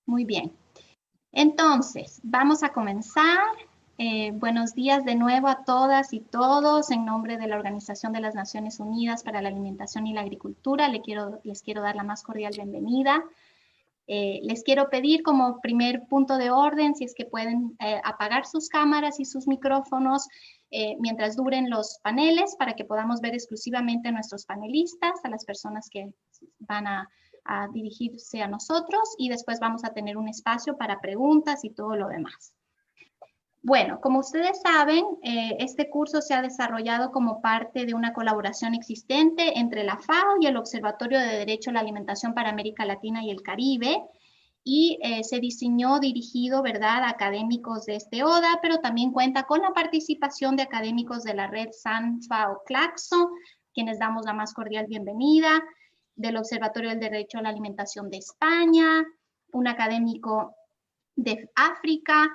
Muy bien. Entonces, vamos a comenzar. Buenos días de nuevo a todas y todos. En nombre de la Organización de las Naciones Unidas para la Alimentación y la Agricultura, les quiero dar la más cordial bienvenida. Les quiero pedir como primer punto de orden, si es que pueden apagar sus cámaras y sus micrófonos mientras duren los paneles, para que podamos ver exclusivamente a nuestros panelistas, a las personas que van a dirigirse a nosotros, y después vamos a tener un espacio para preguntas y todo lo demás. Bueno, como ustedes saben, este curso se ha desarrollado como parte de una colaboración existente entre la FAO y el Observatorio de Derecho a la Alimentación para América Latina y el Caribe, y se diseñó dirigido, ¿verdad?, a académicos de este ODA, pero también cuenta con la participación de académicos de la red San FAO Claxo, quienes damos la más cordial bienvenida, del Observatorio del Derecho a la Alimentación de España, un académico de África,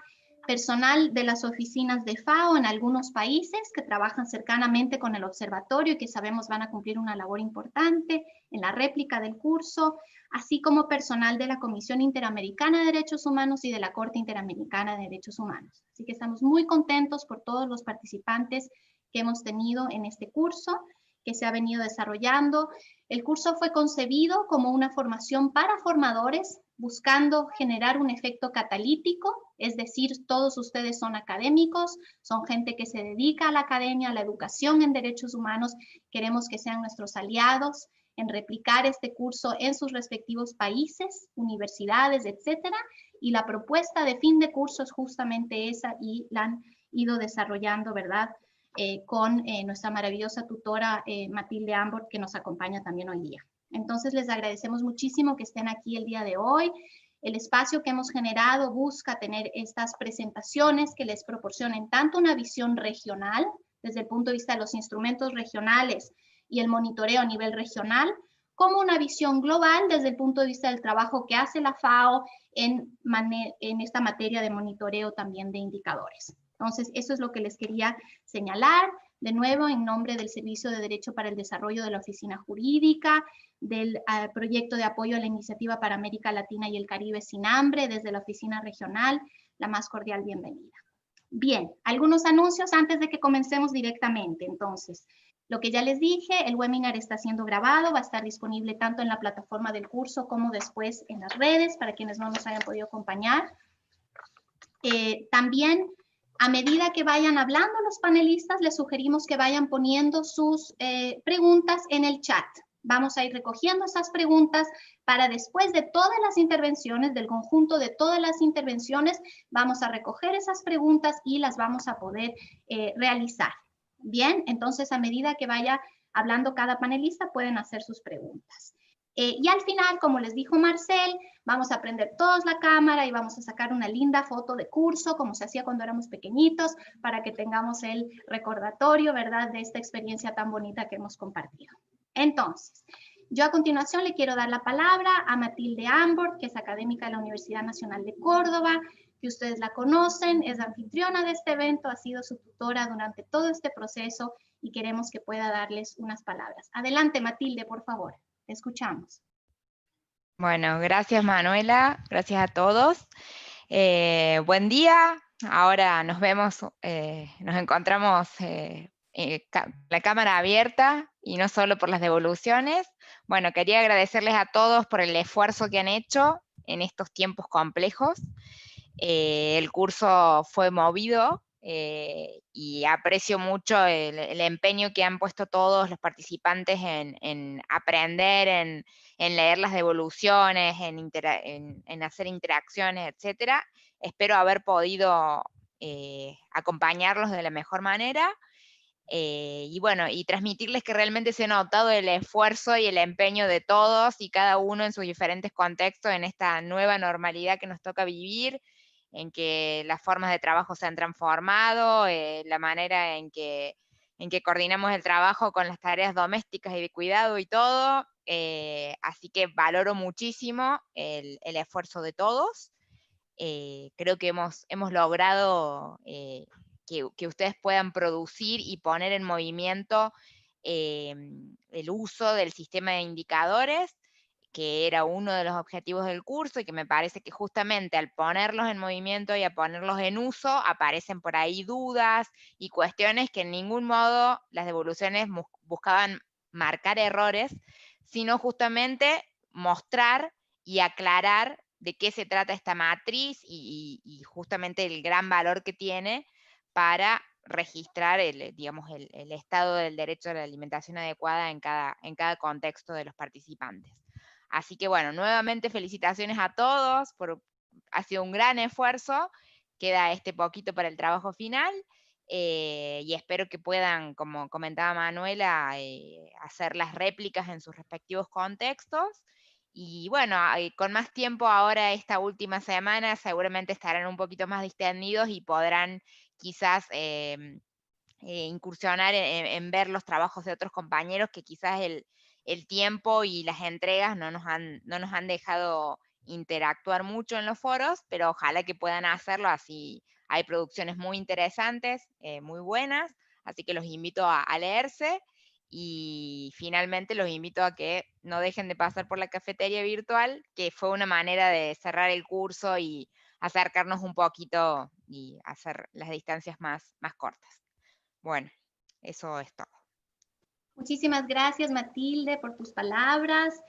personal de las oficinas de FAO en algunos países que trabajan cercanamente con el observatorio y que sabemos van a cumplir una labor importante en la réplica del curso, así como personal de la Comisión Interamericana de Derechos Humanos y de la Corte Interamericana de Derechos Humanos. Así que estamos muy contentos por todos los participantes que hemos tenido en este curso, que se ha venido desarrollando. El curso fue concebido como una formación para formadores, buscando generar un efecto catalítico, es decir, todos ustedes son académicos, son gente que se dedica a la academia, a la educación en derechos humanos, queremos que sean nuestros aliados en replicar este curso en sus respectivos países, universidades, etcétera, y la propuesta de fin de curso es justamente esa y la han ido desarrollando, ¿verdad?, con nuestra maravillosa tutora Matilde Ambort, que nos acompaña también hoy día. Entonces les agradecemos muchísimo que estén aquí el día de hoy. El espacio que hemos generado busca tener estas presentaciones que les proporcionen tanto una visión regional, desde el punto de vista de los instrumentos regionales y el monitoreo a nivel regional, como una visión global desde el punto de vista del trabajo que hace la FAO en esta materia de monitoreo también de indicadores. Entonces, eso es lo que les quería señalar, de nuevo, en nombre del Servicio de Derecho para el Desarrollo de la Oficina Jurídica, del proyecto de apoyo a la iniciativa para América Latina y el Caribe Sin Hambre, desde la oficina regional, la más cordial bienvenida. Bien, algunos anuncios antes de que comencemos directamente. Entonces, lo que ya les dije, el webinar está siendo grabado, va a estar disponible tanto en la plataforma del curso como después en las redes, para quienes no nos hayan podido acompañar. También, a medida que vayan hablando los panelistas, les sugerimos que vayan poniendo sus preguntas en el chat. Vamos a ir recogiendo esas preguntas para después de todas las intervenciones, del conjunto de todas las intervenciones, vamos a recoger esas preguntas y las vamos a poder realizar. Bien, entonces a medida que vaya hablando cada panelista pueden hacer sus preguntas. Y al final, como les dijo Marcel, vamos a prender todos la cámara y vamos a sacar una linda foto de curso, como se hacía cuando éramos pequeñitos, para que tengamos el recordatorio, ¿verdad?, de esta experiencia tan bonita que hemos compartido. Entonces, yo a continuación le quiero dar la palabra a Matilde Ambort, que es académica de la Universidad Nacional de Córdoba, que ustedes la conocen, es anfitriona de este evento, ha sido su tutora durante todo este proceso y queremos que pueda darles unas palabras. Adelante, Matilde, por favor. Te escuchamos. Bueno, gracias Manuela, gracias a todos. Buen día, ahora nos vemos, nos encontramos la cámara abierta y no solo por las devoluciones. Bueno, quería agradecerles a todos por el esfuerzo que han hecho en estos tiempos complejos. El curso fue movido y aprecio mucho el empeño que han puesto todos los participantes en aprender, en leer las devoluciones, en hacer interacciones, etc. Espero haber podido acompañarlos de la mejor manera. Y bueno, y transmitirles que realmente se ha notado el esfuerzo y el empeño de todos y cada uno en sus diferentes contextos en esta nueva normalidad que nos toca vivir, en que las formas de trabajo se han transformado, la manera en que coordinamos el trabajo con las tareas domésticas y de cuidado y todo, así que valoro muchísimo el esfuerzo de todos. Creo que hemos logrado que ustedes puedan producir y poner en movimiento el uso del sistema de indicadores que era uno de los objetivos del curso y que me parece que justamente al ponerlos en movimiento y a ponerlos en uso, aparecen por ahí dudas y cuestiones que en ningún modo las devoluciones buscaban marcar errores, sino justamente mostrar y aclarar de qué se trata esta matriz y justamente el gran valor que tiene para registrar digamos, el estado del derecho a la alimentación adecuada en cada contexto de los participantes. Así que bueno, nuevamente felicitaciones a todos, ha sido un gran esfuerzo, queda este poquito para el trabajo final, y espero que puedan, como comentaba Manuela, hacer las réplicas en sus respectivos contextos. Y bueno, con más tiempo ahora esta última semana seguramente estarán un poquito más distendidos y podrán quizás incursionar en ver los trabajos de otros compañeros que quizás el tiempo y las entregas no nos han dejado interactuar mucho en los foros, pero ojalá que puedan hacerlo, así hay producciones muy interesantes, muy buenas, así que los invito a leerse y finalmente los invito a que no dejen de pasar por la cafetería virtual, que fue una manera de cerrar el curso y acercarnos un poquito y hacer las distancias más cortas. Bueno, eso es todo. Muchísimas gracias, Matilde, por tus palabras.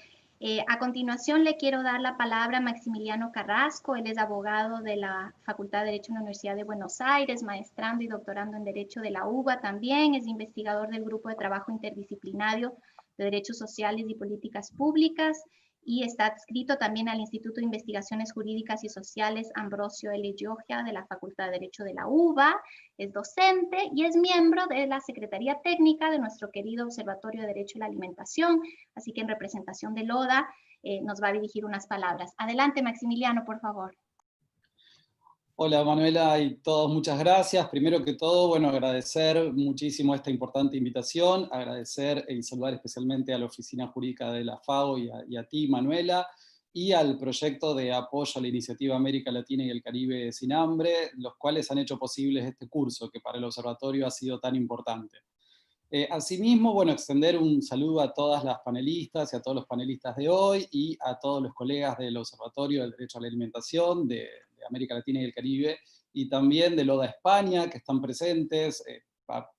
A continuación le quiero dar la palabra a Maximiliano Carrasco. Él es abogado de la Facultad de Derecho de la Universidad de Buenos Aires, maestrando y doctorando en Derecho de la UBA también. Es investigador del Grupo de Trabajo Interdisciplinario de Derechos Sociales y Políticas Públicas y está adscrito también al Instituto de Investigaciones Jurídicas y Sociales Ambrosio L. Gioia de la Facultad de Derecho de la UBA, es docente y es miembro de la Secretaría Técnica de nuestro querido Observatorio de Derecho a la Alimentación, así que en representación de LODA nos va a dirigir unas palabras. Adelante, Maximiliano, por favor. Hola Manuela y todos, muchas gracias. Primero que todo, bueno, agradecer muchísimo esta importante invitación, agradecer y saludar especialmente a la Oficina Jurídica de la FAO y a ti, Manuela, y al proyecto de apoyo a la Iniciativa América Latina y el Caribe Sin Hambre, los cuales han hecho posible este curso que para el observatorio ha sido tan importante. Asimismo, bueno, extender un saludo a todas las panelistas y a todos los panelistas de hoy y a todos los colegas del Observatorio del Derecho a la Alimentación de América Latina y el Caribe y también de LODA España que están presentes.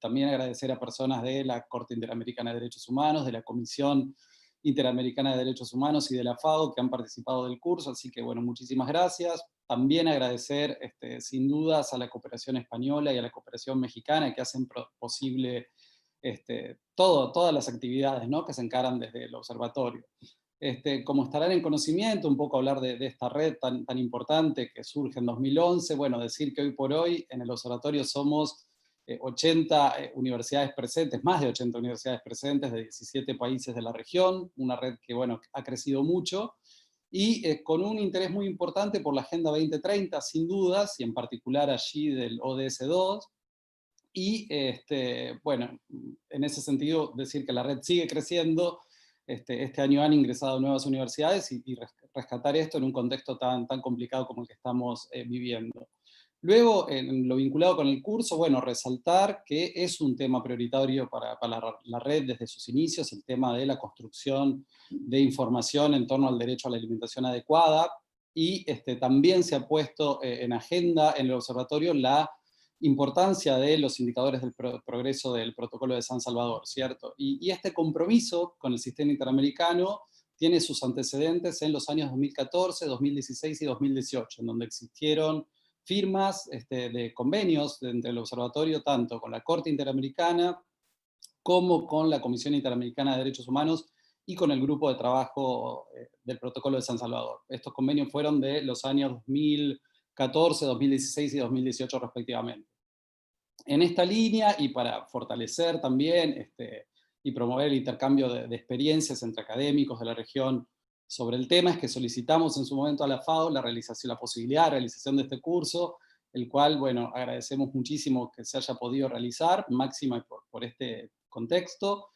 También agradecer a personas de la Corte Interamericana de Derechos Humanos, de la Comisión Interamericana de Derechos Humanos y de la FAO que han participado del curso, así que bueno, muchísimas gracias. También agradecer sin dudas a la cooperación española y a la cooperación mexicana que hacen posible todas las actividades, ¿no?, que se encaran desde el observatorio. Como estarán en conocimiento, un poco hablar de esta red tan importante que surge en 2011, bueno, decir que hoy por hoy en el observatorio somos 80 universidades presentes, más de 80 universidades presentes de 17 países de la región, una red que, bueno, ha crecido mucho, y con un interés muy importante por la Agenda 2030, sin dudas, y en particular allí del ODS 2, y bueno, en ese sentido decir que la red sigue creciendo. Este año han ingresado nuevas universidades y rescatar esto en un contexto tan complicado como el que estamos viviendo. Luego, en lo vinculado con el curso, bueno, resaltar que es un tema prioritario para la red desde sus inicios, el tema de la construcción de información en torno al derecho a la alimentación adecuada, y también se ha puesto en agenda en el observatorio la importancia de los indicadores del progreso del Protocolo de San Salvador, ¿cierto? Y este compromiso con el sistema interamericano tiene sus antecedentes en los años 2014, 2016 y 2018, en donde existieron firmas de convenios entre el observatorio, tanto con la Corte Interamericana como con la Comisión Interamericana de Derechos Humanos y con el grupo de trabajo del Protocolo de San Salvador. Estos convenios fueron de los años 2014, 2016 y 2018 respectivamente. En esta línea, y para fortalecer también y promover el intercambio de experiencias entre académicos de la región sobre el tema, es que solicitamos en su momento a la FAO la posibilidad de realización de este curso, el cual, bueno, agradecemos muchísimo que se haya podido realizar, máxima por este contexto.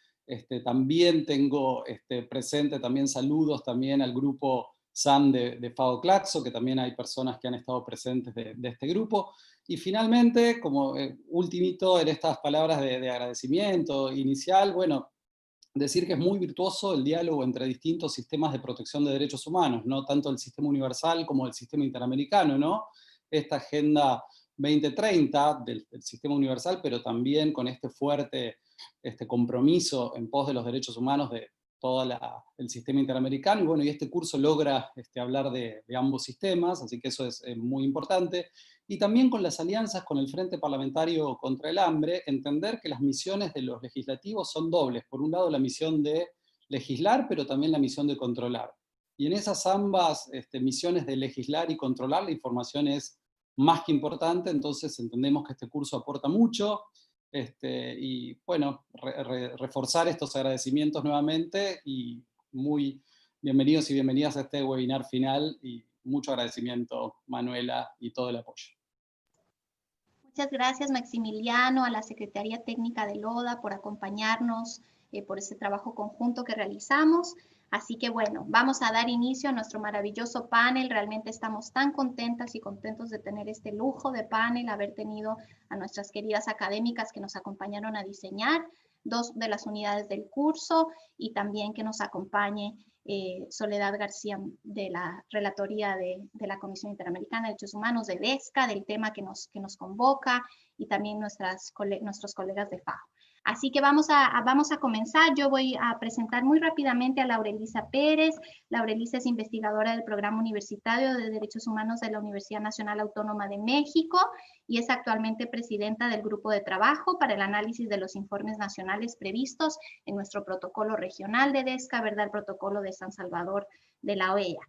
También tengo presente también saludos también al grupo SAN de FAO Claxo, que también hay personas que han estado presentes de este grupo. Y finalmente, como ultimito en estas palabras de agradecimiento inicial, bueno, decir que es muy virtuoso el diálogo entre distintos sistemas de protección de derechos humanos, ¿no? Tanto el sistema universal como el sistema interamericano, ¿no? Esta Agenda 2030 del sistema universal, pero también con este fuerte compromiso en pos de los derechos humanos de todo el sistema interamericano, y bueno, y este curso logra hablar de ambos sistemas, así que eso es muy importante. Y también con las alianzas con el Frente Parlamentario contra el Hambre, entender que las misiones de los legislativos son dobles. Por un lado, la misión de legislar, pero también la misión de controlar. Y en esas ambas misiones de legislar y controlar, la información es más que importante, entonces entendemos que este curso aporta mucho, y bueno, reforzar estos agradecimientos nuevamente, y muy bienvenidos y bienvenidas a este webinar final, y mucho agradecimiento, Manuela, y todo el apoyo. Muchas gracias, Maximiliano, a la Secretaría Técnica del ODA por acompañarnos, por ese trabajo conjunto que realizamos. Así que bueno, vamos a dar inicio a nuestro maravilloso panel. Realmente estamos tan contentas y contentos de tener este lujo de panel, haber tenido a nuestras queridas académicas que nos acompañaron a diseñar 2 de las unidades del curso, y también que nos acompañe Soledad García de la Relatoría de la Comisión Interamericana de Derechos Humanos, de DESCA, del tema que nos convoca, y también nuestros colegas de FAO. Así que vamos a comenzar. Yo voy a presentar muy rápidamente a Laurelisa Pérez. Laurelisa es investigadora del Programa Universitario de Derechos Humanos de la Universidad Nacional Autónoma de México y es actualmente presidenta del Grupo de Trabajo para el Análisis de los Informes Nacionales previstos en nuestro protocolo regional de DESCA, ¿verdad? El protocolo de San Salvador de la OEA.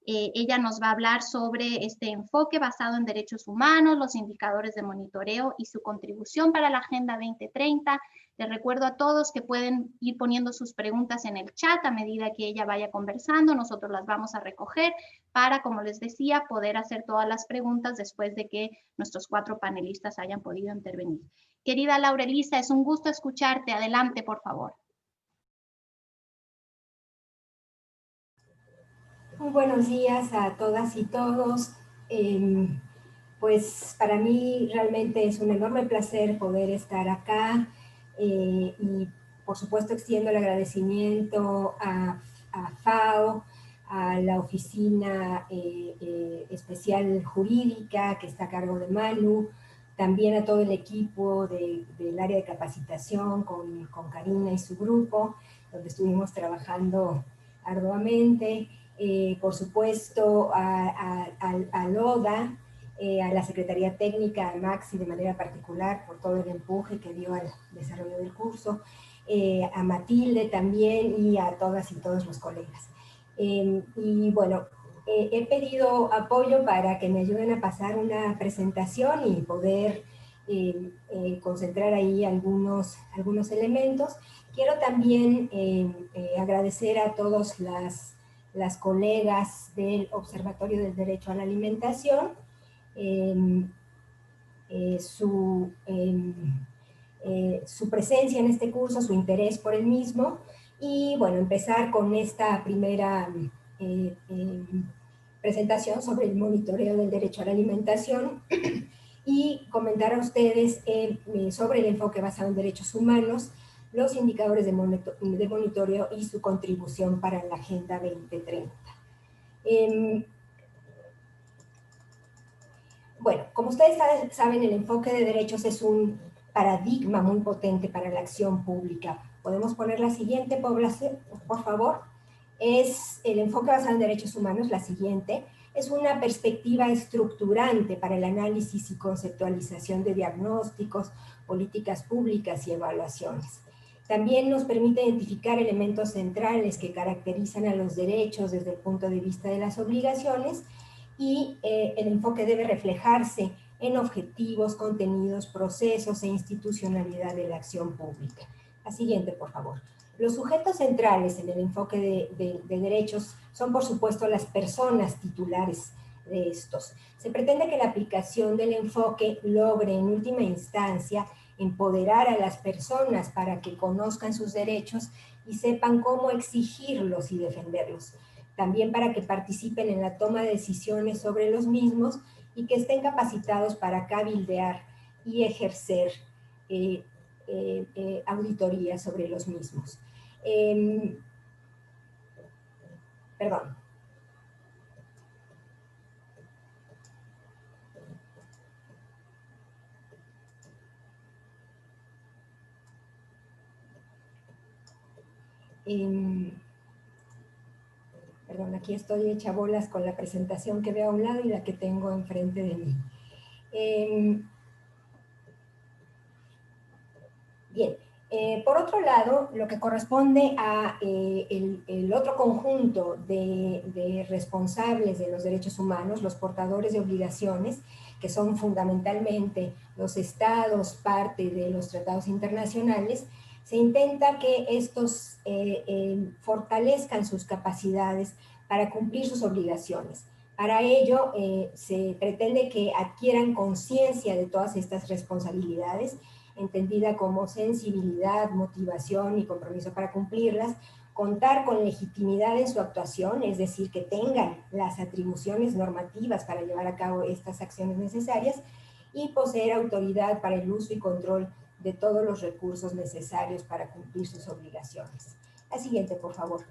Ella nos va a hablar sobre este enfoque basado en derechos humanos, los indicadores de monitoreo y su contribución para la Agenda 2030. Les recuerdo a todos que pueden ir poniendo sus preguntas en el chat a medida que ella vaya conversando. Nosotros las vamos a recoger para, como les decía, poder hacer todas las preguntas después de que nuestros 4 panelistas hayan podido intervenir. Querida Laurelisa, es un gusto escucharte. Adelante, por favor. Muy buenos días a todas y todos. Pues para mí realmente es un enorme placer poder estar acá, y por supuesto extiendo el agradecimiento a FAO, a la Oficina Especial Jurídica que está a cargo de Manu, también a todo el equipo del área de capacitación con Karina y su grupo, donde estuvimos trabajando arduamente. Por supuesto a LODA, a la Secretaría Técnica, a Maxi de manera particular por todo el empuje que dio al desarrollo del curso, a Matilde también y a todas y todos los colegas. Y bueno, he pedido apoyo para que me ayuden a pasar una presentación y poder concentrar ahí algunos elementos. Quiero también agradecer a todos las colegas del Observatorio del Derecho a la Alimentación, su presencia en este curso, su interés por el mismo, y bueno, empezar con esta primera presentación sobre el monitoreo del derecho a la alimentación y comentar a ustedes sobre el enfoque basado en derechos humanos, los indicadores de monitoreo y su contribución para la Agenda 2030. Bueno, como ustedes saben, el enfoque de derechos es un paradigma muy potente para la acción pública. ¿Podemos poner la siguiente, población, por favor? Es el enfoque basado en derechos humanos, la siguiente. Es una perspectiva estructurante para el análisis y conceptualización de diagnósticos, políticas públicas y evaluaciones. También nos permite identificar elementos centrales que caracterizan a los derechos desde el punto de vista de las obligaciones, y el enfoque debe reflejarse en objetivos, contenidos, procesos e institucionalidad de la acción pública. La siguiente, por favor. Los sujetos centrales en el enfoque de derechos son, por supuesto, las personas titulares de estos. Se pretende que la aplicación del enfoque logre, en última instancia, empoderar a las personas para que conozcan sus derechos y sepan cómo exigirlos y defenderlos. También para que participen en la toma de decisiones sobre los mismos y que estén capacitados para cabildear y ejercer auditoría sobre los mismos. Perdón. Perdón, aquí estoy hecha bolas con la presentación que veo a un lado y la que tengo enfrente de mí. Bien, por otro lado, lo que corresponde a el otro conjunto de responsables de los derechos humanos, los portadores de obligaciones, que son fundamentalmente los estados, parte de los tratados internacionales, se intenta que estos fortalezcan sus capacidades para cumplir sus obligaciones. Para ello, se pretende que adquieran conciencia de todas estas responsabilidades, entendida como sensibilidad, motivación y compromiso para cumplirlas, contar con legitimidad en su actuación, es decir, que tengan las atribuciones normativas para llevar a cabo estas acciones necesarias, y poseer autoridad para el uso y control de todos los recursos necesarios para cumplir sus obligaciones. La siguiente, por favor.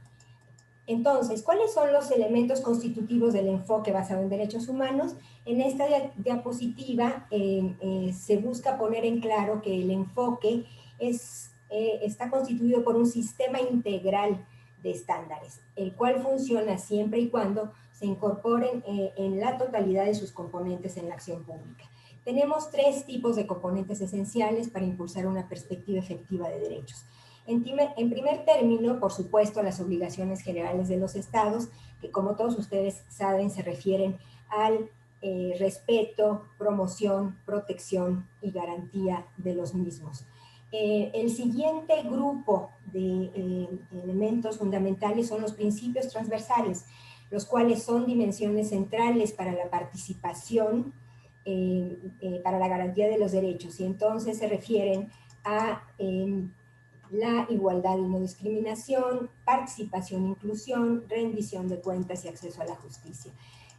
Entonces, ¿cuáles son los elementos constitutivos del enfoque basado en derechos humanos? En esta diapositiva se busca poner en claro que el enfoque está constituido por un sistema integral de estándares, el cual funciona siempre y cuando se incorporen en la totalidad de sus componentes en la acción pública. Tenemos tres tipos de componentes esenciales para impulsar una perspectiva efectiva de derechos. En primer término, por supuesto, las obligaciones generales de los estados, que como todos ustedes saben se refieren al respeto, promoción, protección y garantía de los mismos. El siguiente grupo de elementos fundamentales son los principios transversales, los cuales son dimensiones centrales para la participación, para la garantía de los derechos, y entonces se refieren a la igualdad y no discriminación, participación e inclusión, rendición de cuentas y acceso a la justicia.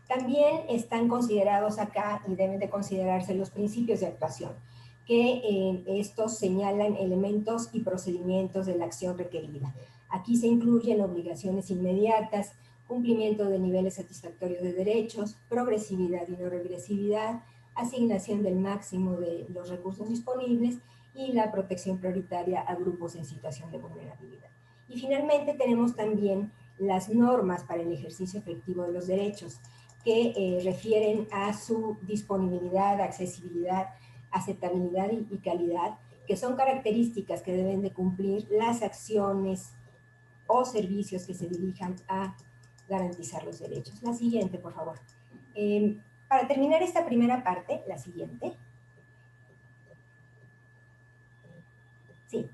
También están considerados acá y deben de considerarse los principios de actuación, que estos señalan elementos y procedimientos de la acción requerida. Aquí se incluyen obligaciones inmediatas, cumplimiento de niveles satisfactorios de derechos, progresividad y no regresividad, asignación del máximo de los recursos disponibles y la protección prioritaria a grupos en situación de vulnerabilidad. Y finalmente tenemos también las normas para el ejercicio efectivo de los derechos, que refieren a su disponibilidad, accesibilidad, aceptabilidad y calidad, que son características que deben de cumplir las acciones o servicios que se dirijan a garantizar los derechos. La siguiente, por favor. Para terminar esta primera parte, la siguiente. Sí.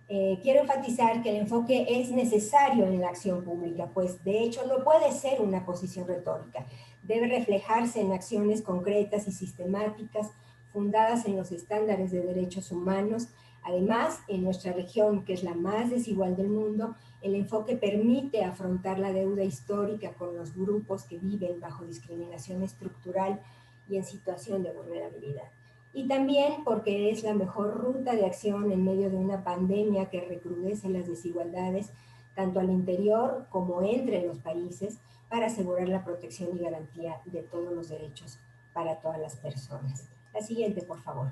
Quiero enfatizar que el enfoque es necesario en la acción pública, pues de hecho no puede ser una posición retórica. Debe reflejarse en acciones concretas y sistemáticas fundadas en los estándares de derechos humanos. Además, en nuestra región, que es la más desigual del mundo, el enfoque permite afrontar la deuda histórica con los grupos que viven bajo discriminación estructural y en situación de vulnerabilidad. Y también porque es la mejor ruta de acción en medio de una pandemia que recrudece las desigualdades, tanto al interior como entre los países, para asegurar la protección y garantía de todos los derechos para todas las personas. La siguiente, por favor.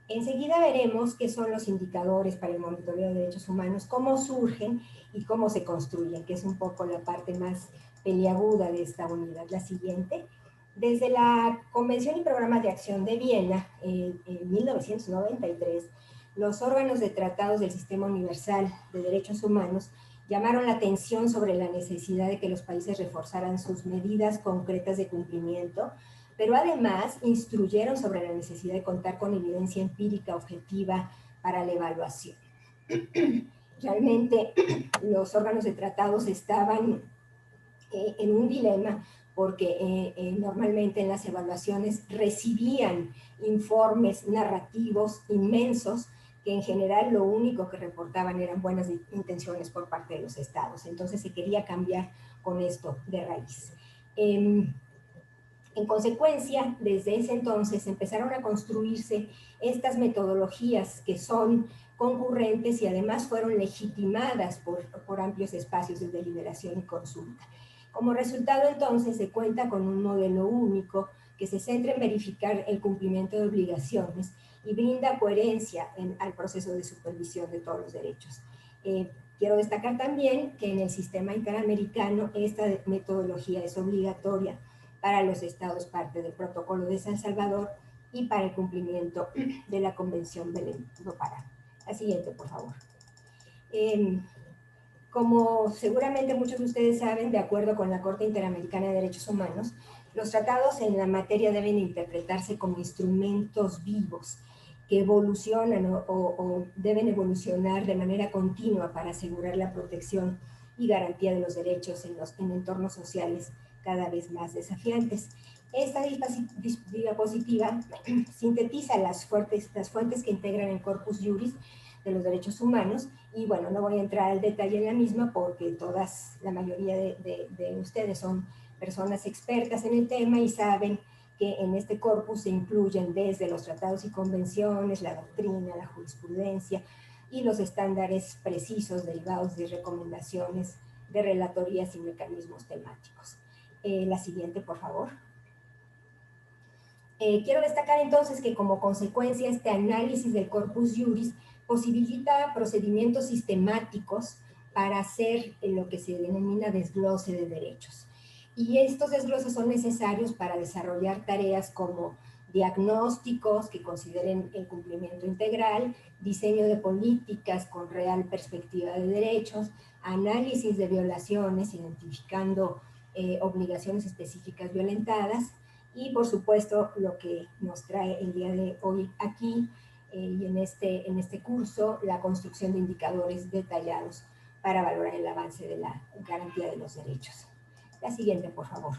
Enseguida veremos qué son los indicadores para el monitoreo de derechos humanos, cómo surgen y cómo se construyen, que es un poco la parte más peliaguda de esta unidad. La siguiente. Desde la Convención y Programa de Acción de Viena, en 1993, los órganos de tratados del Sistema Universal de Derechos Humanos llamaron la atención sobre la necesidad de que los países reforzaran sus medidas concretas de cumplimiento, pero además instruyeron sobre la necesidad de contar con evidencia empírica objetiva para la evaluación. Realmente los órganos de tratados estaban en un dilema, porque normalmente en las evaluaciones recibían informes narrativos inmensos que en general lo único que reportaban eran buenas intenciones por parte de los estados. Entonces se quería cambiar con esto de raíz. En consecuencia, desde ese entonces empezaron a construirse estas metodologías que son concurrentes y además fueron legitimadas por amplios espacios de deliberación y consulta. Como resultado, entonces, se cuenta con un modelo único que se centra en verificar el cumplimiento de obligaciones y brinda coherencia al proceso de supervisión de todos los derechos. Quiero destacar también que en el sistema interamericano esta metodología es obligatoria para los estados parte del Protocolo de San Salvador y para el cumplimiento de la Convención Belén do Pará. La siguiente, por favor. Como seguramente muchos de ustedes saben, de acuerdo con la Corte Interamericana de Derechos Humanos, los tratados en la materia deben interpretarse como instrumentos vivos que evolucionan o deben evolucionar de manera continua para asegurar la protección y garantía de los derechos en entornos sociales cada vez más desafiantes. Esta diapositiva sintetiza las fuentes que integran el corpus juris de los derechos humanos, y bueno, no voy a entrar al detalle en la misma porque la mayoría de ustedes son personas expertas en el tema y saben que en este corpus se incluyen desde los tratados y convenciones, la doctrina, la jurisprudencia y los estándares precisos derivados de recomendaciones de relatorías y mecanismos temáticos. La siguiente, por favor. Quiero destacar entonces que como consecuencia este análisis del corpus juris posibilita procedimientos sistemáticos para hacer lo que se denomina desglose de derechos. Y estos desgloses son necesarios para desarrollar tareas como diagnósticos que consideren el cumplimiento integral, diseño de políticas con real perspectiva de derechos, análisis de violaciones, identificando obligaciones específicas violentadas, y por supuesto lo que nos trae el día de hoy aquí y en este curso, la construcción de indicadores detallados para valorar el avance de la garantía de los derechos. La siguiente, por favor.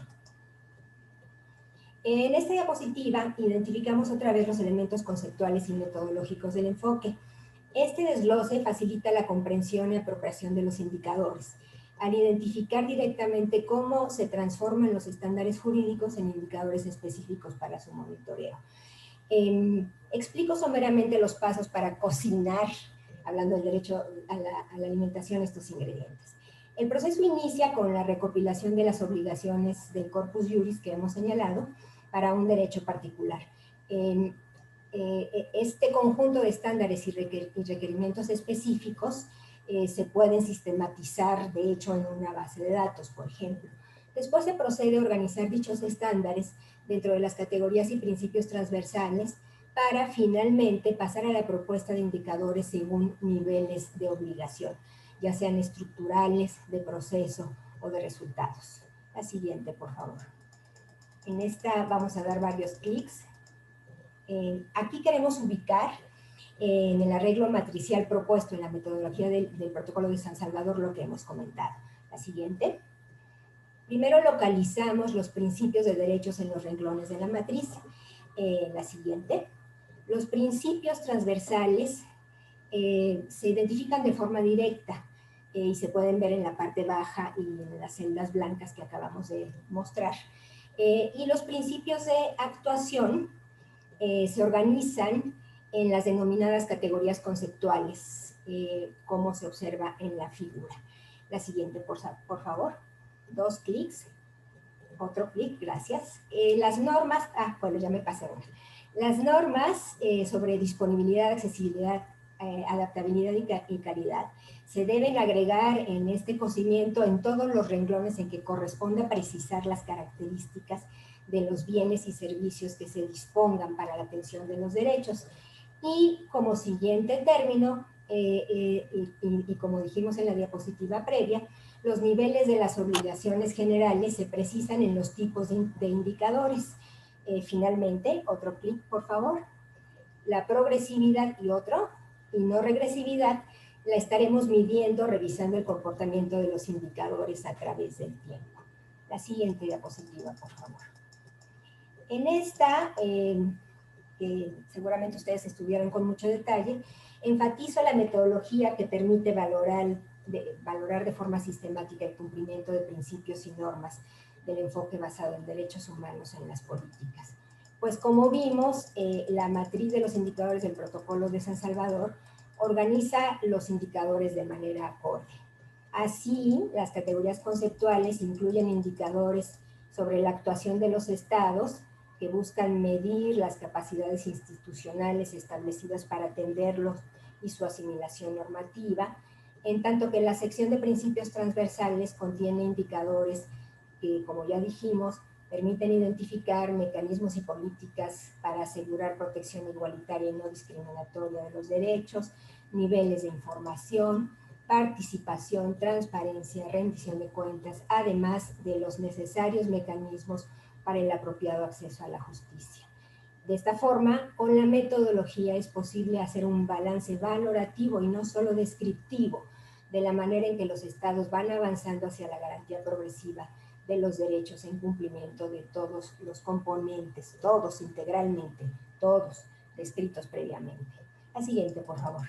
En esta diapositiva identificamos otra vez los elementos conceptuales y metodológicos del enfoque. Este desglose facilita la comprensión y apropiación de los indicadores, al identificar directamente cómo se transforman los estándares jurídicos en indicadores específicos para su monitoreo. Explico someramente los pasos para cocinar, hablando del derecho a la alimentación, estos ingredientes. El proceso inicia con la recopilación de las obligaciones del corpus juris que hemos señalado para un derecho particular. Este conjunto de estándares y requerimientos específicos se pueden sistematizar, de hecho, en una base de datos, por ejemplo. Después se procede a organizar dichos estándares dentro de las categorías y principios transversales para finalmente pasar a la propuesta de indicadores según niveles de obligación, ya sean estructurales, de proceso o de resultados. La siguiente, por favor. En esta vamos a dar varios clics. Aquí queremos ubicar en el arreglo matricial propuesto en la metodología del Protocolo de San Salvador lo que hemos comentado. La siguiente. Primero localizamos los principios de derechos en los renglones de la matriz. La siguiente. Los principios transversales se identifican de forma directa y se pueden ver en la parte baja y en las celdas blancas que acabamos de mostrar. Y los principios de actuación se organizan en las denominadas categorías conceptuales, como se observa en la figura. La siguiente, por favor. 2 clics. Otro clic, gracias. Las normas, bueno, ya me pasé una. Las normas sobre disponibilidad, accesibilidad, adaptabilidad y calidad se deben agregar en este cocimiento en todos los renglones en que corresponda precisar las características de los bienes y servicios que se dispongan para la atención de los derechos. Y como siguiente término, y como dijimos en la diapositiva previa, los niveles de las obligaciones generales se precisan en los tipos de indicadores. Finalmente, otro clic, por favor. La progresividad y no regresividad, la estaremos midiendo revisando el comportamiento de los indicadores a través del tiempo. La siguiente diapositiva, por favor. En esta, que seguramente ustedes estudiaron con mucho detalle, enfatizo la metodología que permite valorar de forma sistemática el cumplimiento de principios y normas del enfoque basado en derechos humanos en las políticas. Pues como vimos, la matriz de los indicadores del Protocolo de San Salvador organiza los indicadores de manera acorde. Así, las categorías conceptuales incluyen indicadores sobre la actuación de los estados que buscan medir las capacidades institucionales establecidas para atenderlos y su asimilación normativa, en tanto que la sección de principios transversales contiene indicadores que, como ya dijimos, permiten identificar mecanismos y políticas para asegurar protección igualitaria y no discriminatoria de los derechos, niveles de información, participación, transparencia, rendición de cuentas, además de los necesarios mecanismos para el apropiado acceso a la justicia. De esta forma, con la metodología es posible hacer un balance valorativo y no solo descriptivo de la manera en que los estados van avanzando hacia la garantía progresiva de los derechos en cumplimiento de todos los componentes, todos integralmente, todos descritos previamente. La siguiente, por favor.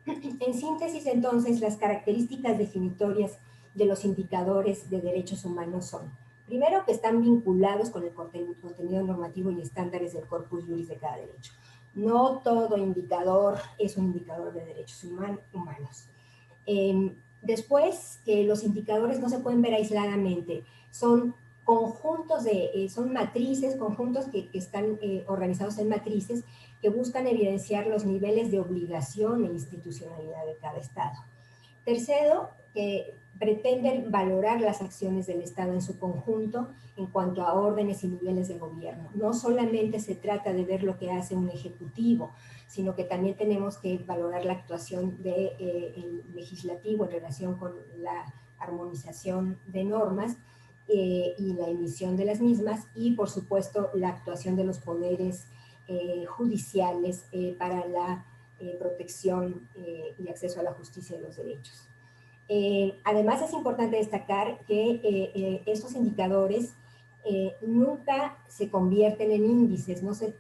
En síntesis, entonces, las características definitorias de los indicadores de derechos humanos son: primero, que están vinculados con el contenido normativo y estándares del corpus juris de cada derecho. No todo indicador es un indicador de derechos humanos. Después, que los indicadores no se pueden ver aisladamente, son conjuntos son matrices, conjuntos que están organizados en matrices que buscan evidenciar los niveles de obligación e institucionalidad de cada Estado. Tercero, que pretenden valorar las acciones del Estado en su conjunto en cuanto a órdenes y niveles de gobierno. No solamente se trata de ver lo que hace un ejecutivo, sino que también tenemos que valorar la actuación del legislativo en relación con la armonización de normas y la emisión de las mismas, y por supuesto la actuación de los poderes judiciales para la protección y acceso a la justicia de los derechos. Además, es importante destacar que estos indicadores nunca se convierten en índices, no se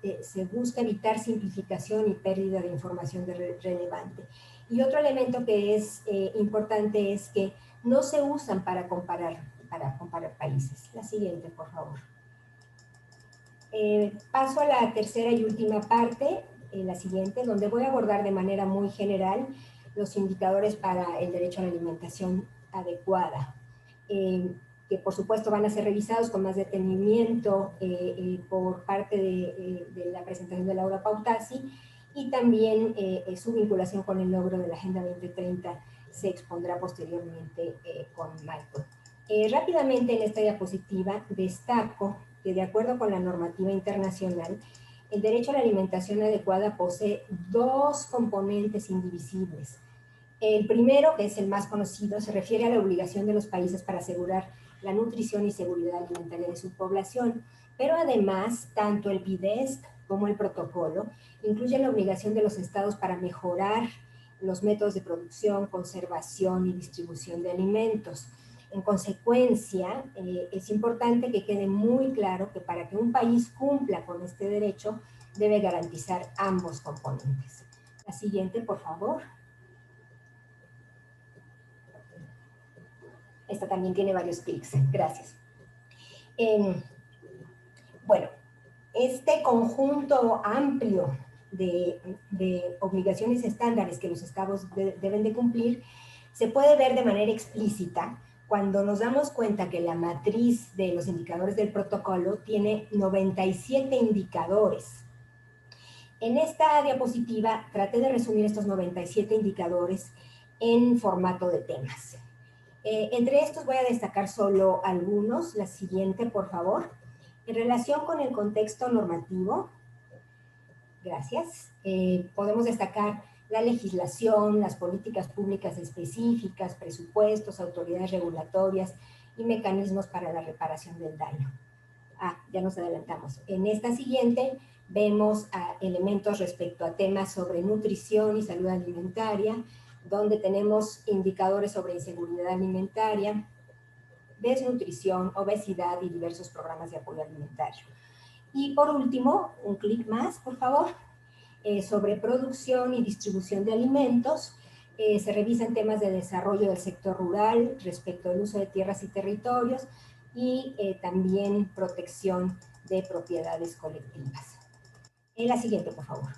busca evitar simplificación y pérdida de información relevante. Y otro elemento que es importante es que no se usan para comparar países. La siguiente, por favor. Paso a la tercera y última parte, la siguiente, donde voy a abordar de manera muy general los indicadores para el derecho a la alimentación adecuada, que por supuesto van a ser revisados con más detenimiento por parte de la presentación de Laura Pautasi, y también su vinculación con el logro de la Agenda 2030 se expondrá posteriormente con Michael. Rápidamente en esta diapositiva destaco que, de acuerdo con la normativa internacional, el derecho a la alimentación adecuada posee dos componentes indivisibles. El primero, que es el más conocido, se refiere a la obligación de los países para asegurar la nutrición y seguridad alimentaria de su población, pero además, tanto el PIDESC como el protocolo incluyen la obligación de los estados para mejorar los métodos de producción, conservación y distribución de alimentos. En consecuencia, es importante que quede muy claro que para que un país cumpla con este derecho, debe garantizar ambos componentes. La siguiente, por favor. Esta también tiene varios clics. Gracias. Bueno, este conjunto amplio de obligaciones estándares que los estados deben de cumplir se puede ver de manera explícita cuando nos damos cuenta que la matriz de los indicadores del protocolo tiene 97 indicadores. En esta diapositiva traté de resumir estos 97 indicadores en formato de temas. Entre estos voy a destacar solo algunos. La siguiente, por favor. En relación con el contexto normativo, gracias, podemos destacar la legislación, las políticas públicas específicas, presupuestos, autoridades regulatorias y mecanismos para la reparación del daño. Ya nos adelantamos. En esta siguiente vemos elementos respecto a temas sobre nutrición y salud alimentaria, donde tenemos indicadores sobre inseguridad alimentaria, desnutrición, obesidad y diversos programas de apoyo alimentario. Y por último, un clic más, por favor, sobre producción y distribución de alimentos. Se revisan temas de desarrollo del sector rural respecto al uso de tierras y territorios y también protección de propiedades colectivas. La siguiente, por favor.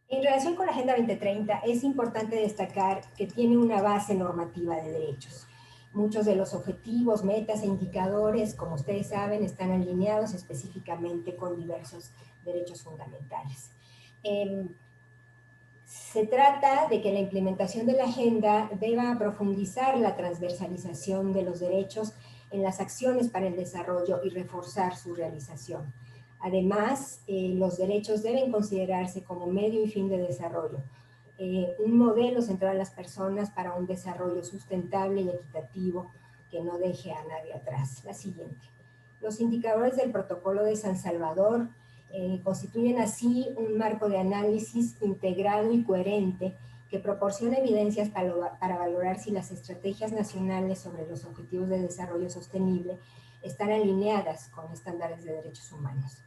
En relación con la Agenda 2030, es importante destacar que tiene una base normativa de derechos. Muchos de los objetivos, metas e indicadores, como ustedes saben, están alineados específicamente con diversos derechos fundamentales. Se trata de que la implementación de la agenda deba profundizar la transversalización de los derechos en las acciones para el desarrollo y reforzar su realización. Además, los derechos deben considerarse como medio y fin de desarrollo, un modelo centrado en las personas para un desarrollo sustentable y equitativo que no deje a nadie atrás. La siguiente. Los indicadores del Protocolo de San Salvador constituyen así un marco de análisis integrado y coherente que proporciona evidencias para valorar si las estrategias nacionales sobre los objetivos de desarrollo sostenible están alineadas con estándares de derechos humanos.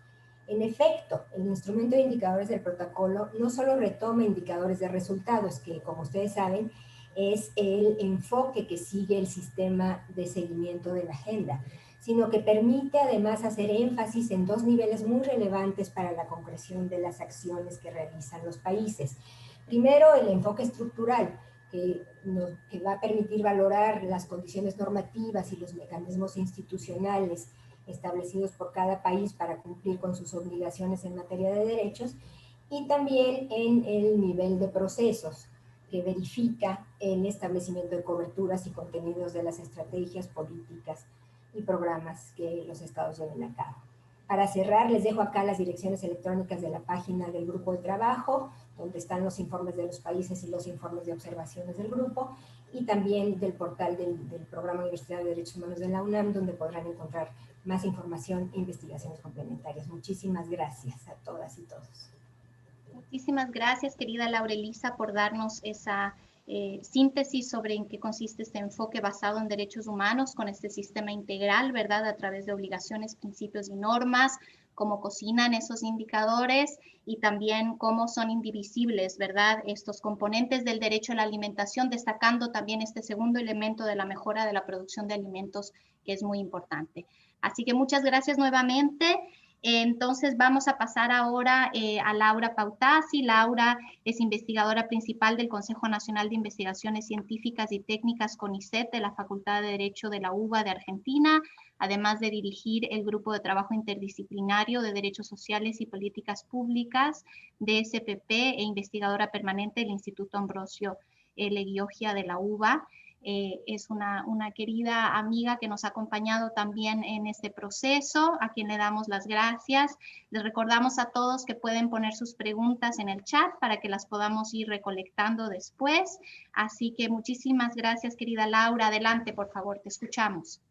En efecto, el instrumento de indicadores del protocolo no solo retoma indicadores de resultados, que como ustedes saben, es el enfoque que sigue el sistema de seguimiento de la agenda, sino que permite además hacer énfasis en dos niveles muy relevantes para la concreción de las acciones que realizan los países. Primero, el enfoque estructural, que va a permitir valorar las condiciones normativas y los mecanismos institucionales establecidos por cada país para cumplir con sus obligaciones en materia de derechos, y también en el nivel de procesos, que verifica el establecimiento de coberturas y contenidos de las estrategias, políticas y programas que los estados lleven a cabo. Para cerrar, les dejo acá las direcciones electrónicas de la página del grupo de trabajo, donde están los informes de los países y los informes de observaciones del grupo, y también del portal del Programa Universitario de Derechos Humanos de la UNAM, donde podrán encontrar más información e investigaciones complementarias. Muchísimas gracias a todas y todos. Muchísimas gracias, querida Laura Elisa, por darnos esa síntesis sobre en qué consiste este enfoque basado en derechos humanos con este sistema integral, ¿verdad? A través de obligaciones, principios y normas, cómo cocinan esos indicadores y también cómo son indivisibles, ¿verdad? Estos componentes del derecho a la alimentación, destacando también este segundo elemento de la mejora de la producción de alimentos, que es muy importante. Así que muchas gracias nuevamente. Entonces vamos a pasar ahora a Laura Pautasi. Laura es investigadora principal del Consejo Nacional de Investigaciones Científicas y Técnicas CONICET de la Facultad de Derecho de la UBA de Argentina, además de dirigir el Grupo de Trabajo Interdisciplinario de Derechos Sociales y Políticas Públicas de SPP e investigadora permanente del Instituto Ambrosio Leguiogia de la UBA. Es una querida amiga que nos ha acompañado también en este proceso, a quien le damos las gracias. Les recordamos a todos que pueden poner sus preguntas en el chat para que las podamos ir recolectando después. Así que muchísimas gracias, querida Laura. Adelante, por favor, te escuchamos.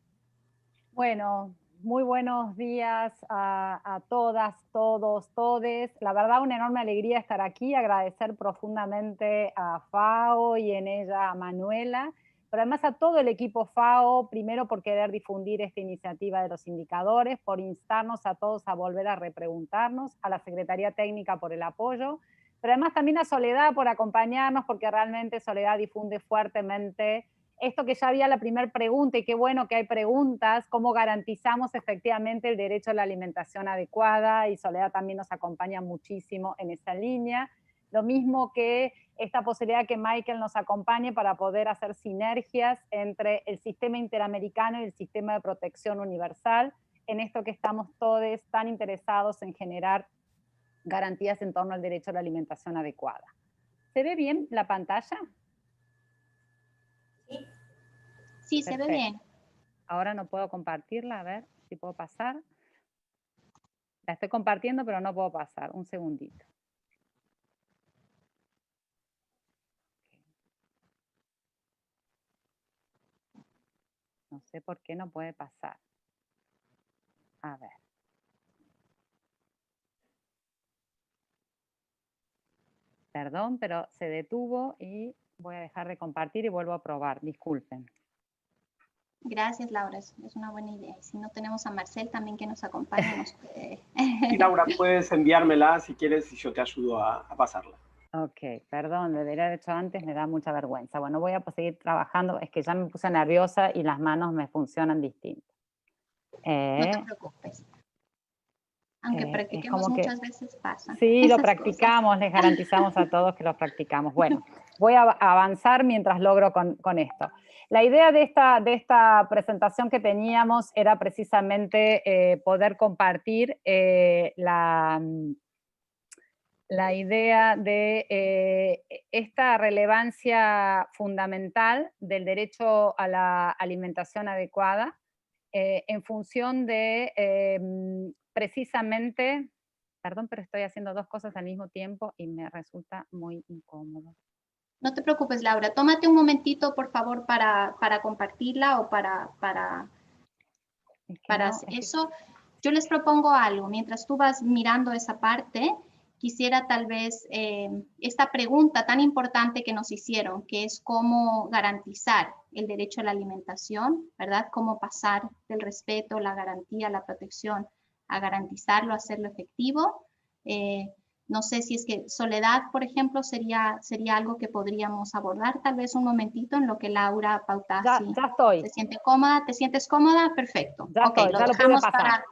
Bueno, muy buenos días a todas, todos, todes. La verdad, una enorme alegría estar aquí, agradecer profundamente a FAO y en ella a Manuela, pero además a todo el equipo FAO, primero por querer difundir esta iniciativa de los indicadores, por instarnos a todos a volver a repreguntarnos, a la Secretaría Técnica por el apoyo, pero además también a Soledad por acompañarnos, porque realmente Soledad difunde fuertemente esto que ya había la primera pregunta, y qué bueno que hay preguntas, cómo garantizamos efectivamente el derecho a la alimentación adecuada, y Soledad también nos acompaña muchísimo en esa línea. Lo mismo que esta posibilidad que Michael nos acompañe para poder hacer sinergias entre el sistema interamericano y el sistema de protección universal, en esto que estamos todos tan interesados en generar garantías en torno al derecho a la alimentación adecuada. ¿Se ve bien la pantalla? Sí, se ve bien. Ahora no puedo compartirla, a ver si puedo pasar. La estoy compartiendo, pero no puedo pasar. Un segundito. No sé por qué no puede pasar. A ver. Perdón, pero se detuvo y voy a dejar de compartir y vuelvo a probar. Disculpen. Gracias, Laura, es una buena idea. Y si no tenemos a Marcel también que nos acompañe, nos puede... Sí, Laura, puedes enviármela si quieres y yo te ayudo a pasarla. Ok, perdón, lo debería haber hecho antes, me da mucha vergüenza. Bueno, voy a seguir trabajando, es que ya me puse nerviosa y las manos me funcionan distinto. No te preocupes. Aunque practiquemos muchas veces pasa. Sí, lo practicamos, les garantizamos a todos que lo practicamos. Bueno, voy a avanzar mientras logro con esto. La idea de esta presentación que teníamos era precisamente poder compartir la idea de esta relevancia fundamental del derecho a la alimentación adecuada en función de precisamente, perdón, pero estoy haciendo dos cosas al mismo tiempo y me resulta muy incómodo. No te preocupes, Laura. Tómate un momentito, por favor, para compartirla o para eso. Yo les propongo algo. Mientras tú vas mirando esa parte, quisiera tal vez esta pregunta tan importante que nos hicieron, que es cómo garantizar el derecho a la alimentación, ¿verdad? Cómo pasar del respeto, la garantía, la protección, a garantizarlo, a hacerlo efectivo. No sé si es que Soledad, por ejemplo, sería algo que podríamos abordar tal vez un momentito en lo que Laura pauta. Ya estoy. ¿Se siente cómoda? ¿Te sientes cómoda? Perfecto. Ya estoy, lo ya dejamos lo para...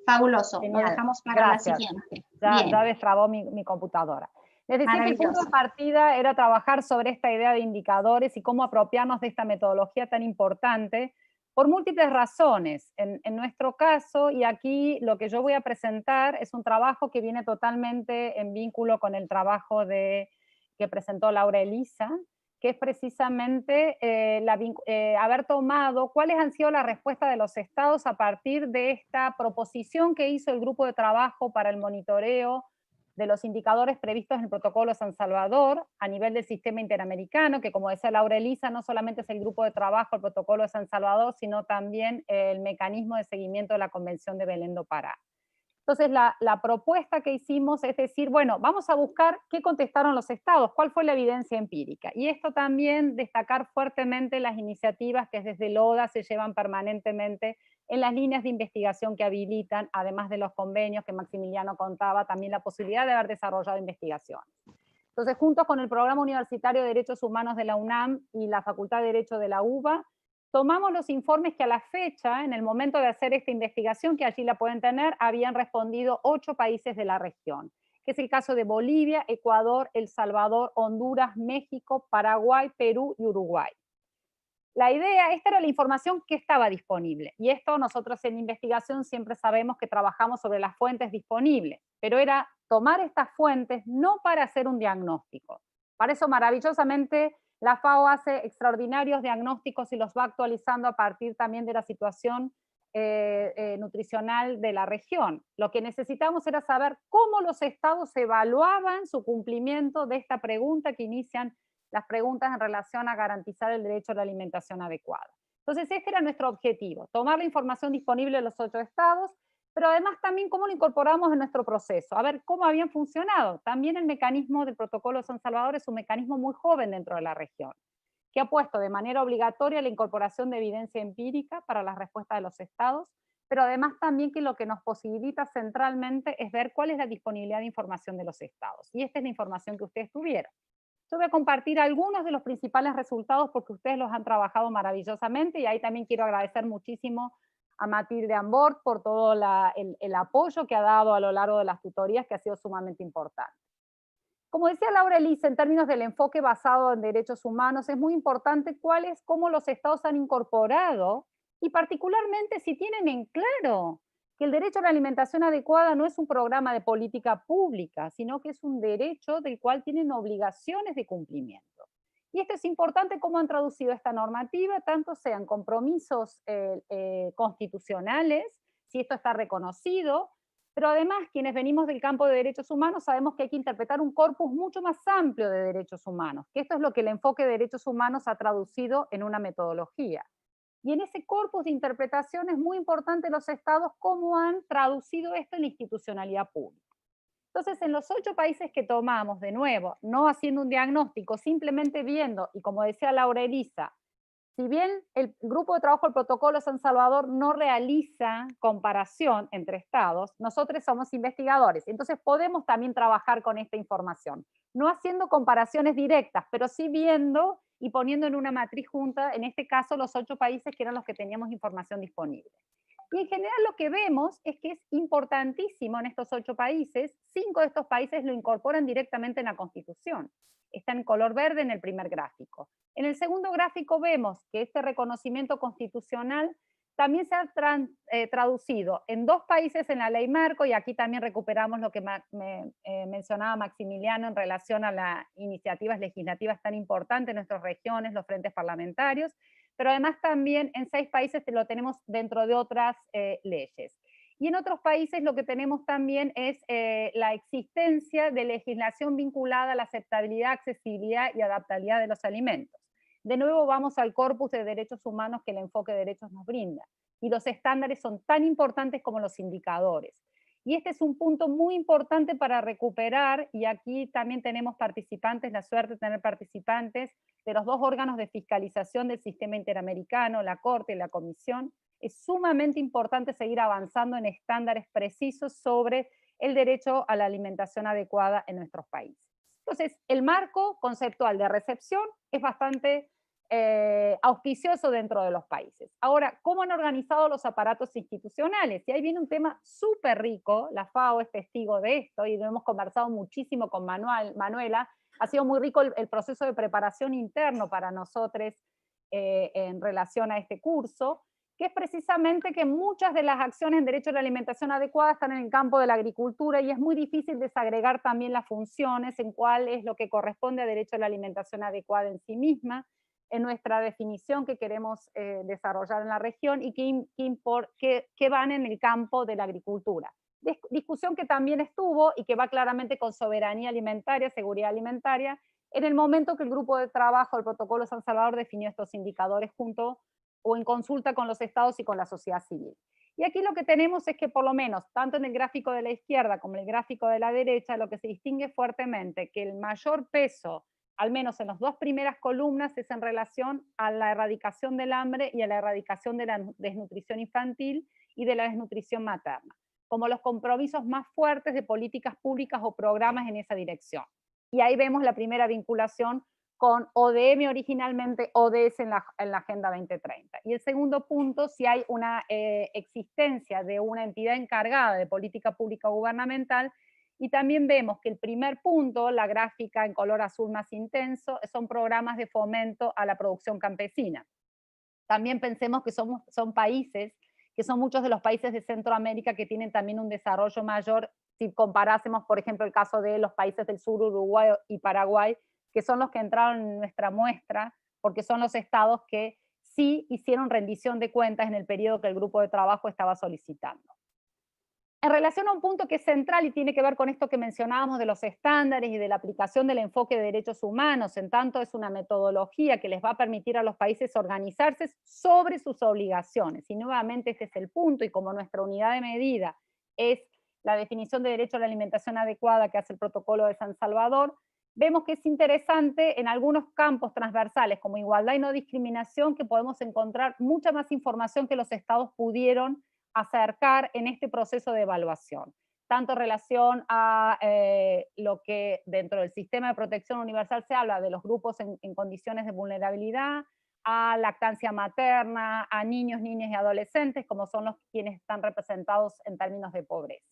Fabuloso. Genial. Lo dejamos para Gracias. la siguiente. Ya destrabó mi computadora. Les decía que el punto de partida era trabajar sobre esta idea de indicadores y cómo apropiarnos de esta metodología tan importante por múltiples razones. En nuestro caso, y aquí lo que yo voy a presentar es un trabajo que viene totalmente en vínculo con el trabajo que presentó Laura Elisa, que es precisamente haber tomado cuáles han sido las respuestas de los estados a partir de esta proposición que hizo el grupo de trabajo para el monitoreo de los indicadores previstos en el protocolo San Salvador a nivel del sistema interamericano, que como decía Laura Elisa, no solamente es el grupo de trabajo, el protocolo de San Salvador, sino también el mecanismo de seguimiento de la Convención de Belén do Pará. Entonces la propuesta que hicimos es decir, bueno, vamos a buscar qué contestaron los estados, cuál fue la evidencia empírica. Y esto también destacar fuertemente las iniciativas que desde el ODA se llevan permanentemente en las líneas de investigación que habilitan, además de los convenios que Maximiliano contaba, también la posibilidad de haber desarrollado investigación. Entonces, juntos con el Programa Universitario de Derechos Humanos de la UNAM y la Facultad de Derecho de la UBA, tomamos los informes que a la fecha, en el momento de hacer esta investigación, que allí la pueden tener, habían respondido 8 países de la región, que es el caso de Bolivia, Ecuador, El Salvador, Honduras, México, Paraguay, Perú y Uruguay. La idea, esta era la información que estaba disponible, y esto nosotros en investigación siempre sabemos que trabajamos sobre las fuentes disponibles, pero era tomar estas fuentes no para hacer un diagnóstico. Para eso maravillosamente la FAO hace extraordinarios diagnósticos y los va actualizando a partir también de la situación nutricional de la región. Lo que necesitamos era saber cómo los estados evaluaban su cumplimiento de esta pregunta que inician las preguntas en relación a garantizar el derecho a la alimentación adecuada. Entonces este era nuestro objetivo, tomar la información disponible de los 8 estados, pero además también cómo lo incorporamos en nuestro proceso, a ver cómo habían funcionado. También el mecanismo del protocolo de San Salvador es un mecanismo muy joven dentro de la región, que ha puesto de manera obligatoria la incorporación de evidencia empírica para las respuestas de los estados, pero además también que lo que nos posibilita centralmente es ver cuál es la disponibilidad de información de los estados. Y esta es la información que ustedes tuvieron. Yo voy a compartir algunos de los principales resultados porque ustedes los han trabajado maravillosamente, y ahí también quiero agradecer muchísimo a Matilde Ambort por todo el apoyo que ha dado a lo largo de las tutorías, que ha sido sumamente importante. Como decía Laura Elisa, en términos del enfoque basado en derechos humanos, es muy importante cómo los estados han incorporado, y particularmente si tienen en claro que el derecho a la alimentación adecuada no es un programa de política pública, sino que es un derecho del cual tienen obligaciones de cumplimiento. Y esto es importante cómo han traducido esta normativa, tanto sean compromisos constitucionales, si esto está reconocido, pero además quienes venimos del campo de derechos humanos sabemos que hay que interpretar un corpus mucho más amplio de derechos humanos, que esto es lo que el enfoque de derechos humanos ha traducido en una metodología. Y en ese corpus de interpretación es muy importante los estados cómo han traducido esto en la institucionalidad pública. Entonces, en los 8 países que tomamos, de nuevo, no haciendo un diagnóstico, simplemente viendo, y como decía Laura Elisa, si bien el grupo de trabajo del protocolo San Salvador no realiza comparación entre estados, nosotros somos investigadores, entonces podemos también trabajar con esta información, no haciendo comparaciones directas, pero sí viendo y poniendo en una matriz junta, en este caso los 8 países que eran los que teníamos información disponible. Y en general lo que vemos es que es importantísimo en estos 8 países, 5 de estos países lo incorporan directamente en la Constitución. Está en color verde en el primer gráfico. En el segundo gráfico vemos que este reconocimiento constitucional también se ha traducido en 2 países en la ley marco, y aquí también recuperamos lo que mencionaba Maximiliano en relación a las iniciativas legislativas tan importantes en nuestras regiones, los frentes parlamentarios, pero además también en 6 países lo tenemos dentro de otras leyes. Y en otros países lo que tenemos también es la existencia de legislación vinculada a la aceptabilidad, accesibilidad y adaptabilidad de los alimentos. De nuevo vamos al corpus de derechos humanos que el enfoque de derechos nos brinda. Y los estándares son tan importantes como los indicadores. Y este es un punto muy importante para recuperar, y aquí también tenemos participantes, la suerte de tener participantes de los 2 órganos de fiscalización del sistema interamericano, la Corte y la Comisión. Es sumamente importante seguir avanzando en estándares precisos sobre el derecho a la alimentación adecuada en nuestros países. Entonces, el marco conceptual de recepción es bastante auspicioso dentro de los países. Ahora, ¿cómo han organizado los aparatos institucionales? Y ahí viene un tema súper rico, la FAO es testigo de esto, y lo hemos conversado muchísimo con Manuela, ha sido muy rico el proceso de preparación interno para nosotros en relación a este curso, que es precisamente que muchas de las acciones en derecho a la alimentación adecuada están en el campo de la agricultura, y es muy difícil desagregar también las funciones en cuál es lo que corresponde a derecho a la alimentación adecuada en sí misma, en nuestra definición que queremos desarrollar en la región, y que van en el campo de la agricultura. Discusión que también estuvo y que va claramente con soberanía alimentaria, seguridad alimentaria, en el momento que el grupo de trabajo del Protocolo San Salvador definió estos indicadores junto o en consulta con los estados y con la sociedad civil. Y aquí lo que tenemos es que por lo menos, tanto en el gráfico de la izquierda como en el gráfico de la derecha, lo que se distingue fuertemente, que el mayor peso, al menos en las 2 primeras columnas, es en relación a la erradicación del hambre y a la erradicación de la desnutrición infantil y de la desnutrición materna, como los compromisos más fuertes de políticas públicas o programas en esa dirección. Y ahí vemos la primera vinculación con ODM originalmente, ODS en la Agenda 2030. Y el segundo punto, si hay una existencia de una entidad encargada de política pública gubernamental. Y también vemos que el primer punto, la gráfica en color azul más intenso, son programas de fomento a la producción campesina. También pensemos que son países, que son muchos de los países de Centroamérica que tienen también un desarrollo mayor, si comparásemos, por ejemplo, el caso de los países del sur, Uruguay y Paraguay, que son los que entraron en nuestra muestra, porque son los estados que sí hicieron rendición de cuentas en el periodo que el grupo de trabajo estaba solicitando. En relación a un punto que es central y tiene que ver con esto que mencionábamos de los estándares y de la aplicación del enfoque de derechos humanos, en tanto es una metodología que les va a permitir a los países organizarse sobre sus obligaciones. Y nuevamente este es el punto, y como nuestra unidad de medida es la definición de derecho a la alimentación adecuada que hace el Protocolo de San Salvador, vemos que es interesante en algunos campos transversales como igualdad y no discriminación, que podemos encontrar mucha más información que los estados pudieron acercar en este proceso de evaluación, tanto en relación a lo que dentro del sistema de protección universal se habla de los grupos en condiciones de vulnerabilidad, a lactancia materna, a niños, niñas y adolescentes, como son los quienes están representados en términos de pobreza.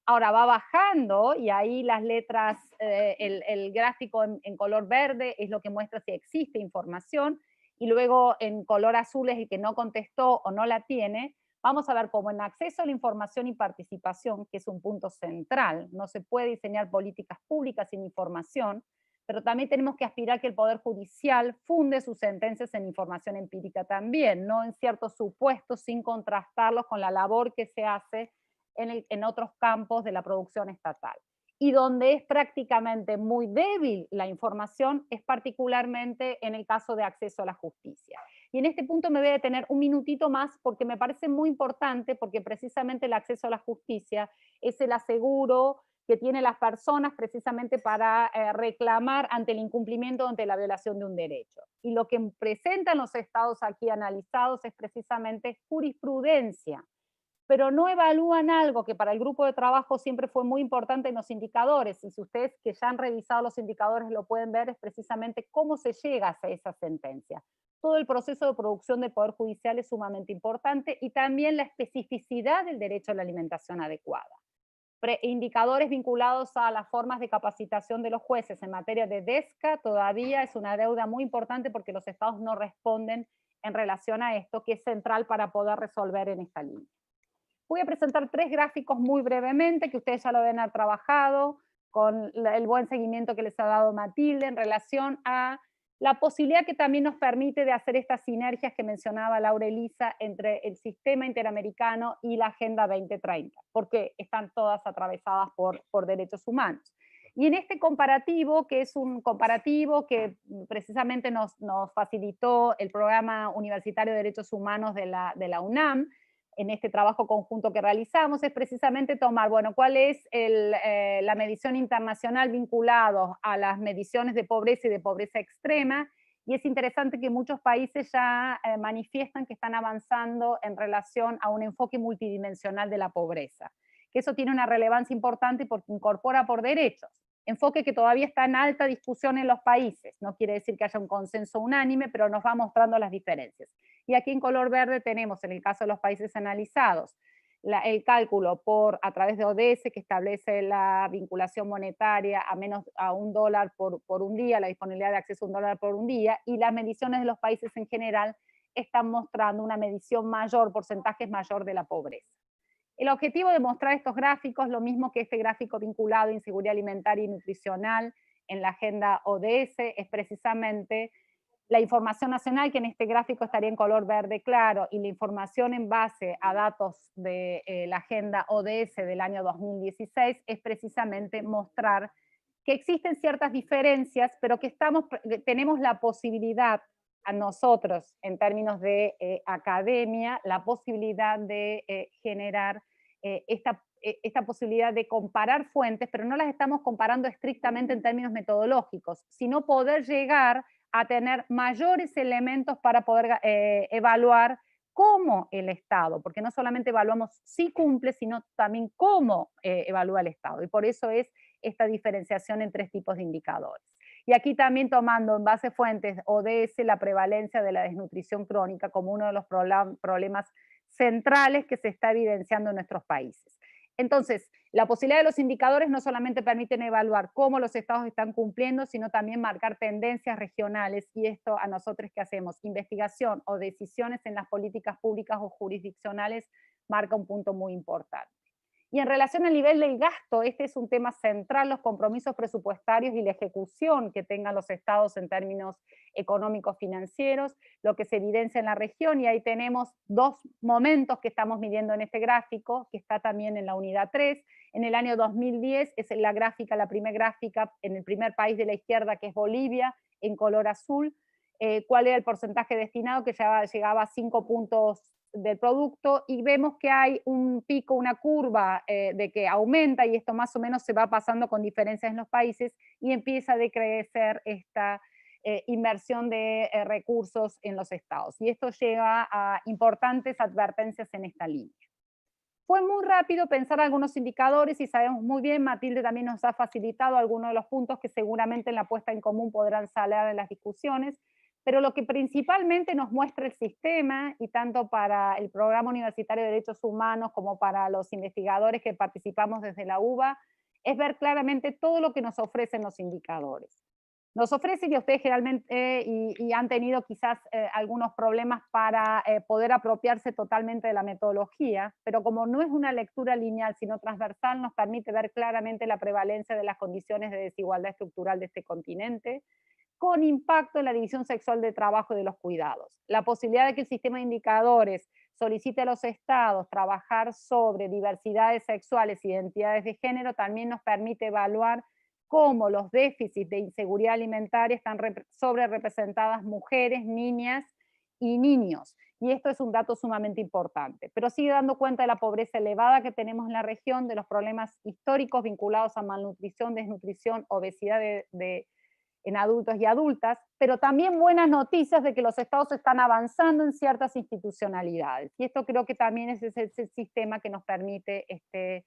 Ahora va bajando, y ahí las letras, el gráfico en color verde es lo que muestra si existe información, y luego en color azul es el que no contestó o no la tiene. Vamos a ver cómo en acceso a la información y participación, que es un punto central, no se puede diseñar políticas públicas sin información, pero también tenemos que aspirar que el Poder Judicial funde sus sentencias en información empírica también, no en ciertos supuestos sin contrastarlos con la labor que se hace en otros campos de la producción estatal. Y donde es prácticamente muy débil la información es particularmente en el caso de acceso a la justicia. Y en este punto me voy a detener un minutito más porque me parece muy importante, porque precisamente el acceso a la justicia es el aseguro que tienen las personas precisamente para reclamar ante el incumplimiento, ante la violación de un derecho. Y lo que presentan los estados aquí analizados es precisamente jurisprudencia pero no evalúan algo que para el grupo de trabajo siempre fue muy importante en los indicadores, y si ustedes que ya han revisado los indicadores lo pueden ver, es precisamente cómo se llega a esa sentencia. Todo el proceso de producción del Poder Judicial es sumamente importante, y también la especificidad del derecho a la alimentación adecuada. Indicadores vinculados a las formas de capacitación de los jueces en materia de DESCA todavía es una deuda muy importante porque los estados no responden en relación a esto, que es central para poder resolver en esta línea. Voy a presentar 3 gráficos muy brevemente, que ustedes ya lo deben haber trabajado, con el buen seguimiento que les ha dado Matilde en relación a la posibilidad que también nos permite de hacer estas sinergias que mencionaba Laura Elisa entre el sistema interamericano y la Agenda 2030, porque están todas atravesadas por derechos humanos. Y en este comparativo, que es un comparativo que precisamente nos facilitó el Programa Universitario de Derechos Humanos de la UNAM, en este trabajo conjunto que realizamos, es precisamente tomar, bueno, cuál es la medición internacional vinculada a las mediciones de pobreza y de pobreza extrema, y es interesante que muchos países ya manifiestan que están avanzando en relación a un enfoque multidimensional de la pobreza, que eso tiene una relevancia importante porque incorpora por derechos, enfoque que todavía está en alta discusión en los países, no quiere decir que haya un consenso unánime, pero nos va mostrando las diferencias. Y aquí en color verde tenemos, en el caso de los países analizados, el cálculo a través de ODS, que establece la vinculación monetaria a $1 por un día, la disponibilidad de acceso a $1 por un día, y las mediciones de los países en general están mostrando una medición mayor, porcentajes mayor de la pobreza. El objetivo de mostrar estos gráficos, lo mismo que este gráfico vinculado a inseguridad alimentaria y nutricional en la agenda ODS, es precisamente la información nacional, que en este gráfico estaría en color verde claro, y la información en base a datos de la agenda ODS del año 2016, es precisamente mostrar que existen ciertas diferencias, pero que tenemos la posibilidad a nosotros, en términos de academia, la posibilidad de generar esta posibilidad de comparar fuentes, pero no las estamos comparando estrictamente en términos metodológicos, sino poder llegar a tener mayores elementos para poder evaluar cómo el Estado, porque no solamente evaluamos si cumple, sino también cómo evalúa el Estado, y por eso es esta diferenciación en 3 tipos de indicadores. Y aquí también tomando en base fuentes ODS la prevalencia de la desnutrición crónica como uno de los problemas centrales que se está evidenciando en nuestros países. Entonces, la posibilidad de los indicadores no solamente permiten evaluar cómo los estados están cumpliendo, sino también marcar tendencias regionales, y esto a nosotros que hacemos investigación o decisiones en las políticas públicas o jurisdiccionales marca un punto muy importante. Y en relación al nivel del gasto, este es un tema central, los compromisos presupuestarios y la ejecución que tengan los estados en términos económicos financieros, lo que se evidencia en la región, y ahí tenemos 2 momentos que estamos midiendo en este gráfico, que está también en la unidad 3, en el año 2010 es la primera gráfica en el primer país de la izquierda, que es Bolivia, en color azul, cuál era el porcentaje destinado, que llegaba a 5 puntos del producto, y vemos que hay un pico, una curva de que aumenta, y esto más o menos se va pasando con diferencias en los países, y empieza a decrecer esta inversión de recursos en los estados, y esto lleva a importantes advertencias en esta línea. Fue muy rápido pensar algunos indicadores, y sabemos muy bien, Matilde también nos ha facilitado algunos de los puntos que seguramente en la puesta en común podrán salir en las discusiones, pero lo que principalmente nos muestra el sistema, y tanto para el Programa Universitario de Derechos Humanos como para los investigadores que participamos desde la UBA, es ver claramente todo lo que nos ofrecen los indicadores. Nos ofrecen, y ustedes generalmente y han tenido quizás algunos problemas para poder apropiarse totalmente de la metodología, pero como no es una lectura lineal sino transversal, nos permite ver claramente la prevalencia de las condiciones de desigualdad estructural de este continente, con impacto en la división sexual de trabajo y de los cuidados. La posibilidad de que el sistema de indicadores solicite a los estados trabajar sobre diversidades sexuales e identidades de género también nos permite evaluar cómo los déficits de inseguridad alimentaria están sobre representadas mujeres, niñas y niños. Y esto es un dato sumamente importante. Pero sigue dando cuenta de la pobreza elevada que tenemos en la región, de los problemas históricos vinculados a malnutrición, desnutrición, obesidad en adultos y adultas, pero también buenas noticias de que los estados están avanzando en ciertas institucionalidades. Y esto creo que también es ese sistema que nos permite este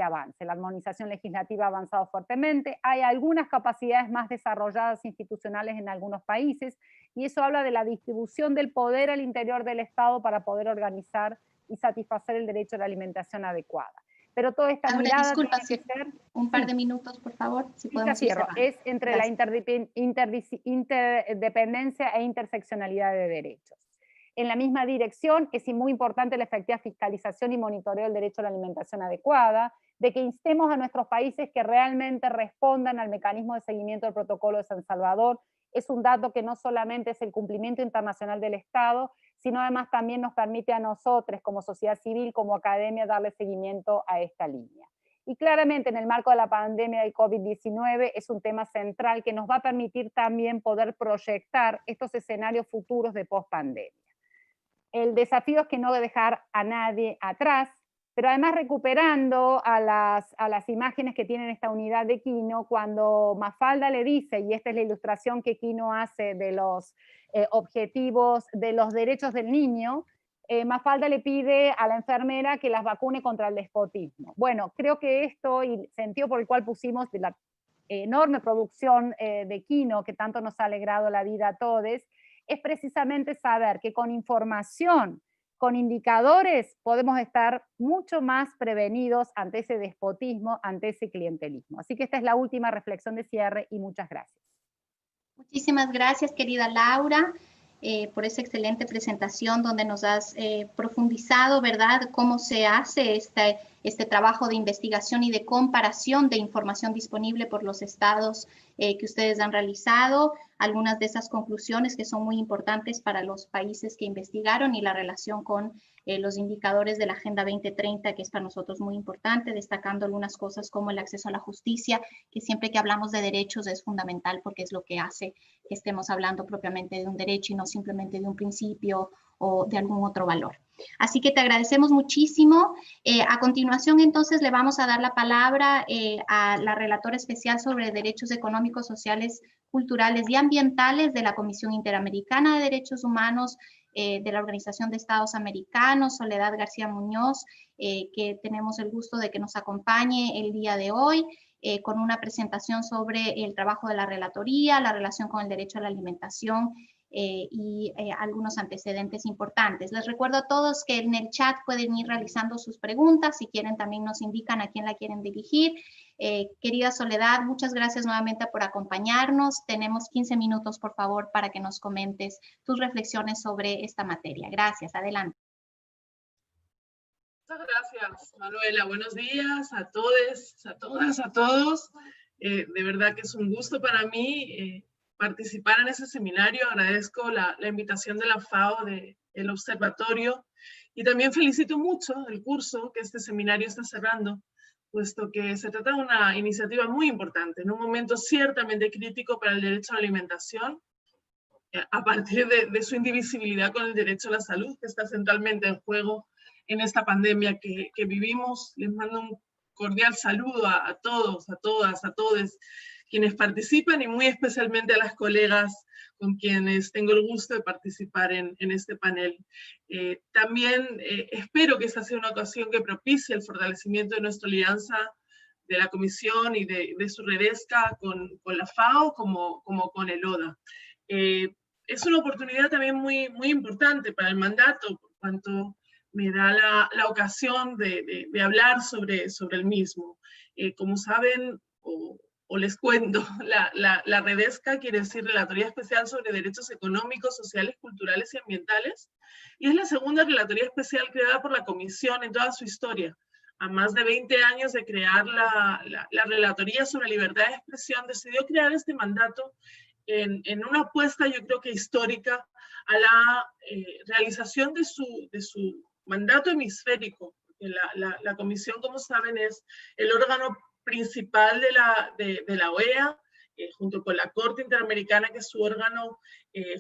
avance. La armonización legislativa ha avanzado fuertemente, hay algunas capacidades más desarrolladas institucionales en algunos países, y eso habla de la distribución del poder al interior del Estado para poder organizar y satisfacer el derecho a la alimentación adecuada. Pero toda esta Laura, mirada disculpa, tiene que ser... un par de minutos, por favor, si podemos ir cerrando. Es entre la interdependencia e interseccionalidad de derechos. En la misma dirección es muy importante la efectiva fiscalización y monitoreo del derecho a la alimentación adecuada, de que instemos a nuestros países que realmente respondan al mecanismo de seguimiento del protocolo de San Salvador. Es un dato que no solamente es el cumplimiento internacional del Estado, sino además también nos permite a nosotros como sociedad civil, como academia, darle seguimiento a esta línea. Y claramente en el marco de la pandemia del COVID-19 es un tema central que nos va a permitir también poder proyectar estos escenarios futuros de post-pandemia. El desafío es que no dejar a nadie atrás, pero además recuperando a las imágenes que tienen esta unidad de Quino, cuando Mafalda le dice, y esta es la ilustración que Quino hace de los objetivos de los derechos del niño, Mafalda le pide a la enfermera que las vacune contra el despotismo. Bueno, creo que esto, y el sentido por el cual pusimos de la enorme producción de Quino, que tanto nos ha alegrado la vida a todos, es precisamente saber que con información, con indicadores, podemos estar mucho más prevenidos ante ese despotismo, ante ese clientelismo. Así que esta es la última reflexión de cierre y muchas gracias. Muchísimas gracias, querida Laura, por esa excelente presentación donde nos has profundizado, ¿verdad?, cómo se hace este trabajo de investigación y de comparación de información disponible por los estados que ustedes han realizado, algunas de esas conclusiones que son muy importantes para los países que investigaron y la relación con los indicadores de la Agenda 2030, que es para nosotros muy importante, destacando algunas cosas como el acceso a la justicia, que siempre que hablamos de derechos es fundamental porque es lo que hace que estemos hablando propiamente de un derecho y no simplemente de un principio o de algún otro valor. Así que te agradecemos muchísimo. A continuación, entonces, le vamos a dar la palabra a la relatora especial sobre derechos económicos, sociales, culturales y ambientales de la Comisión Interamericana de Derechos Humanos de la Organización de Estados Americanos, Soledad García Muñoz, que tenemos el gusto de que nos acompañe el día de hoy con una presentación sobre el trabajo de la relatoría, la relación con el derecho a la alimentación y algunos antecedentes importantes. Les recuerdo a todos que en el chat pueden ir realizando sus preguntas, si quieren también nos indican a quién la quieren dirigir. Querida Soledad, muchas gracias nuevamente por acompañarnos. Tenemos 15 minutos, por favor, para que nos comentes tus reflexiones sobre esta materia. Gracias, adelante. Muchas gracias, Manuela. Buenos días a todos, a todas, a todos. De verdad que es un gusto para mí participar en ese seminario. Agradezco la invitación de la FAO, del observatorio, y también felicito mucho el curso que este seminario está cerrando, puesto que se trata de una iniciativa muy importante, en un momento ciertamente crítico para el derecho a la alimentación, a partir de su indivisibilidad con el derecho a la salud, que está centralmente en juego en esta pandemia que vivimos. Les mando un cordial saludo a todos, a todas, a todos quienes participan y muy especialmente a las colegas con quienes tengo el gusto de participar en este panel. También espero que esta sea una ocasión que propicie el fortalecimiento de nuestra alianza de la Comisión y de su redesca con la FAO como con el ODA. Es una oportunidad también muy importante para el mandato, por cuanto me da la ocasión de hablar sobre el mismo. Como saben, o les cuento, la redesca quiere decir Relatoría Especial sobre Derechos Económicos, Sociales, Culturales y Ambientales, y es la segunda relatoría especial creada por la Comisión en toda su historia. A más de 20 años de crear la Relatoría sobre Libertad de Expresión, decidió crear este mandato en una apuesta, yo creo que histórica, a la realización de su mandato hemisférico. La Comisión, como saben, es el órgano principal de la OEA, junto con la Corte Interamericana, que es su órgano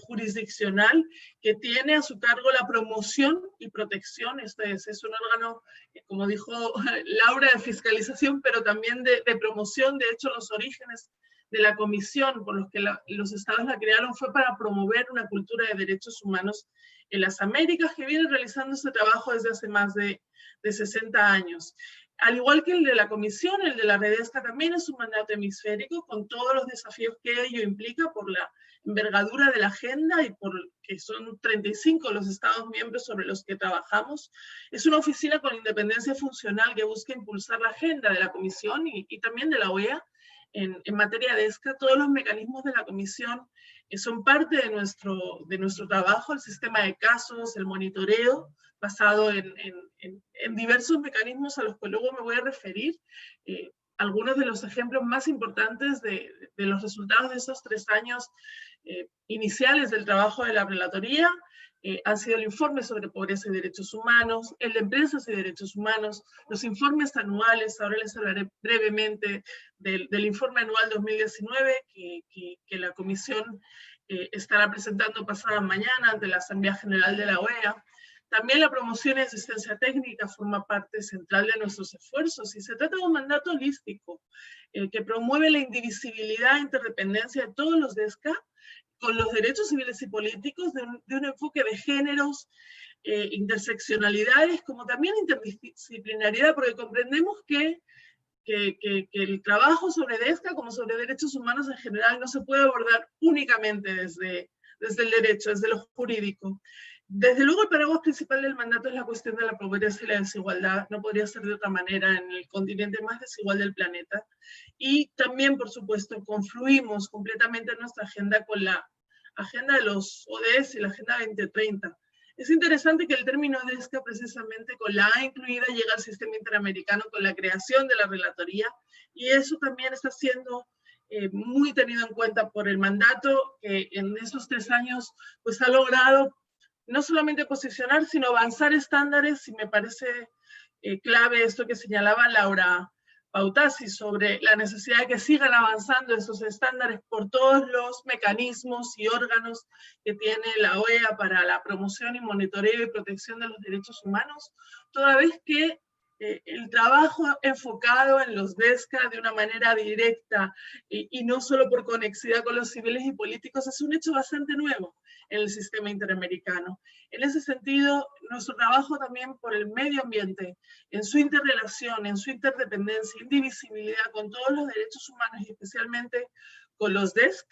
jurisdiccional, que tiene a su cargo la promoción y protección. Este es un órgano, como dijo Laura, de fiscalización, pero también de promoción. De hecho, los orígenes la comisión por los que los estados la crearon fue para promover una cultura de derechos humanos en las Américas, que viene realizando ese trabajo desde hace más de 60 años. Al igual que el de la comisión, el de la Redesca también es un mandato hemisférico, con todos los desafíos que ello implica por la envergadura de la agenda y por que son 35 los estados miembros sobre los que trabajamos. Es una oficina con independencia funcional que busca impulsar la agenda de la comisión y también de la OEA en materia de ESCA. Todos los mecanismos de la comisión son parte de nuestro trabajo, el sistema de casos, el monitoreo, basado en diversos mecanismos a los que luego me voy a referir. Algunos de los ejemplos más importantes de los resultados de esos 3 años iniciales del trabajo de la relatoría han sido el informe sobre pobreza y derechos humanos, el de empresas y derechos humanos, los informes anuales. Ahora les hablaré brevemente del informe anual 2019 que la Comisión estará presentando pasada mañana ante la Asamblea General de la OEA. También la promoción y asistencia técnica forma parte central de nuestros esfuerzos, y se trata de un mandato holístico que promueve la indivisibilidad e interdependencia de todos los DESCA, con los derechos civiles y políticos, de un enfoque de géneros, interseccionalidades, como también interdisciplinaridad, porque comprendemos que el trabajo sobre DESCA, como sobre derechos humanos en general, no se puede abordar únicamente desde el derecho, desde lo jurídico. Desde luego, el paraguas principal del mandato es la cuestión de la pobreza y la desigualdad. No podría ser de otra manera en el continente más desigual del planeta. Y también, por supuesto, confluimos completamente en nuestra agenda con la agenda de los ODS y la Agenda 2030. Es interesante que el término DESCA, precisamente con la A incluida, llega al sistema interamericano con la creación de la relatoría, y eso también está siendo muy tenido en cuenta por el mandato, que en esos 3 años pues ha logrado no solamente posicionar, sino avanzar estándares, y me parece clave esto que señalaba Laura Pautasi sobre la necesidad de que sigan avanzando esos estándares por todos los mecanismos y órganos que tiene la OEA para la promoción y monitoreo y protección de los derechos humanos, toda vez que el trabajo enfocado en los DESCA de una manera directa y no solo por conexidad con los civiles y políticos es un hecho bastante nuevo en el sistema interamericano. En ese sentido, nuestro trabajo también por el medio ambiente, en su interrelación, en su interdependencia, indivisibilidad con todos los derechos humanos y especialmente con los DESC,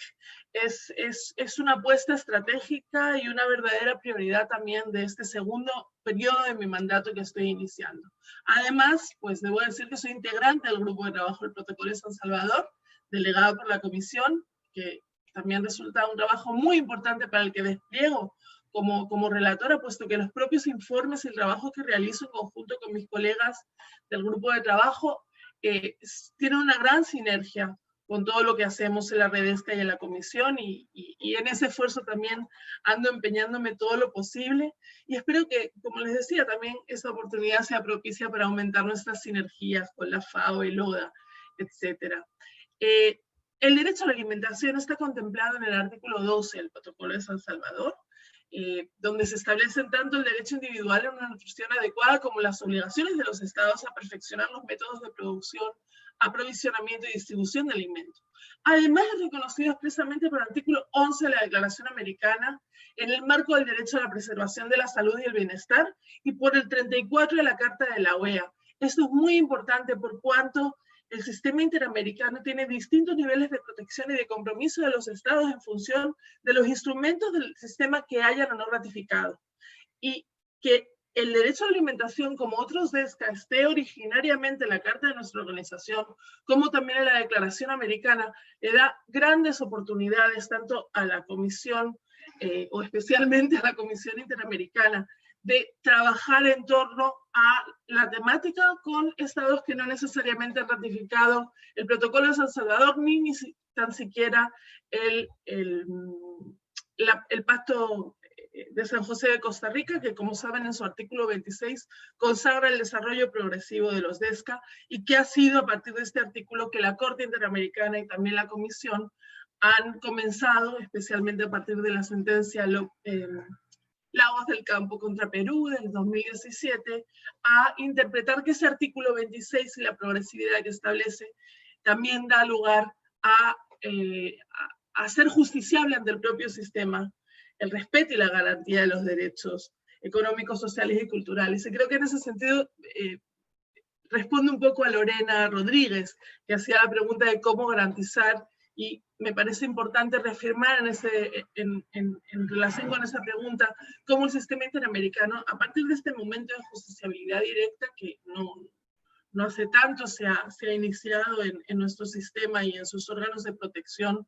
es una apuesta estratégica y una verdadera prioridad también de este segundo periodo de mi mandato que estoy iniciando. Además, pues debo decir que soy integrante del grupo de trabajo del Protocolo de San Salvador, delegado por la Comisión, que también resulta un trabajo muy importante para el que despliego como relatora, puesto que los propios informes y el trabajo que realizo en conjunto con mis colegas del grupo de trabajo tienen una gran sinergia con todo lo que hacemos en la Redesca y en la Comisión, y en ese esfuerzo también ando empeñándome todo lo posible, y espero que, como les decía, también esa oportunidad sea propicia para aumentar nuestras sinergias con la FAO, el ODA, etc. El derecho a la alimentación está contemplado en el artículo 12 del Protocolo de San Salvador, donde se establecen tanto el derecho individual a una nutrición adecuada como las obligaciones de los estados a perfeccionar los métodos de producción, aprovisionamiento y distribución de alimentos. Además, es reconocido expresamente por el artículo 11 de la Declaración Americana en el marco del derecho a la preservación de la salud y el bienestar, y por el 34 de la Carta de la OEA. Esto es muy importante por cuanto el sistema interamericano tiene distintos niveles de protección y de compromiso de los estados en función de los instrumentos del sistema que hayan o no ratificado. Y que el derecho a la alimentación, como otros DESCA, esté originariamente en la Carta de nuestra organización, como también en la Declaración Americana, le da grandes oportunidades tanto a la Comisión, o especialmente a la Comisión Interamericana, de trabajar en torno a la temática con estados que no necesariamente han ratificado el Protocolo de San Salvador, ni tan siquiera el Pacto de San José de Costa Rica, que, como saben, en su artículo 26 consagra el desarrollo progresivo de los DESCA, y que ha sido a partir de este artículo que la Corte Interamericana y también la Comisión han comenzado, especialmente a partir de la sentencia Lagos del Campo contra Perú del 2017, a interpretar que ese artículo 26 y la progresividad que establece también da lugar a hacer justiciable ante el propio sistema el respeto y la garantía de los derechos económicos, sociales y culturales. Y creo que en ese sentido responde un poco a Lorena Rodríguez, que hacía la pregunta de cómo garantizar, y me parece importante reafirmar en relación con esa pregunta, cómo el sistema interamericano, a partir de este momento de justiciabilidad directa, que no hace tanto se ha iniciado en nuestro sistema y en sus órganos de protección,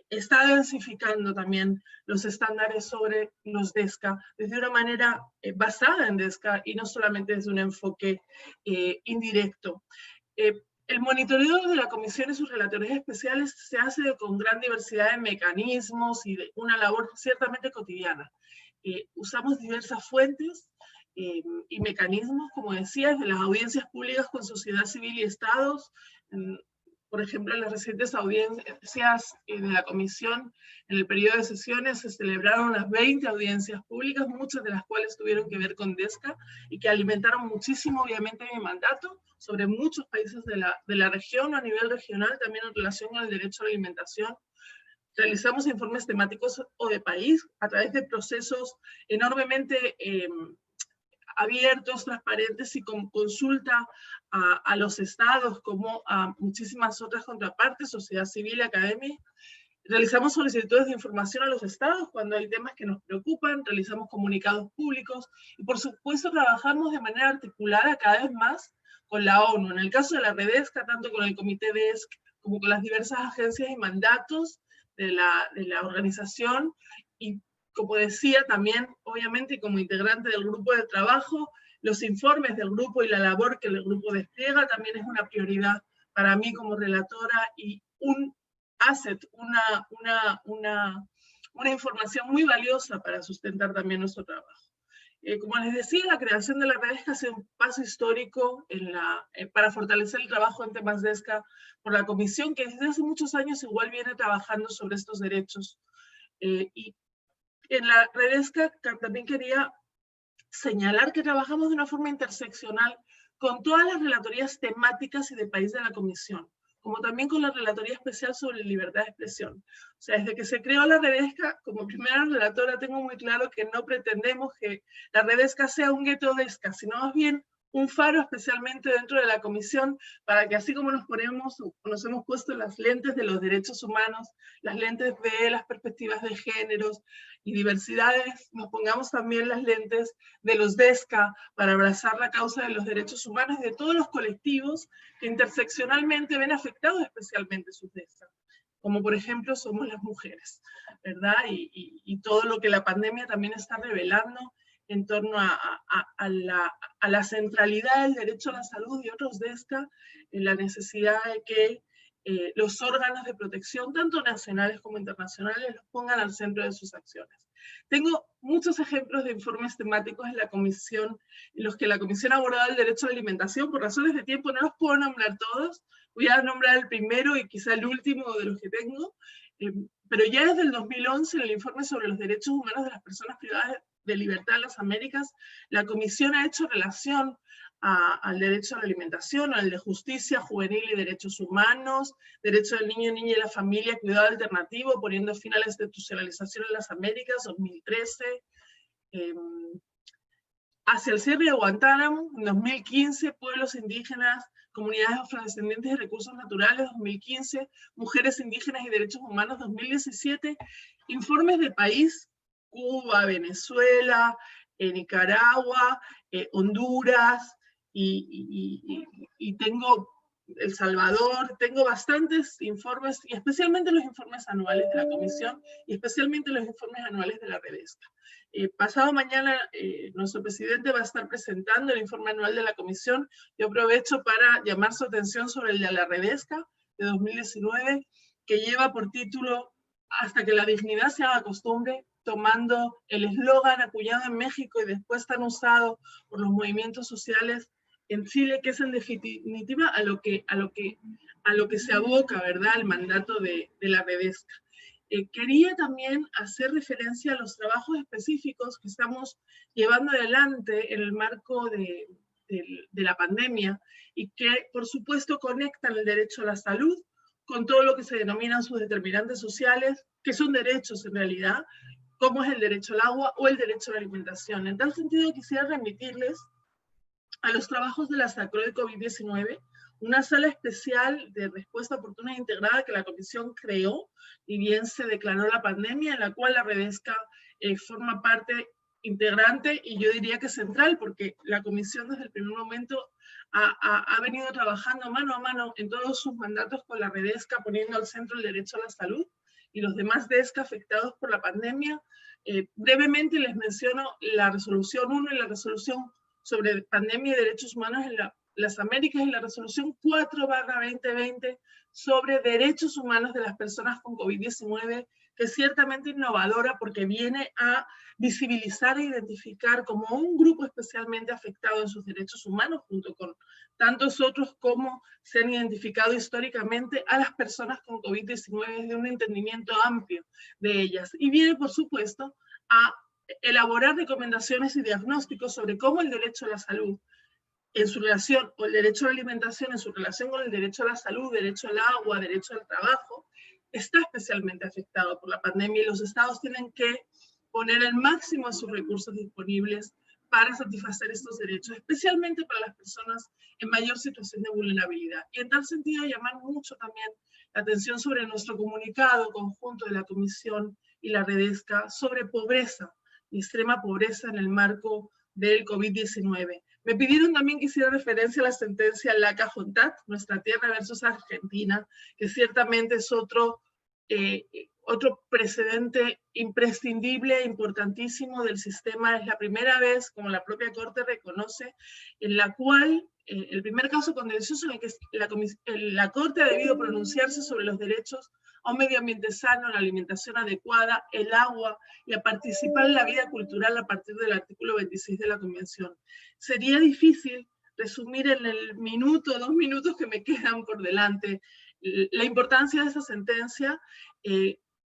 está densificando también los estándares sobre los DESCA desde una manera basada en DESCA y no solamente desde un enfoque indirecto. El monitoreo de la Comisión y sus relatorías especiales se hace con gran diversidad de mecanismos y de una labor ciertamente cotidiana. Usamos diversas fuentes y mecanismos, como decía, desde las audiencias públicas con sociedad civil y estados. Por ejemplo, en las recientes audiencias de la Comisión, en el periodo de sesiones se celebraron unas 20 audiencias públicas, muchas de las cuales tuvieron que ver con DESCA y que alimentaron muchísimo, obviamente, mi mandato sobre muchos países de la región, a nivel regional, también en relación con el derecho a la alimentación. Realizamos informes temáticos o de país a través de procesos enormemente abiertos, transparentes y con consulta a los estados como a muchísimas otras contrapartes, sociedad civil, academia. Realizamos solicitudes de información a los estados cuando hay temas que nos preocupan, realizamos comunicados públicos y por supuesto trabajamos de manera articulada cada vez más con la ONU. En el caso de la REDESCA, tanto con el Comité DESC como con las diversas agencias y mandatos de la organización, y como decía también, obviamente, como integrante del grupo de trabajo, los informes del grupo y la labor que el grupo despliega también es una prioridad para mí como relatora y un asset, una información muy valiosa para sustentar también nuestro trabajo. Como les decía, la creación de la REDESCA ha sido un paso histórico para fortalecer el trabajo en temas DESCA por la Comisión, que desde hace muchos años igual viene trabajando sobre estos derechos. Y en la REDESCA también quería señalar que trabajamos de una forma interseccional con todas las relatorías temáticas y de país de la Comisión, como también con la Relatoría Especial sobre Libertad de Expresión. O sea, desde que se creó la REDESCA, como primera relatora, tengo muy claro que no pretendemos que la REDESCA sea un gueto DESCA, sino más bien un faro especialmente dentro de la Comisión, para que así como nos hemos puesto las lentes de los derechos humanos, las lentes de las perspectivas de géneros y diversidades, nos pongamos también las lentes de los DESCA para abrazar la causa de los derechos humanos y de todos los colectivos que interseccionalmente ven afectados especialmente sus DESCA, como por ejemplo somos las mujeres, ¿verdad? Y todo lo que la pandemia también está revelando en torno a la centralidad del derecho a la salud y otros DESCA, en la necesidad de que los órganos de protección, tanto nacionales como internacionales, los pongan al centro de sus acciones. Tengo muchos ejemplos de informes temáticos en la Comisión, en los que la Comisión ha abordado el derecho a la alimentación. Por razones de tiempo no los puedo nombrar todos, voy a nombrar el primero y quizá el último de los que tengo, pero ya desde el 2011, en el informe sobre los derechos humanos de las personas privadas de libertad en las Américas, la Comisión ha hecho relación al derecho a la alimentación, al de justicia juvenil y derechos humanos, derecho del niño, niña y la familia, cuidado alternativo, poniendo fin a la institucionalización en las Américas, 2013, hacia el cierre de Guantánamo, en 2015, pueblos indígenas, comunidades afrodescendientes y recursos naturales, 2015, mujeres indígenas y derechos humanos, 2017, informes de país, Cuba, Venezuela, Nicaragua, Honduras, y tengo El Salvador, tengo bastantes informes, y especialmente los informes anuales de la Comisión, y especialmente los informes anuales de la REDESCA. Pasado mañana, nuestro presidente va a estar presentando el informe anual de la Comisión. Yo aprovecho para llamar su atención sobre el de la REDESCA de 2019, que lleva por título Hasta que la dignidad se haga costumbre, tomando el eslogan acuñado en México y después tan usado por los movimientos sociales en Chile, que es en definitiva a lo que se aboca, ¿verdad?, el mandato de la REDESCA. Quería también hacer referencia a los trabajos específicos que estamos llevando adelante en el marco de la pandemia y que, por supuesto, conectan el derecho a la salud con todo lo que se denominan sus determinantes sociales, que son derechos en realidad, como es el derecho al agua o el derecho a la alimentación. En tal sentido, quisiera remitirles a los trabajos de la SACROE COVID-19, una sala especial de respuesta oportuna e integrada que la Comisión creó, y bien se declaró la pandemia, en la cual la Redesca forma parte integrante, y yo diría que central, porque la Comisión desde el primer momento ha venido trabajando mano a mano en todos sus mandatos con la Redesca, poniendo al centro el derecho a la salud y los demás DESCA afectados por la pandemia. Brevemente les menciono la resolución 1 y la resolución sobre pandemia y derechos humanos en las Américas, y la resolución 4/2020 sobre derechos humanos de las personas con COVID-19, que es ciertamente innovadora porque viene a visibilizar e identificar como un grupo especialmente afectado en sus derechos humanos, junto con tantos otros como se han identificado históricamente a las personas con COVID-19 desde un entendimiento amplio de ellas. Y viene, por supuesto, a elaborar recomendaciones y diagnósticos sobre cómo el derecho a la salud en su relación, o el derecho a la alimentación en su relación con el derecho a la salud, derecho al agua, derecho al trabajo, está especialmente afectado por la pandemia, y los estados tienen que poner el máximo de sus recursos disponibles para satisfacer estos derechos, especialmente para las personas en mayor situación de vulnerabilidad. Y en tal sentido, llamar mucho también la atención sobre nuestro comunicado conjunto de la Comisión y la Redesca sobre pobreza y extrema pobreza en el marco del COVID-19. Me pidieron también que hiciera referencia a la sentencia Laca-Jontat, Nuestra Tierra versus Argentina, que ciertamente es otro precedente imprescindible, importantísimo del sistema. Es la primera vez, como la propia Corte reconoce, en la cual el primer caso contencioso en el que la Corte ha debido pronunciarse sobre los derechos a un medio ambiente sano, a la alimentación adecuada, el agua y a participar en la vida cultural a partir del artículo 26 de la Convención. Sería difícil resumir en el minuto, 2 minutos que me quedan por delante la importancia de esa sentencia.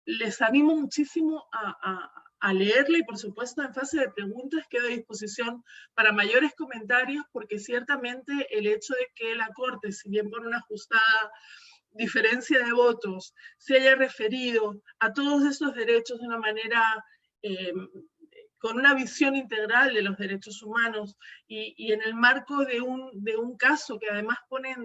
Les animo muchísimo a leerla, y por supuesto en fase de preguntas quedo a disposición para mayores comentarios, porque ciertamente el hecho de que la Corte, si bien por una ajustada diferencia de votos, se haya referido a todos esos derechos de una manera con una visión integral de los derechos humanos, y en el marco de un caso que además pone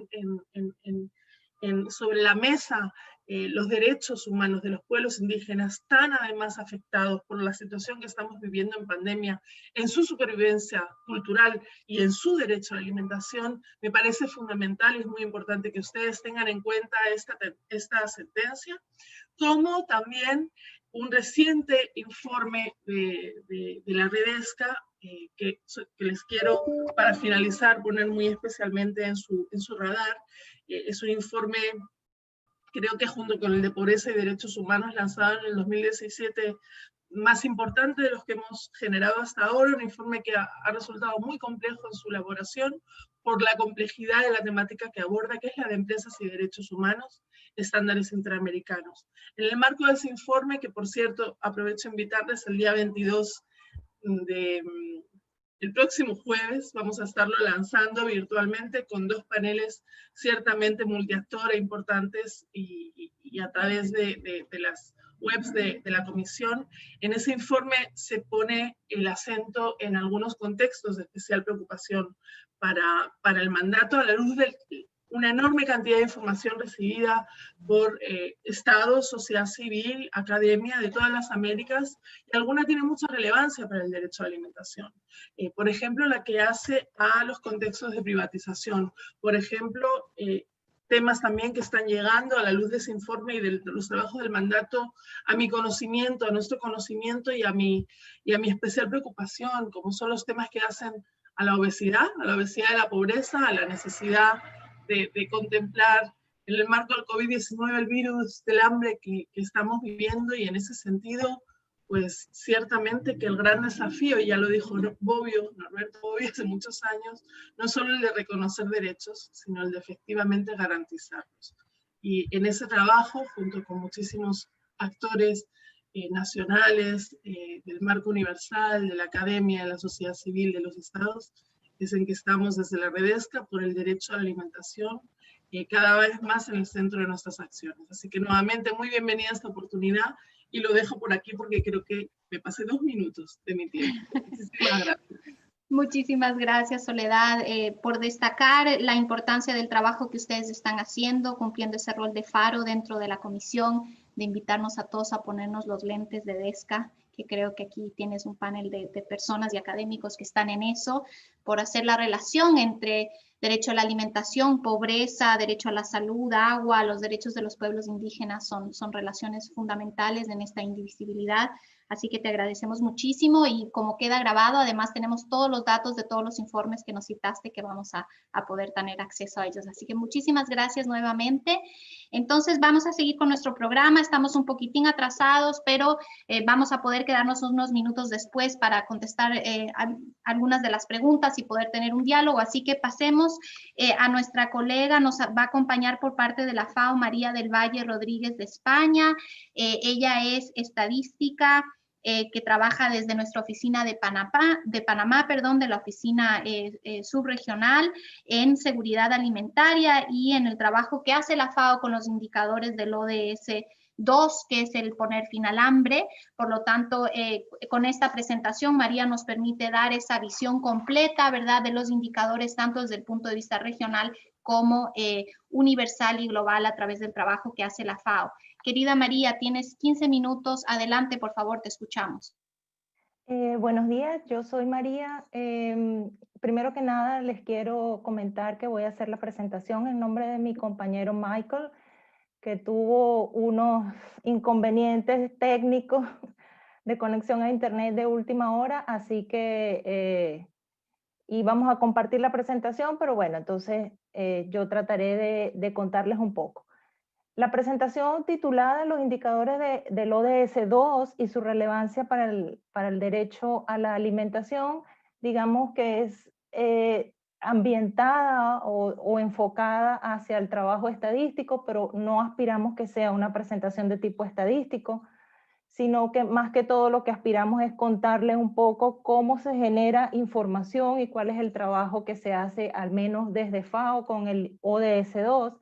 sobre la mesa los derechos humanos de los pueblos indígenas, tan además afectados por la situación que estamos viviendo en pandemia, en su supervivencia cultural y en su derecho a la alimentación, me parece fundamental y es muy importante que ustedes tengan en cuenta esta sentencia, como también un reciente informe de la Redesca, que les quiero, para finalizar, poner muy especialmente en su radar. Es un informe, creo que junto con el de pobreza y derechos humanos, lanzado en el 2017, más importante de los que hemos generado hasta ahora, un informe que ha resultado muy complejo en su elaboración por la complejidad de la temática que aborda, que es la de empresas y derechos humanos, estándares interamericanos. En el marco de ese informe, que por cierto aprovecho a invitarles el día 22 el próximo jueves, vamos a estarlo lanzando virtualmente con 2 paneles ciertamente multiactor e importantes, y a través de las webs de la Comisión. En ese informe se pone el acento en algunos contextos de especial preocupación para el mandato, a la luz de una enorme cantidad de información recibida por estados, sociedad civil, academia de todas las Américas, y alguna tiene mucha relevancia para el derecho a la alimentación. Por ejemplo, la que hace a los contextos de privatización. Por ejemplo, temas también que están llegando a la luz de ese informe y de los trabajos del mandato, a mi conocimiento, a nuestro conocimiento, y a mi especial preocupación, como son los temas que hacen a la obesidad de la pobreza, a la necesidad de contemplar en el marco del COVID-19 el virus del hambre que estamos viviendo, y en ese sentido, pues ciertamente que el gran desafío, y ya lo dijo Norberto Bobbio hace muchos años, no es solo el de reconocer derechos, sino el de efectivamente garantizarlos. Y en ese trabajo, junto con muchísimos actores nacionales, del marco universal, de la academia, de la sociedad civil, de los estados, es en que estamos desde la Redesca por el derecho a la alimentación cada vez más en el centro de nuestras acciones. Así que nuevamente muy bienvenida a esta oportunidad y lo dejo por aquí porque creo que me pasé 2 minutos de mi tiempo. Muchísimas gracias. Muchísimas gracias, Soledad, por destacar la importancia del trabajo que ustedes están haciendo, cumpliendo ese rol de faro dentro de la comisión, de invitarnos a todos a ponernos los lentes de DESCA, que creo que aquí tienes un panel de personas y académicos que están en eso, por hacer la relación entre derecho a la alimentación, pobreza, derecho a la salud, agua, los derechos de los pueblos indígenas son relaciones fundamentales en esta indivisibilidad. Así que te agradecemos muchísimo y como queda grabado, además tenemos todos los datos de todos los informes que nos citaste que vamos a poder tener acceso a ellos. Así que muchísimas gracias nuevamente. Entonces vamos a seguir con nuestro programa. Estamos un poquitín atrasados, pero vamos a poder quedarnos unos minutos después para contestar algunas de las preguntas y poder tener un diálogo. Así que pasemos a nuestra colega, nos va a acompañar por parte de la FAO María del Valle Rodríguez de España. Ella es estadística, que trabaja desde nuestra oficina de Panamá, de la oficina subregional en seguridad alimentaria y en el trabajo que hace la FAO con los indicadores del ODS 2, que es el poner fin al hambre. Por lo tanto, con esta presentación, María nos permite dar esa visión completa, ¿verdad?, de los indicadores, tanto desde el punto de vista regional como universal y global a través del trabajo que hace la FAO. Querida María, tienes 15 minutos. Adelante, por favor, te escuchamos. Buenos días, yo soy María. Primero que nada, les quiero comentar que voy a hacer la presentación en nombre de mi compañero Michael, que tuvo unos inconvenientes técnicos de conexión a internet de última hora, así que íbamos a compartir la presentación, pero bueno, entonces yo trataré de contarles un poco. La presentación titulada Los indicadores del ODS 2 y su relevancia para el derecho a la alimentación, digamos que es ambientada o enfocada hacia el trabajo estadístico, pero no aspiramos que sea una presentación de tipo estadístico, sino que más que todo lo que aspiramos es contarles un poco cómo se genera información y cuál es el trabajo que se hace, al menos desde FAO con el ODS 2,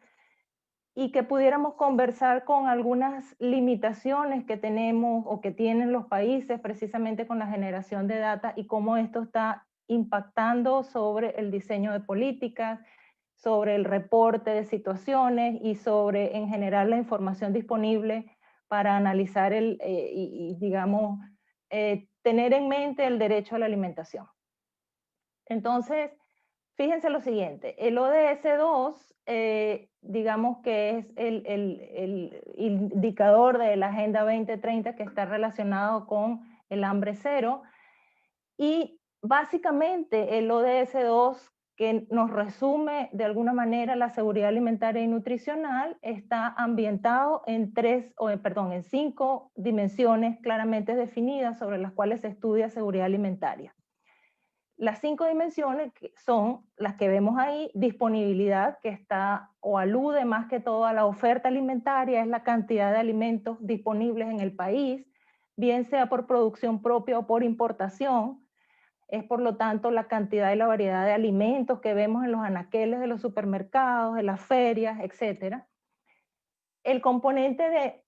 y que pudiéramos conversar con algunas limitaciones que tenemos o que tienen los países precisamente con la generación de data y cómo esto está impactando sobre el diseño de políticas, sobre el reporte de situaciones y sobre en general la información disponible para analizar digamos, tener en mente el derecho a la alimentación. Entonces, fíjense lo siguiente, el ODS 2, digamos que es el indicador de la Agenda 2030 que está relacionado con el hambre cero, y básicamente el ODS 2, que nos resume de alguna manera la seguridad alimentaria y nutricional, está ambientado en 5 dimensiones claramente definidas sobre las cuales se estudia seguridad alimentaria. Las 5 dimensiones son las que vemos ahí: disponibilidad, que está o alude más que todo a la oferta alimentaria, es la cantidad de alimentos disponibles en el país, bien sea por producción propia o por importación. Es por lo tanto la cantidad y la variedad de alimentos que vemos en los anaqueles de los supermercados, de las ferias, etc. El componente de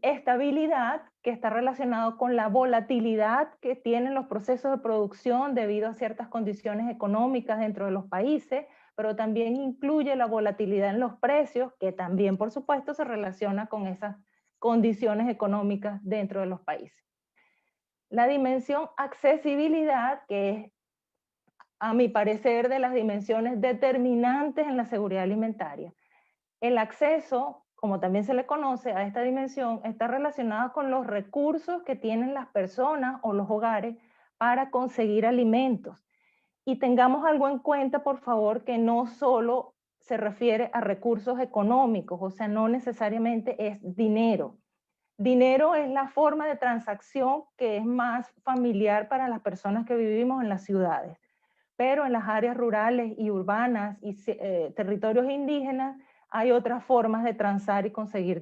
estabilidad, que está relacionado con la volatilidad que tienen los procesos de producción debido a ciertas condiciones económicas dentro de los países, pero también incluye la volatilidad en los precios, que también por supuesto se relaciona con esas condiciones económicas dentro de los países. La dimensión accesibilidad, que es, a mi parecer, de las dimensiones determinantes en la seguridad alimentaria. El acceso, como también se le conoce a esta dimensión, está relacionada con los recursos que tienen las personas o los hogares para conseguir alimentos. Y tengamos algo en cuenta, por favor, que no solo se refiere a recursos económicos, o sea, no necesariamente es dinero. Dinero es la forma de transacción que es más familiar para las personas que vivimos en las ciudades, pero en las áreas rurales y urbanas y territorios indígenas hay otras formas de transar y conseguir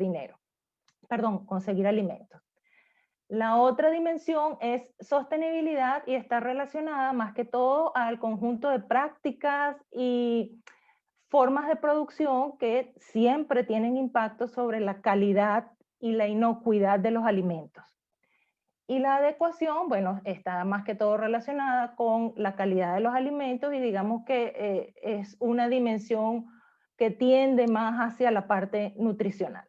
conseguir alimentos. La otra dimensión es sostenibilidad y está relacionada más que todo al conjunto de prácticas y formas de producción que siempre tienen impacto sobre la calidad y la inocuidad de los alimentos. Y la adecuación, bueno, está más que todo relacionada con la calidad de los alimentos y digamos que es una dimensión que tiende más hacia la parte nutricional.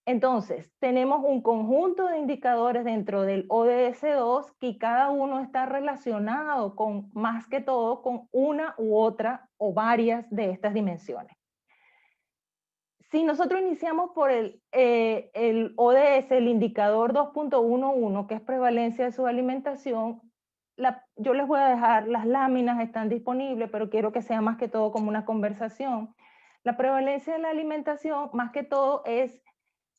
Entonces, tenemos un conjunto de indicadores dentro del ODS-2 que cada uno está relacionado con, más que todo, con una u otra o varias de estas dimensiones. Si nosotros iniciamos por el ODS, el indicador 2.11, que es prevalencia de subalimentación, yo les voy a dejar, las láminas están disponibles, pero quiero que sea más que todo como una conversación. La prevalencia de la alimentación, más que todo, es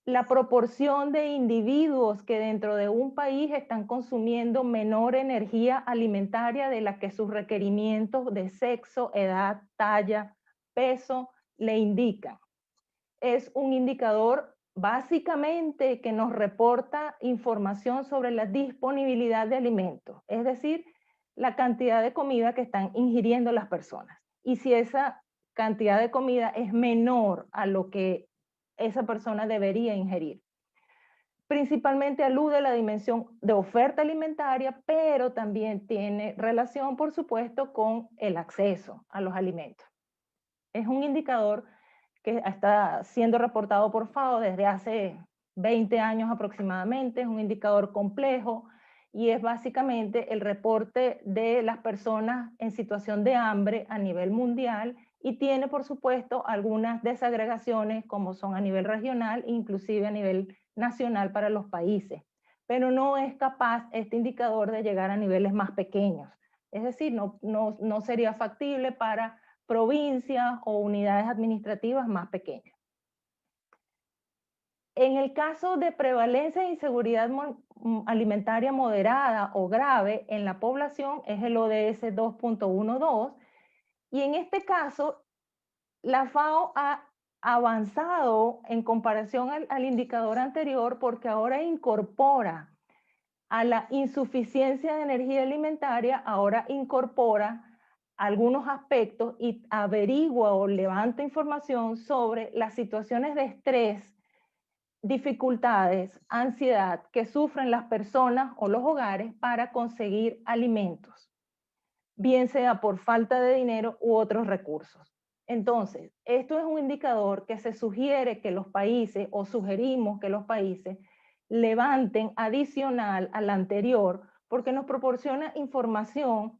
la proporción de individuos que dentro de un país están consumiendo menor energía alimentaria de la que sus requerimientos de sexo, edad, talla, peso le indican. Es un indicador básicamente que nos reporta información sobre la disponibilidad de alimentos, es decir, la cantidad de comida que están ingiriendo las personas. Y si esa cantidad de comida es menor a lo que esa persona debería ingerir. Principalmente alude a la dimensión de oferta alimentaria, pero también tiene relación, por supuesto, con el acceso a los alimentos. Es un indicador que está siendo reportado por FAO desde hace 20 años aproximadamente, es un indicador complejo y es básicamente el reporte de las personas en situación de hambre a nivel mundial y tiene, por supuesto, algunas desagregaciones como son a nivel regional, inclusive a nivel nacional para los países. Pero no es capaz este indicador de llegar a niveles más pequeños. Es decir, no sería factible para provincias o unidades administrativas más pequeñas. En el caso de prevalencia de inseguridad alimentaria moderada o grave en la población es el ODS 2.12 y en este caso la FAO ha avanzado en comparación al indicador anterior porque ahora incorpora a la insuficiencia de energía alimentaria, ahora incorpora algunos aspectos y averigua o levanta información sobre las situaciones de estrés, dificultades, ansiedad que sufren las personas o los hogares para conseguir alimentos, bien sea por falta de dinero u otros recursos. Entonces, esto es un indicador que se sugiere que los países, o sugerimos que los países, levanten adicional al anterior, porque nos proporciona información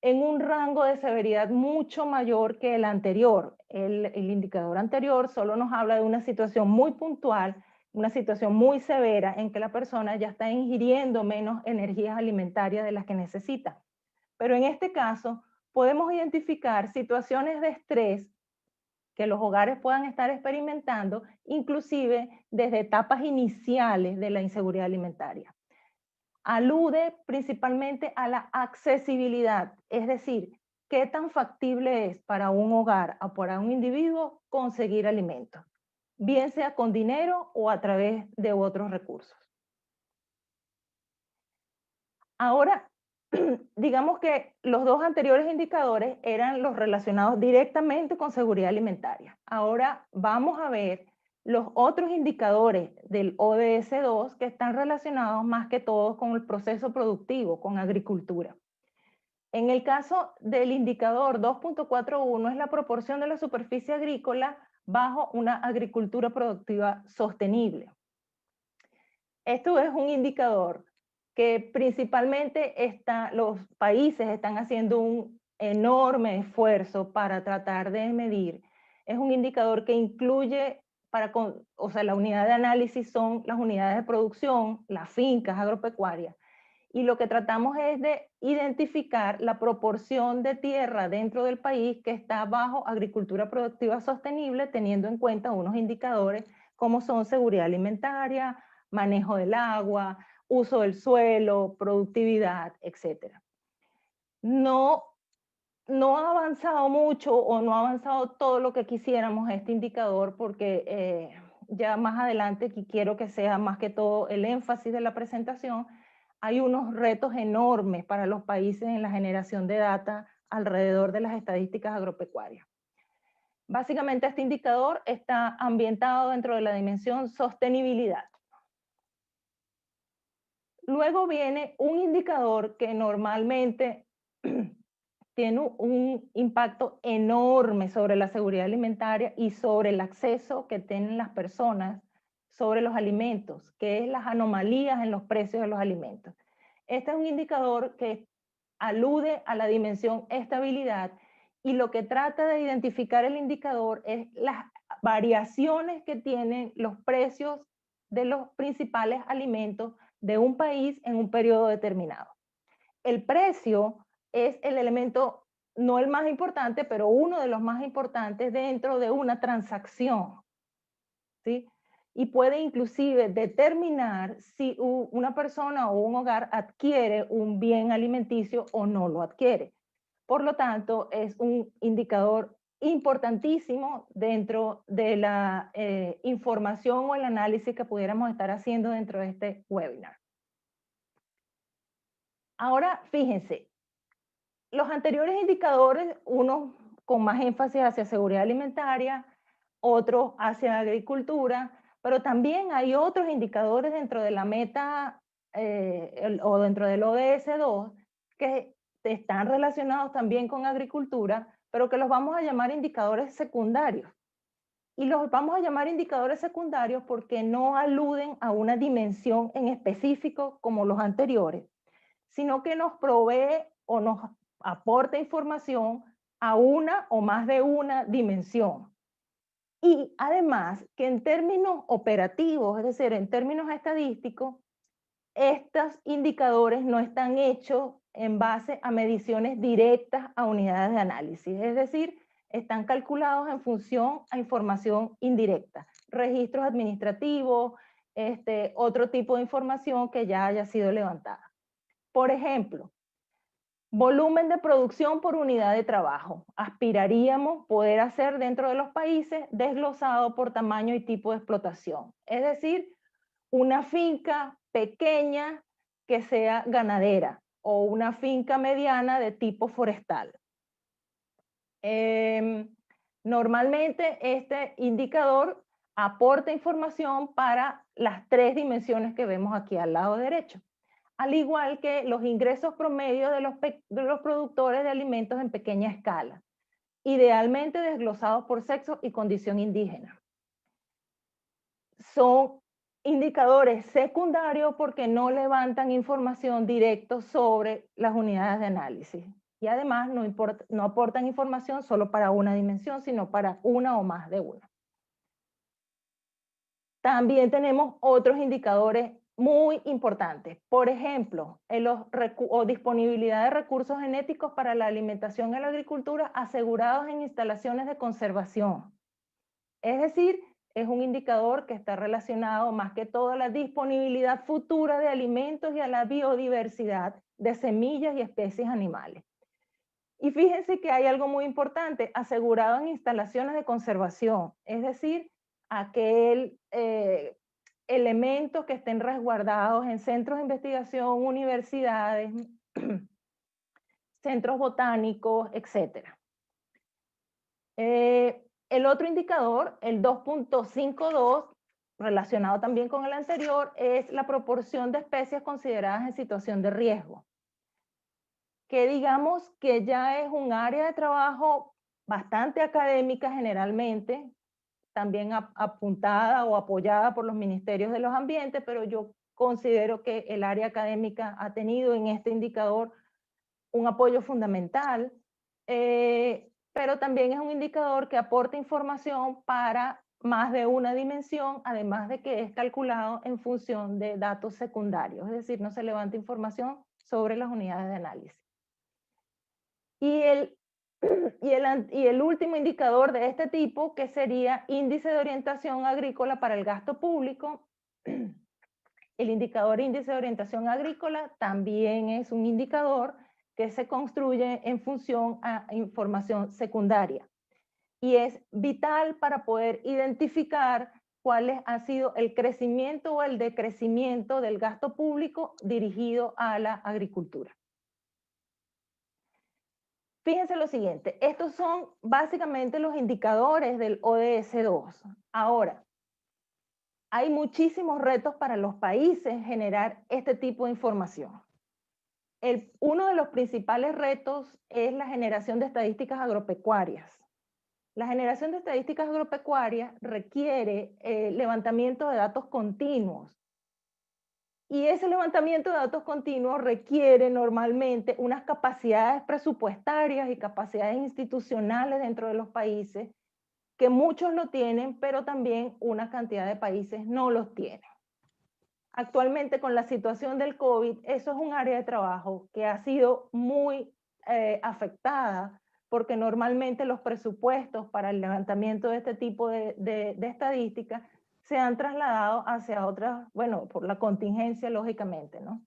en un rango de severidad mucho mayor que el anterior. El indicador anterior solo nos habla de una situación muy puntual, una situación muy severa en que la persona ya está ingiriendo menos energías alimentarias de las que necesita. Pero en este caso, podemos identificar situaciones de estrés que los hogares puedan estar experimentando, inclusive desde etapas iniciales de la inseguridad alimentaria. Alude principalmente a la accesibilidad, es decir, qué tan factible es para un hogar o para un individuo conseguir alimentos, bien sea con dinero o a través de otros recursos. Ahora, digamos que los dos anteriores indicadores eran los relacionados directamente con seguridad alimentaria. Ahora vamos a ver los otros indicadores del ODS-2 que están relacionados más que todo con el proceso productivo, con agricultura. En el caso del indicador 2.41 es la proporción de la superficie agrícola bajo una agricultura productiva sostenible. Esto es un indicador que principalmente los países están haciendo un enorme esfuerzo para tratar de medir. Es un indicador que incluye, la unidad de análisis son las unidades de producción, las fincas agropecuarias, y lo que tratamos es de identificar la proporción de tierra dentro del país que está bajo agricultura productiva sostenible, teniendo en cuenta unos indicadores como son seguridad alimentaria, manejo del agua, uso del suelo, productividad, etc. No ha avanzado mucho o no ha avanzado todo lo que quisiéramos este indicador porque ya más adelante quiero que sea más que todo el énfasis de la presentación. Hay unos retos enormes para los países en la generación de data alrededor de las estadísticas agropecuarias. Básicamente este indicador está ambientado dentro de la dimensión sostenibilidad. Luego viene un indicador que normalmente tiene un impacto enorme sobre la seguridad alimentaria y sobre el acceso que tienen las personas sobre los alimentos, que es las anomalías en los precios de los alimentos. Este es un indicador que alude a la dimensión estabilidad y lo que trata de identificar el indicador es las variaciones que tienen los precios de los principales alimentos de un país en un periodo determinado. El precio es el elemento, no el más importante, pero uno de los más importantes dentro de una transacción, ¿sí? Y puede inclusive determinar si una persona o un hogar adquiere un bien alimenticio o no lo adquiere. Por lo tanto, es un indicador importantísimo dentro de la información o el análisis que pudiéramos estar haciendo dentro de este webinar. Ahora, fíjense, los anteriores indicadores, unos con más énfasis hacia seguridad alimentaria, otros hacia agricultura, pero también hay otros indicadores dentro de la meta o dentro del ODS 2 que están relacionados también con agricultura, pero que los vamos a llamar indicadores secundarios. Y los vamos a llamar indicadores secundarios porque no aluden a una dimensión en específico como los anteriores, sino que nos provee o nos aporta información a una o más de una dimensión. Y además que en términos operativos, es decir, en términos estadísticos, estos indicadores no están hechos en base a mediciones directas a unidades de análisis, es decir, están calculados en función a información indirecta, registros administrativos, otro tipo de información que ya haya sido levantada. Por ejemplo, volumen de producción por unidad de trabajo. Aspiraríamos poder hacer dentro de los países desglosado por tamaño y tipo de explotación. Es decir, una finca pequeña que sea ganadera o una finca mediana de tipo forestal. Normalmente este indicador aporta información para las tres dimensiones que vemos aquí al lado derecho, al igual que los ingresos promedios de los productores de alimentos en pequeña escala, idealmente desglosados por sexo y condición indígena. Son indicadores secundarios porque no levantan información directa sobre las unidades de análisis y además no aportan información solo para una dimensión, sino para una o más de una. También tenemos otros indicadores muy importantes. Por ejemplo, disponibilidad de recursos genéticos para la alimentación y la agricultura asegurados en instalaciones de conservación. Es decir, es un indicador que está relacionado más que todo a la disponibilidad futura de alimentos y a la biodiversidad de semillas y especies animales. Y fíjense que hay algo muy importante, asegurado en instalaciones de conservación, es decir, elementos que estén resguardados en centros de investigación, universidades, centros botánicos, etc. El otro indicador, el 2.52, relacionado también con el anterior, es la proporción de especies consideradas en situación de riesgo, que digamos que ya es un área de trabajo bastante académica generalmente, también apuntada o apoyada por los ministerios de los ambientes, pero yo considero que el área académica ha tenido en este indicador un apoyo fundamental, pero también es un indicador que aporta información para más de una dimensión, además de que es calculado en función de datos secundarios, es decir, no se levanta información sobre las unidades de análisis. Y el último indicador de este tipo, que sería índice de orientación agrícola para el gasto público. El indicador índice de orientación agrícola también es un indicador que se construye en función a información secundaria. Y es vital para poder identificar cuál ha sido el crecimiento o el decrecimiento del gasto público dirigido a la agricultura. Fíjense lo siguiente, estos son básicamente los indicadores del ODS 2. Ahora, hay muchísimos retos para los países generar este tipo de información. Uno de los principales retos es la generación de estadísticas agropecuarias. La generación de estadísticas agropecuarias requiere levantamiento de datos continuos. Y ese levantamiento de datos continuos requiere normalmente unas capacidades presupuestarias y capacidades institucionales dentro de los países, que muchos lo tienen, pero también una cantidad de países no los tienen. Actualmente, con la situación del COVID, eso es un área de trabajo que ha sido muy afectada, porque normalmente los presupuestos para el levantamiento de este tipo de estadísticas se han trasladado hacia otras, bueno, por la contingencia, lógicamente, ¿no?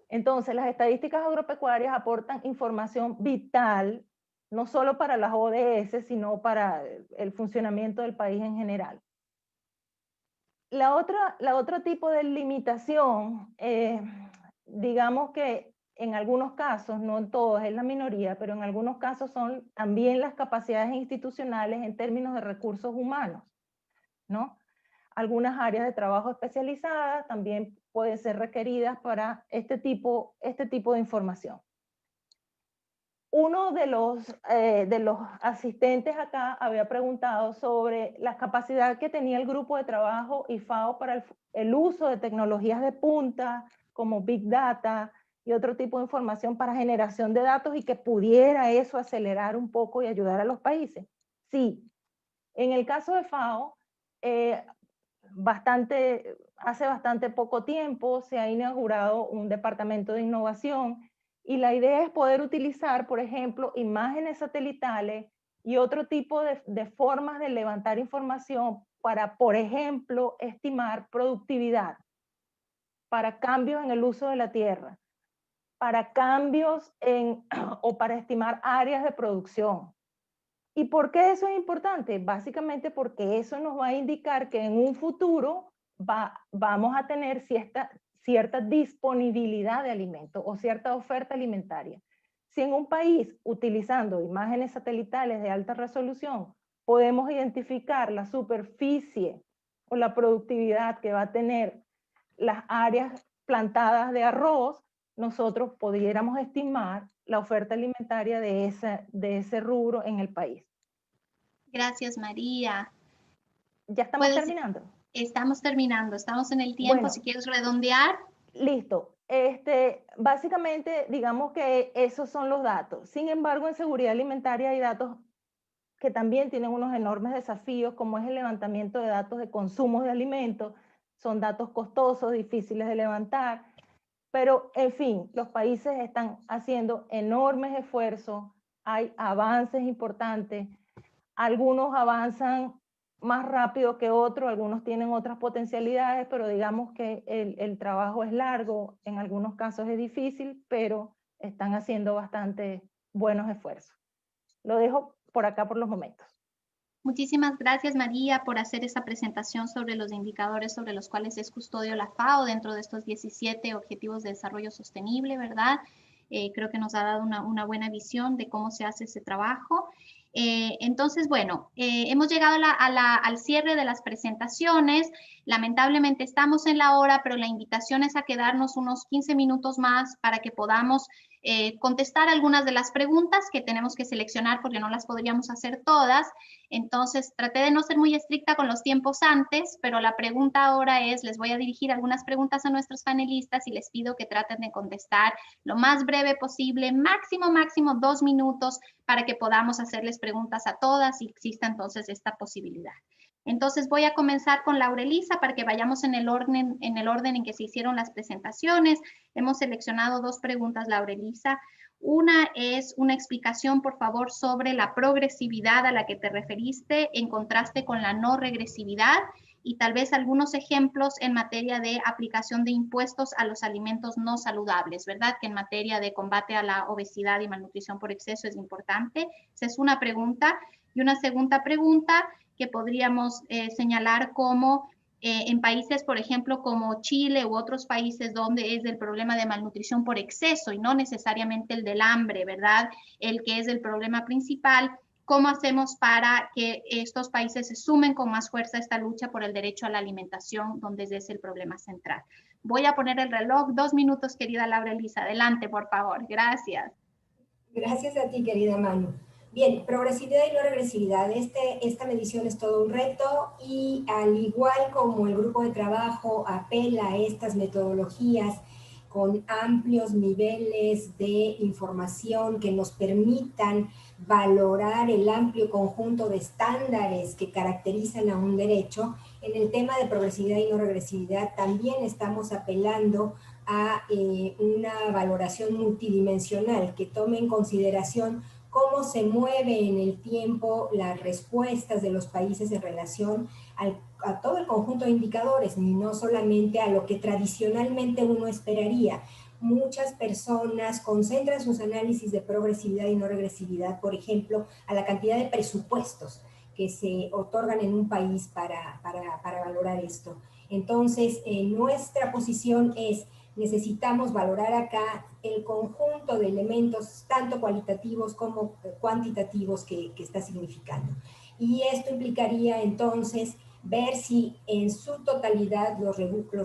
Entonces, las estadísticas agropecuarias aportan información vital, no solo para las ODS, sino para el funcionamiento del país en general. La otra tipo de limitación, digamos que en algunos casos, no en todos, es la minoría, pero en algunos casos son también las capacidades institucionales en términos de recursos humanos, ¿no? Algunas áreas de trabajo especializadas también pueden ser requeridas para este tipo de información. Uno de los asistentes acá había preguntado sobre la capacidad que tenía el grupo de trabajo y FAO para el uso de tecnologías de punta como Big Data y otro tipo de información para generación de datos y que pudiera eso acelerar un poco y ayudar a los países. Sí, en el caso de FAO, hace bastante poco tiempo se ha inaugurado un departamento de innovación y la idea es poder utilizar, por ejemplo, imágenes satelitales y otro tipo de formas de levantar información para, por ejemplo, estimar productividad, para cambios en el uso de la tierra, para cambios o para estimar áreas de producción. ¿Y por qué eso es importante? Básicamente porque eso nos va a indicar que en un futuro vamos a tener cierta disponibilidad de alimentos o cierta oferta alimentaria. Si en un país, utilizando imágenes satelitales de alta resolución, podemos identificar la superficie o la productividad que va a tener las áreas plantadas de arroz, nosotros pudiéramos estimar la oferta alimentaria de ese rubro en el país. Gracias, María. ¿Ya estamos terminando? Estamos terminando, estamos en el tiempo. Bueno, si quieres redondear. Listo. Básicamente, digamos que esos son los datos. Sin embargo, en seguridad alimentaria hay datos que también tienen unos enormes desafíos, como es el levantamiento de datos de consumo de alimentos. Son datos costosos, difíciles de levantar. Pero, en fin, los países están haciendo enormes esfuerzos, hay avances importantes, algunos avanzan más rápido que otros, algunos tienen otras potencialidades, pero digamos que el trabajo es largo, en algunos casos es difícil, pero están haciendo bastante buenos esfuerzos. Lo dejo por acá por los momentos. Muchísimas gracias, María, por hacer esa presentación sobre los indicadores sobre los cuales es custodio la FAO dentro de estos 17 Objetivos de Desarrollo Sostenible, ¿verdad? Creo que nos ha dado una buena visión de cómo se hace ese trabajo. Entonces, bueno, hemos llegado al cierre de las presentaciones. Lamentablemente estamos en la hora, pero la invitación es a quedarnos unos 15 minutos más para que podamos contestar algunas de las preguntas que tenemos que seleccionar porque no las podríamos hacer todas. Entonces, traté de no ser muy estricta con los tiempos antes, pero la pregunta ahora es, les voy a dirigir algunas preguntas a nuestros panelistas y les pido que traten de contestar lo más breve posible, máximo 2 minutos para que podamos hacerles preguntas a todas y exista entonces esta posibilidad. Entonces voy a comenzar con Laura Elisa para que vayamos en el orden en que se hicieron las presentaciones. Hemos seleccionado 2 preguntas, Laura Elisa. Una es una explicación, por favor, sobre la progresividad a la que te referiste en contraste con la no regresividad y tal vez algunos ejemplos en materia de aplicación de impuestos a los alimentos no saludables, ¿verdad? Que en materia de combate a la obesidad y malnutrición por exceso es importante. Esa es una pregunta. Y una segunda pregunta que podríamos señalar como en países, por ejemplo, como Chile u otros países donde es el problema de malnutrición por exceso y no necesariamente el del hambre, ¿verdad? El que es el problema principal. ¿Cómo hacemos para que estos países se sumen con más fuerza a esta lucha por el derecho a la alimentación, donde ese es el problema central? Voy a poner el reloj, 2 minutos, querida Laura Elisa. Adelante, por favor. Gracias. Gracias a ti, querida Manu. Bien, progresividad y no regresividad. Esta medición es todo un reto y al igual como el grupo de trabajo apela a estas metodologías con amplios niveles de información que nos permitan valorar el amplio conjunto de estándares que caracterizan a un derecho, en el tema de progresividad y no regresividad también estamos apelando a una valoración multidimensional que tome en consideración cómo se mueve en el tiempo las respuestas de los países en relación a todo el conjunto de indicadores, y no solamente a lo que tradicionalmente uno esperaría. Muchas personas concentran sus análisis de progresividad y no regresividad, por ejemplo, a la cantidad de presupuestos que se otorgan en un país para valorar esto. Entonces, nuestra posición es: necesitamos valorar acá el conjunto de elementos, tanto cualitativos como cuantitativos, que está significando. Y esto implicaría entonces ver si en su totalidad los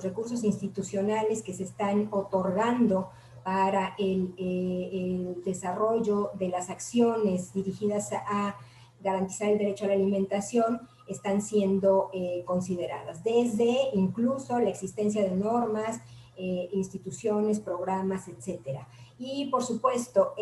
recursos institucionales que se están otorgando para el desarrollo de las acciones dirigidas a garantizar el derecho a la alimentación están siendo consideradas, desde incluso la existencia de normas, instituciones, programas, etcétera. Y por supuesto,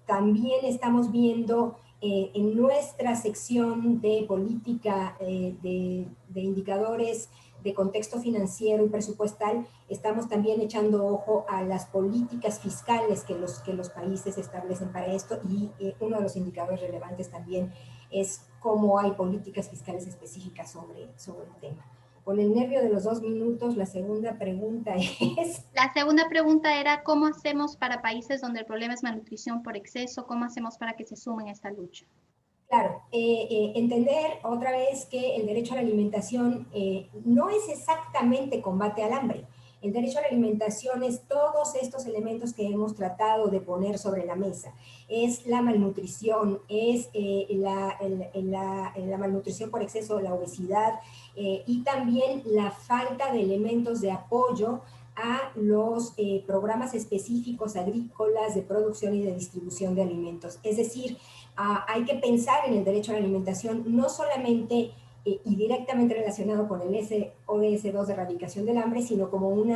también estamos viendo en nuestra sección de política de indicadores de contexto financiero y presupuestal, estamos también echando ojo a las políticas fiscales que los países establecen para esto, y uno de los indicadores relevantes también es cómo hay políticas fiscales específicas sobre el tema. Con el nervio de los 2 minutos, la segunda pregunta es... La segunda pregunta era, ¿cómo hacemos para países donde el problema es malnutrición por exceso? ¿Cómo hacemos para que se sumen a esta lucha? Claro, entender otra vez que el derecho a la alimentación no es exactamente combate al hambre. El derecho a la alimentación es todos estos elementos que hemos tratado de poner sobre la mesa. Es la malnutrición, es la malnutrición por exceso, la obesidad, y también la falta de elementos de apoyo a los programas específicos agrícolas de producción y de distribución de alimentos. Es decir, hay que pensar en el derecho a la alimentación no solamente y directamente relacionado con el ODS 2 de erradicación del hambre, sino como un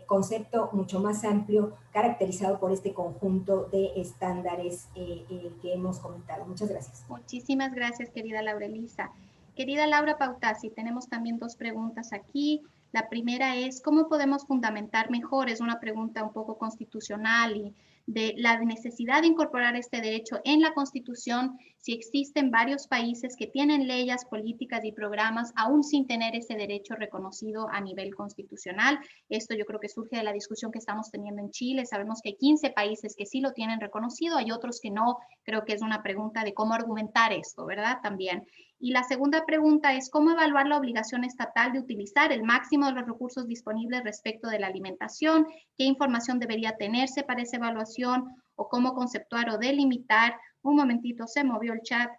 concepto mucho más amplio caracterizado por este conjunto de estándares que hemos comentado. Muchas gracias. Muchísimas gracias, querida Laura Elisa. Querida Laura Pautasi, tenemos también 2 preguntas aquí. La primera es, ¿cómo podemos fundamentar mejor? Es una pregunta un poco constitucional y de la necesidad de incorporar este derecho en la Constitución si existen varios países que tienen leyes, políticas y programas aún sin tener ese derecho reconocido a nivel constitucional. Esto yo creo que surge de la discusión que estamos teniendo en Chile. Sabemos que hay 15 países que sí lo tienen reconocido, hay otros que no. Creo que es una pregunta de cómo argumentar esto, ¿verdad? También. Y la segunda pregunta es, ¿cómo evaluar la obligación estatal de utilizar el máximo de los recursos disponibles respecto de la alimentación? ¿Qué información debería tenerse para esa evaluación? ¿O cómo conceptuar o delimitar? Un momentito, se movió el chat.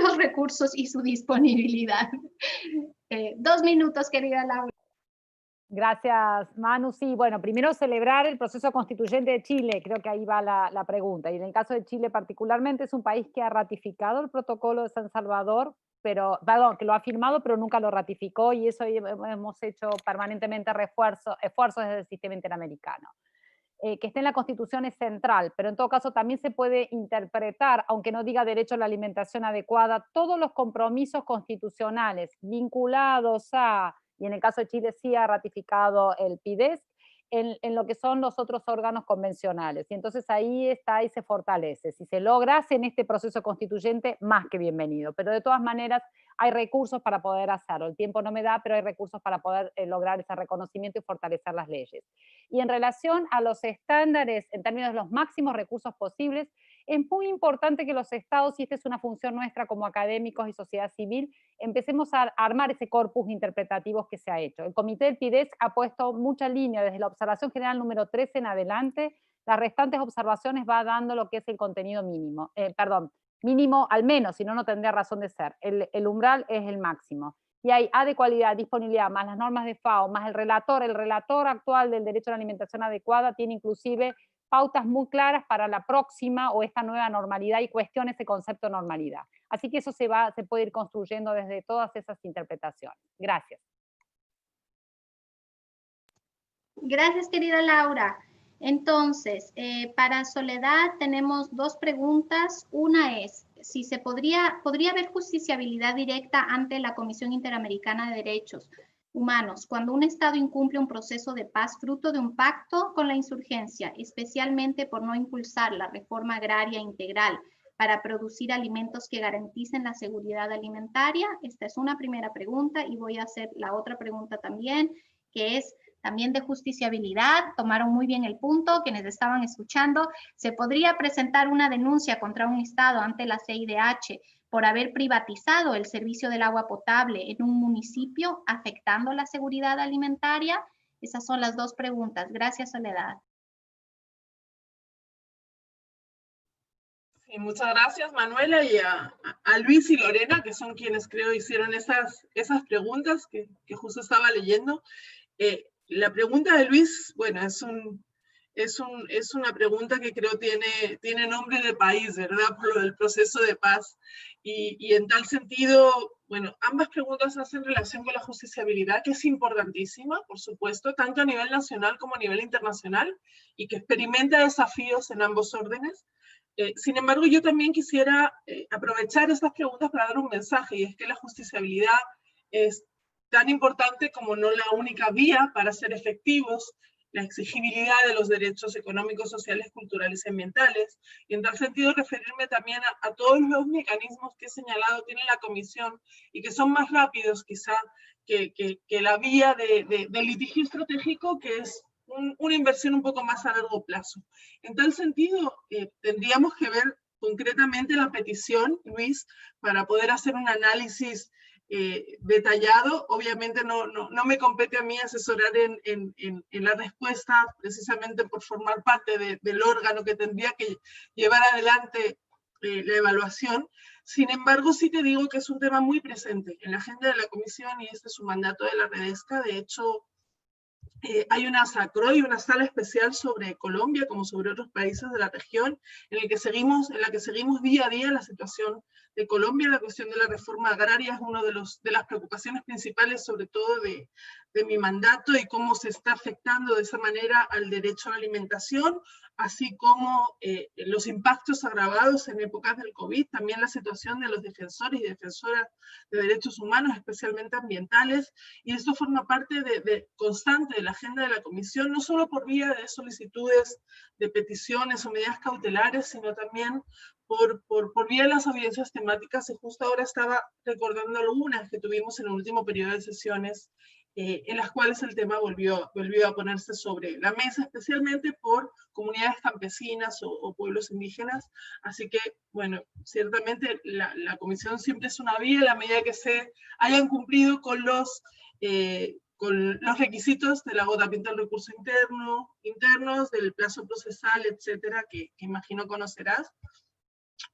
Los recursos y su disponibilidad. 2 minutos, querida Laura. Gracias, Manu. Sí, bueno, primero celebrar el proceso constituyente de Chile, creo que ahí va la pregunta. Y en el caso de Chile particularmente, es un país que ha ratificado el protocolo de San Salvador, que lo ha firmado, pero nunca lo ratificó, y eso hemos hecho permanentemente esfuerzos desde el sistema interamericano. Que esté en la Constitución es central, pero en todo caso también se puede interpretar, aunque no diga derecho a la alimentación adecuada, todos los compromisos constitucionales vinculados a, y en el caso de Chile sí ha ratificado el PIDES, en lo que son los otros órganos convencionales. Y entonces ahí está y se fortalece. Si se logra en este proceso constituyente, más que bienvenido. Pero de todas maneras hay recursos para poder hacerlo. El tiempo no me da, pero hay recursos para poder lograr ese reconocimiento y fortalecer las leyes. Y en relación a los estándares, en términos de los máximos recursos posibles, es muy importante que los estados, y esta es una función nuestra como académicos y sociedad civil, empecemos a armar ese corpus interpretativo que se ha hecho. El comité del PIDES ha puesto mucha línea desde la observación general número 13 en adelante. Las restantes observaciones va dando lo que es el contenido mínimo, mínimo al menos, si no, no tendría razón de ser. El umbral es el máximo. Y hay adecualidad, disponibilidad, más las normas de FAO, más el relator actual del derecho a la alimentación adecuada tiene inclusive pautas muy claras para la próxima o esta nueva normalidad y cuestiona ese concepto de normalidad. Así que eso se puede ir construyendo desde todas esas interpretaciones. Gracias. Gracias, querida Laura. Entonces, para Soledad tenemos dos preguntas. Una es, si se podría haber justiciabilidad directa ante la Comisión Interamericana de Derechos Humanos cuando un Estado incumple un proceso de paz fruto de un pacto con la insurgencia, especialmente por no impulsar la reforma agraria integral para producir alimentos que garanticen la seguridad alimentaria. Esta es una primera pregunta y voy a hacer la otra pregunta también, que es también de justiciabilidad. Tomaron muy bien el punto quienes estaban escuchando. ¿Se podría presentar una denuncia contra un Estado ante la CIDH por haber privatizado el servicio del agua potable en un municipio, afectando la seguridad alimentaria? Esas son las dos preguntas. Gracias, Soledad. Sí, muchas gracias, Manuela, y a Luis y Lorena, que son quienes creo hicieron esas preguntas que justo estaba leyendo. La pregunta de Luis, bueno, es una pregunta que creo tiene nombre de país, ¿verdad? Por lo del proceso de paz. Y en tal sentido, bueno, ambas preguntas hacen relación con la justiciabilidad, que es importantísima, por supuesto, tanto a nivel nacional como a nivel internacional, y que experimenta desafíos en ambos órdenes. Sin embargo, yo también quisiera aprovechar estas preguntas para dar un mensaje, y es que la justiciabilidad es tan importante como no la única vía para ser efectivos la exigibilidad de los derechos económicos, sociales, culturales y ambientales. Y en tal sentido referirme también a todos los mecanismos que he señalado tiene la Comisión y que son más rápidos quizá que la vía del litigio estratégico, que es una inversión un poco más a largo plazo. En tal sentido, tendríamos que ver concretamente la petición, Luis, para poder hacer un análisis detallado. Obviamente no me compete a mí asesorar en la respuesta, precisamente por formar parte del órgano que tendría que llevar adelante la evaluación. Sin embargo, sí te digo que es un tema muy presente en la agenda de la Comisión, y este es un mandato de la Redesca. De hecho, hay una SACROI, una sala especial sobre Colombia, como sobre otros países de la región, en la que seguimos día a día la situación de Colombia. La cuestión de la reforma agraria es una de las preocupaciones principales, sobre todo de mi mandato, y cómo se está afectando de esa manera al derecho a la alimentación, así como los impactos agravados en épocas del COVID, también la situación de los defensores y defensoras de derechos humanos, especialmente ambientales, y esto forma parte constante de la agenda de la Comisión, no solo por vía de solicitudes, de peticiones o medidas cautelares, sino también por vía de las audiencias temáticas, y justo ahora estaba recordando algunas que tuvimos en el último periodo de sesiones, en las cuales el tema volvió a ponerse sobre la mesa, especialmente por comunidades campesinas o pueblos indígenas. Así que, bueno, ciertamente la Comisión siempre es una vía, en la medida que se hayan cumplido con los requisitos del agotamiento del recurso internos, del plazo procesal, etcétera, que imagino conocerás.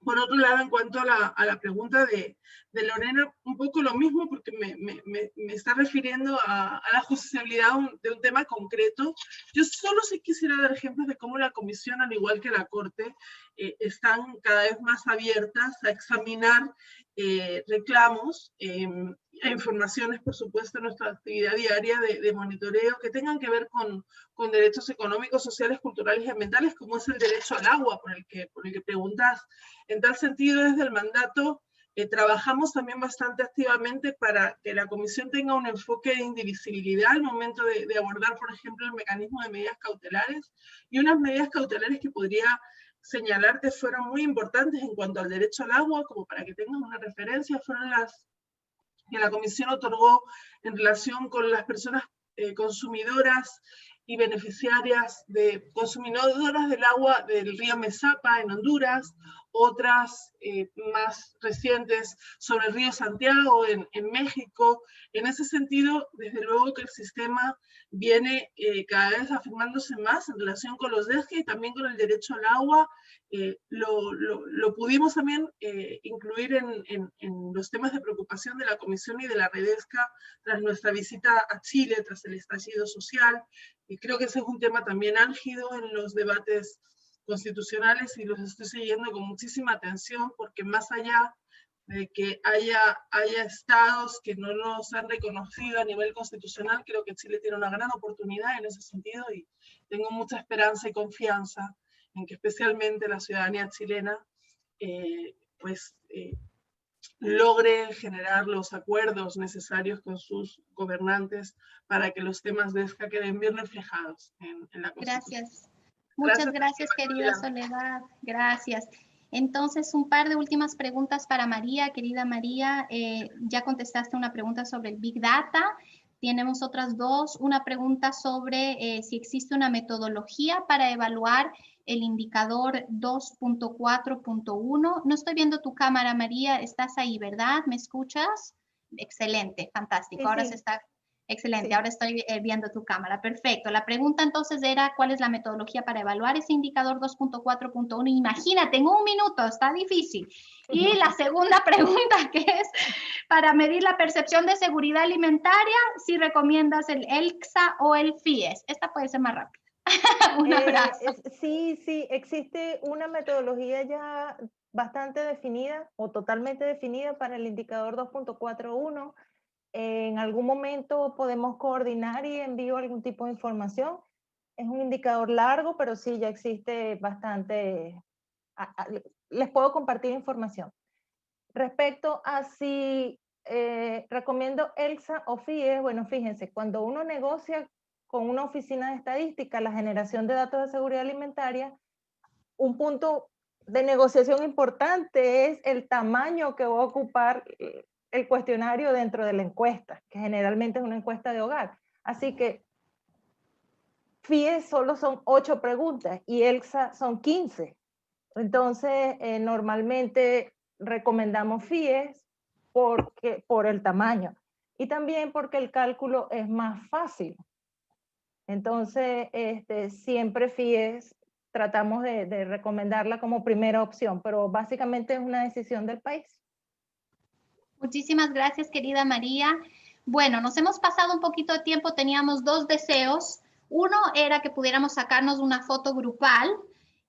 Por otro lado, en cuanto a la pregunta de Lorena, un poco lo mismo, porque me está refiriendo a la justiciabilidad de un tema concreto. Yo solo sí quisiera dar ejemplos de cómo la Comisión, al igual que la Corte, están cada vez más abiertas a examinar reclamos e informaciones, por supuesto, en nuestra actividad diaria de monitoreo que tengan que ver con derechos económicos, sociales, culturales y ambientales, como es el derecho al agua, por el que preguntas. En tal sentido, desde el mandato, trabajamos también bastante activamente para que la Comisión tenga un enfoque de indivisibilidad al momento de abordar, por ejemplo, el mecanismo de medidas cautelares, y unas medidas cautelares que podría señalarte fueron muy importantes en cuanto al derecho al agua, como para que tengas una referencia, fueron las que la Comisión otorgó en relación con las personas consumidoras y beneficiarias consumidoras del agua del río Mesapa en Honduras, otras más recientes sobre el río Santiago en México. En ese sentido, desde luego que el sistema viene cada vez afirmándose más en relación con los DESCA y también con el derecho al agua. Lo pudimos también incluir en los temas de preocupación de la Comisión y de la Redesca tras nuestra visita a Chile, tras el estallido social. Y creo que ese es un tema también álgido en los debates constitucionales y los estoy siguiendo con muchísima atención, porque más allá de que haya estados que no nos han reconocido a nivel constitucional, creo que Chile tiene una gran oportunidad en ese sentido y tengo mucha esperanza y confianza en que especialmente la ciudadanía chilena logre generar los acuerdos necesarios con sus gobernantes para que los temas de ESCA queden bien reflejados en la Constitución. Gracias. Muchas gracias, querida Soledad. Gracias. Entonces, un par de últimas preguntas para María. Querida María, ya contestaste una pregunta sobre el Big Data. Tenemos otras dos. Una pregunta sobre si existe una metodología para evaluar el indicador 2.4.1. No estoy viendo tu cámara, María. Estás ahí, ¿verdad? ¿Me escuchas? Excelente, fantástico. Sí, ahora sí. Se está... Excelente, sí. Ahora estoy viendo tu cámara. Perfecto. La pregunta entonces era, ¿cuál es la metodología para evaluar ese indicador 2.4.1? Imagínate, en un minuto, está difícil. Y la segunda pregunta, que es, para medir la percepción de seguridad alimentaria, si recomiendas el ELCSA o el FIES. Esta puede ser más rápida. Un abrazo. Sí, existe una metodología ya bastante definida o totalmente definida para el indicador 2.41. En algún momento podemos coordinar y envío algún tipo de información. Es un indicador largo, pero sí, ya existe bastante. Les puedo compartir información. Respecto a si recomiendo ELCSA o FIES, bueno, fíjense, cuando uno negocia con una oficina de estadística la generación de datos de seguridad alimentaria, un punto de negociación importante es el tamaño que va a ocupar el cuestionario dentro de la encuesta, que generalmente es una encuesta de hogar. Así que FIES solo son 8 preguntas y ELCSA son 15. Entonces, normalmente recomendamos FIES por el tamaño y también porque el cálculo es más fácil. Entonces, siempre FIES tratamos de recomendarla como primera opción, pero básicamente es una decisión del país. Muchísimas gracias, querida María. Bueno, nos hemos pasado un poquito de tiempo, teníamos 2 deseos. Uno era que pudiéramos sacarnos una foto grupal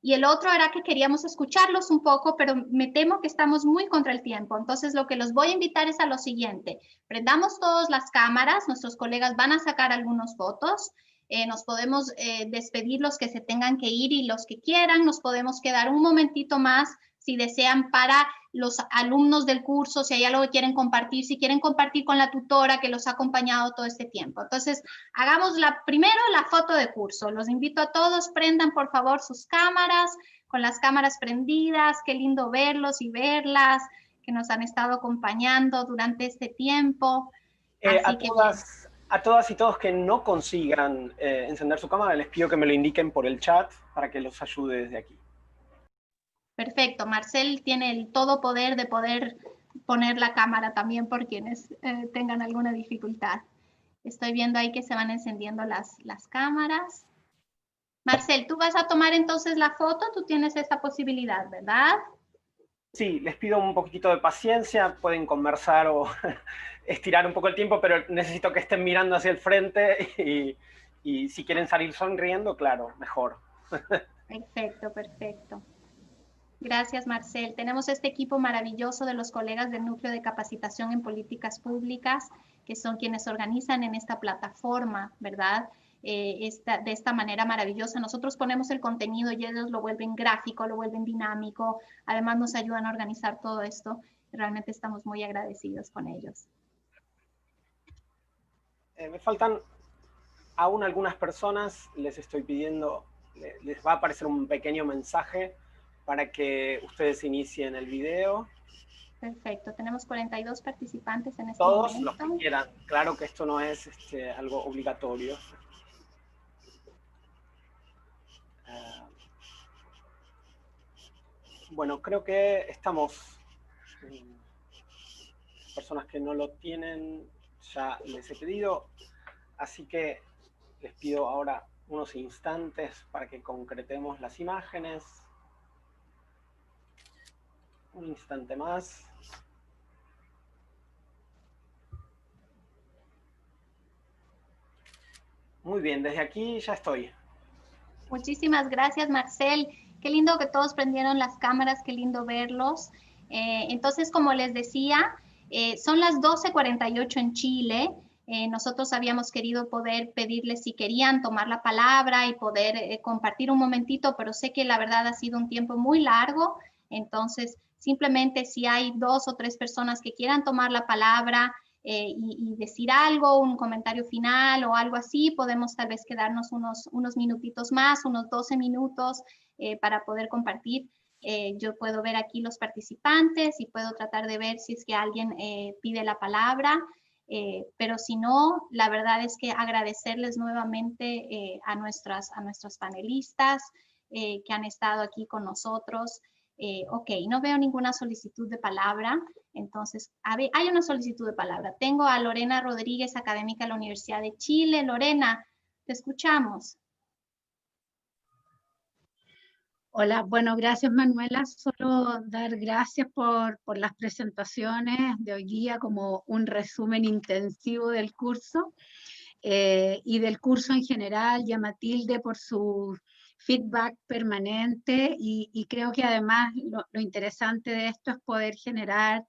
y el otro era que queríamos escucharlos un poco, pero me temo que estamos muy contra el tiempo. Entonces, lo que los voy a invitar es a lo siguiente. Prendamos todas las cámaras, nuestros colegas van a sacar algunas fotos. Nos podemos despedir los que se tengan que ir y los que quieran. Nos podemos quedar un momentito más si desean para los alumnos del curso, si hay algo que quieren compartir, si quieren compartir con la tutora que los ha acompañado todo este tiempo. Entonces, hagamos primero la foto de curso. Los invito a todos, prendan por favor sus cámaras, con las cámaras prendidas. Qué lindo verlos y verlas, que nos han estado acompañando durante este tiempo. A todas y todos que no consigan encender su cámara, les pido que me lo indiquen por el chat para que los ayude desde aquí. Perfecto, Marcel tiene el todo poder de poder poner la cámara también por quienes tengan alguna dificultad. Estoy viendo ahí que se van encendiendo las cámaras. Marcel, ¿tú vas a tomar entonces la foto? Tú tienes esa posibilidad, ¿verdad? Sí, les pido un poquitito de paciencia, pueden conversar o estirar un poco el tiempo, pero necesito que estén mirando hacia el frente y si quieren salir sonriendo, claro, mejor. Perfecto, perfecto. Gracias, Marcel. Tenemos este equipo maravilloso de los colegas del Núcleo de Capacitación en Políticas Públicas, que son quienes organizan en esta plataforma, ¿verdad? De esta manera maravillosa. Nosotros ponemos el contenido y ellos lo vuelven gráfico, lo vuelven dinámico. Además, nos ayudan a organizar todo esto. Realmente estamos muy agradecidos con ellos. Me faltan aún algunas personas. Les estoy pidiendo, les va a aparecer un pequeño mensaje para que ustedes inicien el video. Perfecto, tenemos 42 participantes en este momento. Todos los que quieran, claro que esto no es algo obligatorio. Bueno, creo que estamos, personas que no lo tienen, ya les he pedido, así que les pido ahora unos instantes para que concretemos las imágenes. Un instante más. Muy bien, desde aquí ya estoy. Muchísimas gracias, Marcel. Qué lindo que todos prendieron las cámaras, qué lindo verlos. Entonces, como les decía, son las 12:48 en Chile. Nosotros habíamos querido poder pedirles si querían tomar la palabra y poder compartir un momentito, pero sé que la verdad ha sido un tiempo muy largo. Entonces, simplemente si hay 2 o 3 personas que quieran tomar la palabra, y decir algo, un comentario final o algo así, podemos tal vez quedarnos unos minutitos más, unos 12 minutos para poder compartir. Yo puedo ver aquí los participantes y puedo tratar de ver si es que alguien pide la palabra, pero si no, la verdad es que agradecerles nuevamente a nuestras panelistas que han estado aquí con nosotros. Ok, no veo ninguna solicitud de palabra. Entonces, hay una solicitud de palabra. Tengo a Lorena Rodríguez, académica de la Universidad de Chile. Lorena, te escuchamos. Hola, bueno, gracias Manuela. Solo dar gracias por las presentaciones de hoy día como un resumen intensivo del curso y del curso en general, y a Matilde por su feedback permanente y creo que además lo interesante de esto es poder generar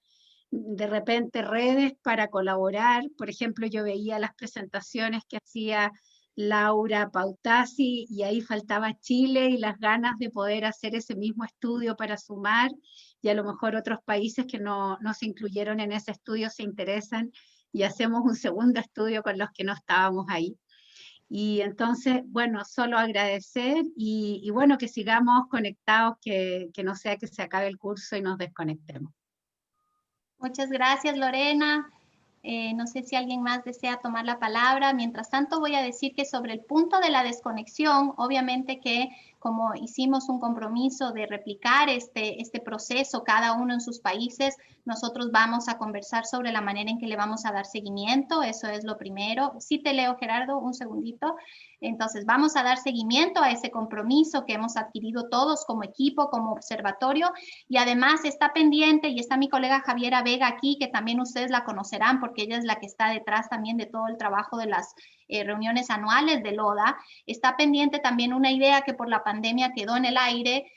de repente redes para colaborar. Por ejemplo, yo veía las presentaciones que hacía Laura Pautasi y ahí faltaba Chile y las ganas de poder hacer ese mismo estudio para sumar, y a lo mejor otros países que no se incluyeron en ese estudio se interesan y hacemos un segundo estudio con los que no estábamos ahí. Y entonces, bueno, solo agradecer y bueno, que sigamos conectados, que no sea que se acabe el curso y nos desconectemos. Muchas gracias, Lorena. No sé si alguien más desea tomar la palabra. Mientras tanto, voy a decir que sobre el punto de la desconexión, obviamente que como hicimos un compromiso de replicar este proceso cada uno en sus países, nosotros vamos a conversar sobre la manera en que le vamos a dar seguimiento. Eso es lo primero. Sí te leo, Gerardo, un segundito. Entonces, vamos a dar seguimiento a ese compromiso que hemos adquirido todos como equipo, como observatorio, y además está pendiente, y está mi colega Javiera Vega aquí, que también ustedes la conocerán porque ella es la que está detrás también de todo el trabajo de las reuniones anuales del ODA. Está pendiente también una idea que por la pandemia quedó en el aire,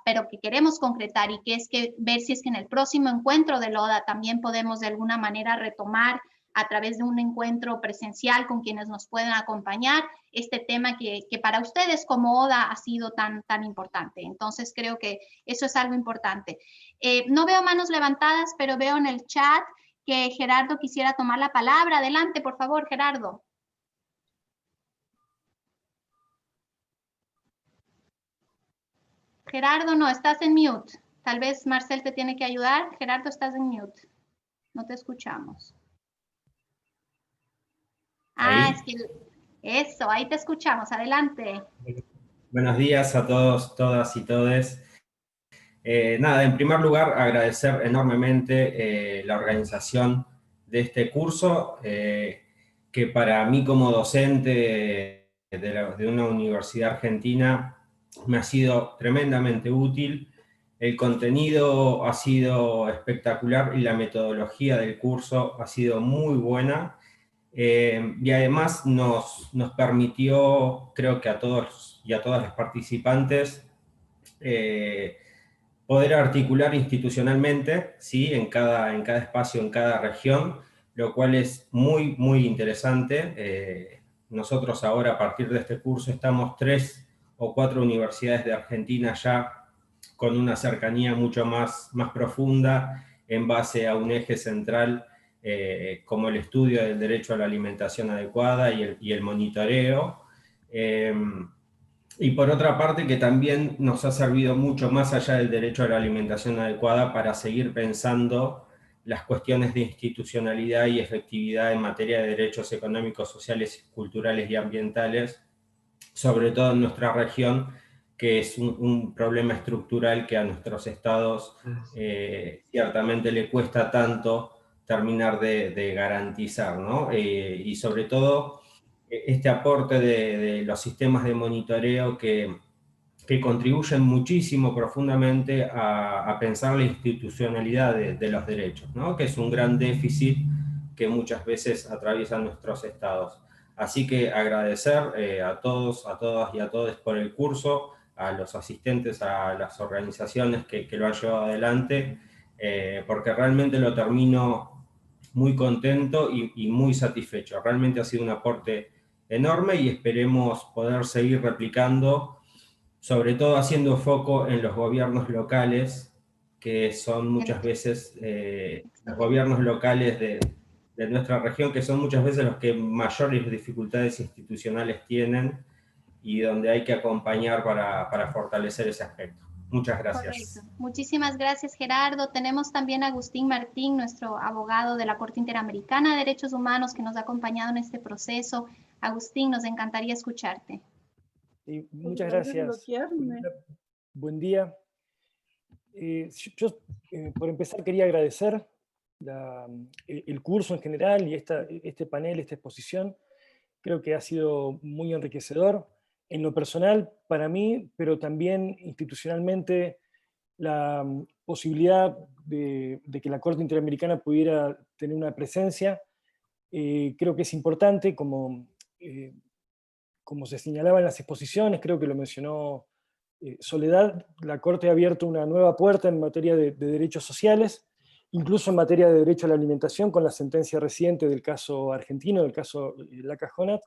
pero que queremos concretar, y que es que ver si es que en el próximo encuentro del ODA también podemos de alguna manera retomar a través de un encuentro presencial con quienes nos pueden acompañar este tema que para ustedes como ODA ha sido tan importante. Entonces creo que eso es algo importante. No veo manos levantadas, pero veo en el chat que Gerardo quisiera tomar la palabra. Adelante, por favor, Gerardo. Gerardo, no, estás en mute. Tal vez Marcel te tiene que ayudar. Gerardo, estás en mute. No te escuchamos. ¿Ahí? Es que eso, ahí te escuchamos. Adelante. Buenos días a todos, todas y todes. Nada, en primer lugar, agradecer enormemente la organización de este curso, que para mí como docente de una universidad argentina me ha sido tremendamente útil. El contenido ha sido espectacular y la metodología del curso ha sido muy buena. Y además nos permitió, creo que a todos y a todas las participantes, poder articular institucionalmente, ¿sí? en cada espacio, en cada región, lo cual es muy, muy interesante. Nosotros ahora, a partir de este curso, estamos 3 o 4 universidades de Argentina ya con una cercanía mucho más profunda en base a un eje central como el estudio del derecho a la alimentación adecuada y el monitoreo. Y por otra parte, que también nos ha servido mucho más allá del derecho a la alimentación adecuada para seguir pensando las cuestiones de institucionalidad y efectividad en materia de derechos económicos, sociales, culturales y ambientales, sobre todo en nuestra región, que es un problema estructural que a nuestros estados ciertamente le cuesta tanto terminar de garantizar, ¿no? Y sobre todo este aporte de los sistemas de monitoreo que contribuyen muchísimo profundamente a pensar la institucionalidad de los derechos, ¿no? Que es un gran déficit que muchas veces atraviesan nuestros estados. Así que agradecer a todos, a todas y a todos por el curso, a los asistentes, a las organizaciones que lo han llevado adelante, porque realmente lo termino muy contento y muy satisfecho. Realmente ha sido un aporte enorme y esperemos poder seguir replicando, sobre todo haciendo foco en los gobiernos locales, que son muchas veces los gobiernos locales de nuestra región, que son muchas veces los que mayores dificultades institucionales tienen y donde hay que acompañar para fortalecer ese aspecto. Muchas gracias. Correcto. Muchísimas gracias, Gerardo. Tenemos también a Agustín Martín, nuestro abogado de la Corte Interamericana de Derechos Humanos, que nos ha acompañado en este proceso. Agustín, nos encantaría escucharte. Sí, muchas gracias. Buen día. Yo, por empezar, quería agradecer el curso en general y este panel, esta exposición. Creo que ha sido muy enriquecedor en lo personal para mí, pero también institucionalmente la posibilidad de que la Corte Interamericana pudiera tener una presencia. Creo que es importante, como se señalaba en las exposiciones, creo que lo mencionó Soledad, la Corte ha abierto una nueva puerta en materia de derechos sociales, incluso en materia de derecho a la alimentación, con la sentencia reciente del caso argentino, del caso Laca Jonat.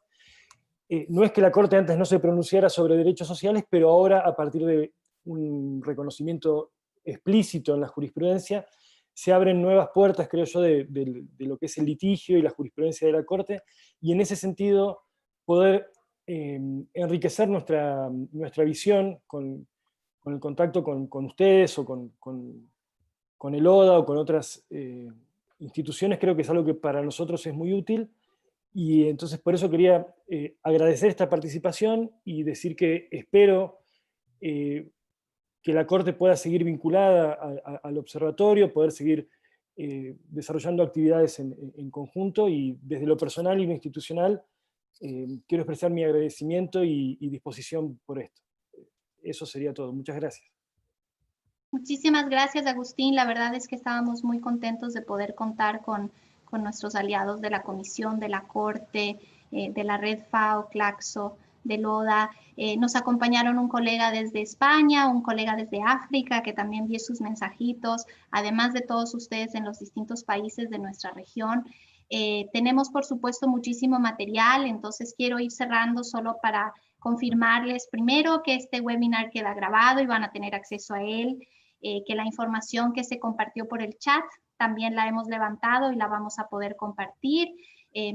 No es que la Corte antes no se pronunciara sobre derechos sociales, pero ahora, a partir de un reconocimiento explícito en la jurisprudencia, se abren nuevas puertas, creo yo, de lo que es el litigio y la jurisprudencia de la Corte, y en ese sentido poder enriquecer nuestra visión con el contacto con ustedes o con el ODA o con otras instituciones, creo que es algo que para nosotros es muy útil. Y entonces por eso quería agradecer esta participación y decir que espero que la Corte pueda seguir vinculada al observatorio, poder seguir desarrollando actividades en conjunto, y desde lo personal y lo institucional quiero expresar mi agradecimiento y disposición por esto. Eso sería todo. Muchas gracias. Muchísimas gracias, Agustín. La verdad es que estábamos muy contentos de poder contar con nuestros aliados de la Comisión, de la Corte, de la Red FAO, Claxo, del ODA. Nos acompañaron un colega desde España, un colega desde África, que también vio sus mensajitos, además de todos ustedes en los distintos países de nuestra región. Tenemos, por supuesto, muchísimo material, entonces quiero ir cerrando solo para confirmarles primero que este webinar queda grabado y van a tener acceso a él, que la información que se compartió por el chat también la hemos levantado y la vamos a poder compartir.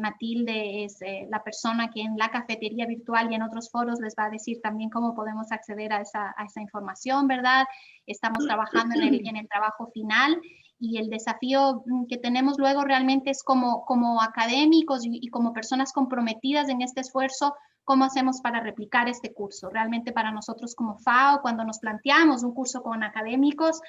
Matilde es la persona que en la cafetería virtual y en otros foros les va a decir también cómo podemos acceder a esa información, ¿verdad? Estamos trabajando en el trabajo final, y el desafío que tenemos luego realmente es como académicos y como personas comprometidas en este esfuerzo, ¿cómo hacemos para replicar este curso? Realmente para nosotros como FAO, cuando nos planteamos un curso con académicos,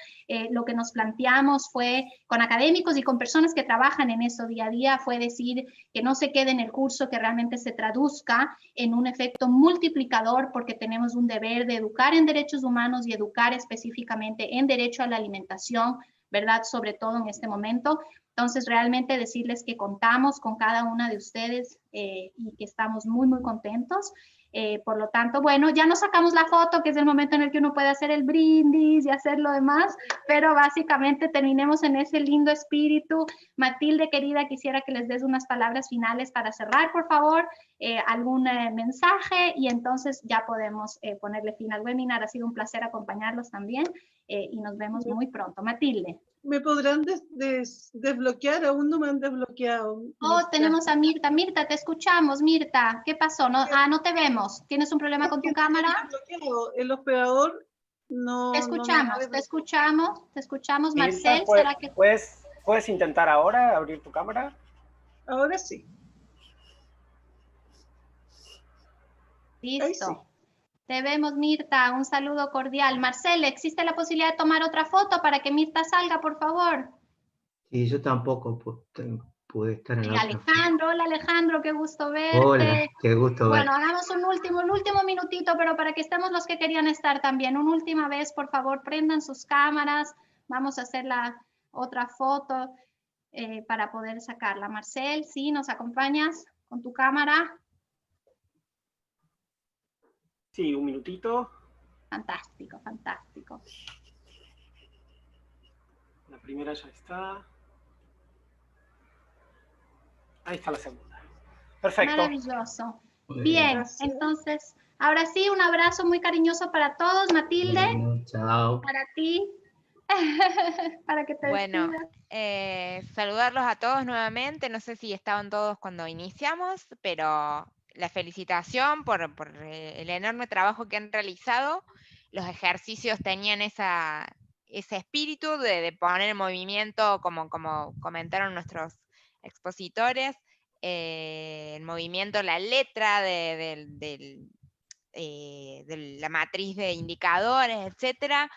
lo que nos planteamos fue, con académicos y con personas que trabajan en eso día a día, fue decir que no se quede en el curso, que realmente se traduzca en un efecto multiplicador, porque tenemos un deber de educar en derechos humanos y educar específicamente en derecho a la alimentación, ¿verdad? Sobre todo en este momento. Entonces, realmente decirles que contamos con cada una de ustedes y que estamos muy, muy contentos. Por lo tanto, bueno, ya nos sacamos la foto, que es el momento en el que uno puede hacer el brindis y hacer lo demás, pero básicamente terminemos en ese lindo espíritu. Matilde, querida, quisiera que les des unas palabras finales para cerrar, por favor, algún mensaje, y entonces ya podemos ponerle fin al webinar. Ha sido un placer acompañarlos también y nos vemos muy pronto. Matilde. ¿Me podrán desbloquear? Aún no me han desbloqueado. Oh, tenemos a Mirta. Mirta, te escuchamos, Mirta. ¿Qué pasó? No, no te vemos. ¿Tienes un problema con tu cámara? El operador no... Te escuchamos, te escuchamos, te escuchamos. Mirta, Marcel, ¿será que...? ¿Puedes intentar ahora abrir tu cámara? Ahora sí. Listo. Te vemos, Mirta. Un saludo cordial. Marcel, ¿existe la posibilidad de tomar otra foto para que Mirta salga, por favor? Sí, yo tampoco pude estar en la otra foto. Alejandro, hola Alejandro, qué gusto verte. Hola, qué gusto verte. Bueno, hagamos el último minutito, pero para que estemos los que querían estar también. Una última vez, por favor, prendan sus cámaras. Vamos a hacer la otra foto para poder sacarla. Marcel, ¿sí? ¿Nos acompañas con tu cámara? Sí, un minutito. Fantástico, fantástico. La primera ya está. Ahí está la segunda. Perfecto. Maravilloso. Bien, entonces, ahora sí, un abrazo muy cariñoso para todos. Matilde, bueno, chao. para ti, para que te Bueno, despidas. saludarlos a todos nuevamente. No sé si estaban todos cuando iniciamos, pero la felicitación por el enorme trabajo que han realizado. Los ejercicios tenían ese espíritu de poner en movimiento, como comentaron nuestros expositores, en movimiento la letra de la matriz de indicadores, etcétera,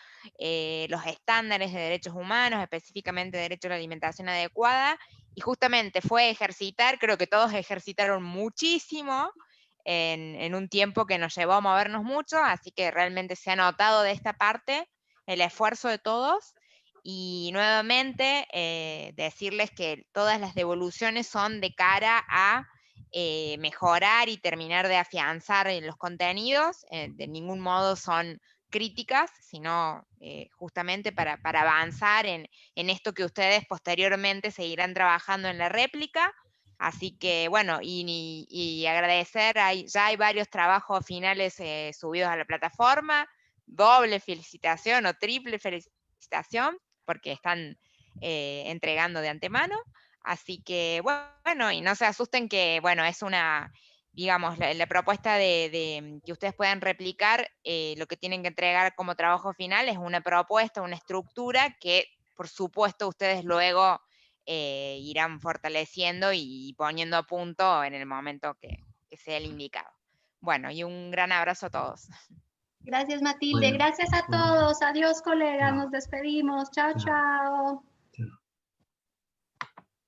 los estándares de derechos humanos, específicamente derecho a la alimentación adecuada, y justamente fue ejercitar, creo que todos ejercitaron muchísimo en un tiempo que nos llevó a movernos mucho, así que realmente se ha notado de esta parte el esfuerzo de todos. Y nuevamente decirles que todas las devoluciones son de cara a mejorar y terminar de afianzar los contenidos, de ningún modo son críticas, sino justamente para avanzar en esto que ustedes posteriormente seguirán trabajando en la réplica. Así que bueno, y agradecer, ya hay varios trabajos finales subidos a la plataforma, doble felicitación o triple felicitación, porque están entregando de antemano. Así que, bueno, y no se asusten que, bueno, es una, digamos, la propuesta de que ustedes puedan replicar, lo que tienen que entregar como trabajo final es una propuesta, una estructura que, por supuesto, ustedes luego irán fortaleciendo y poniendo a punto en el momento que sea el indicado. Bueno, y un gran abrazo a todos. Gracias, Matilde. Bueno, Gracias a todos. Adiós, colegas. Nos despedimos. Chao, chao. chao.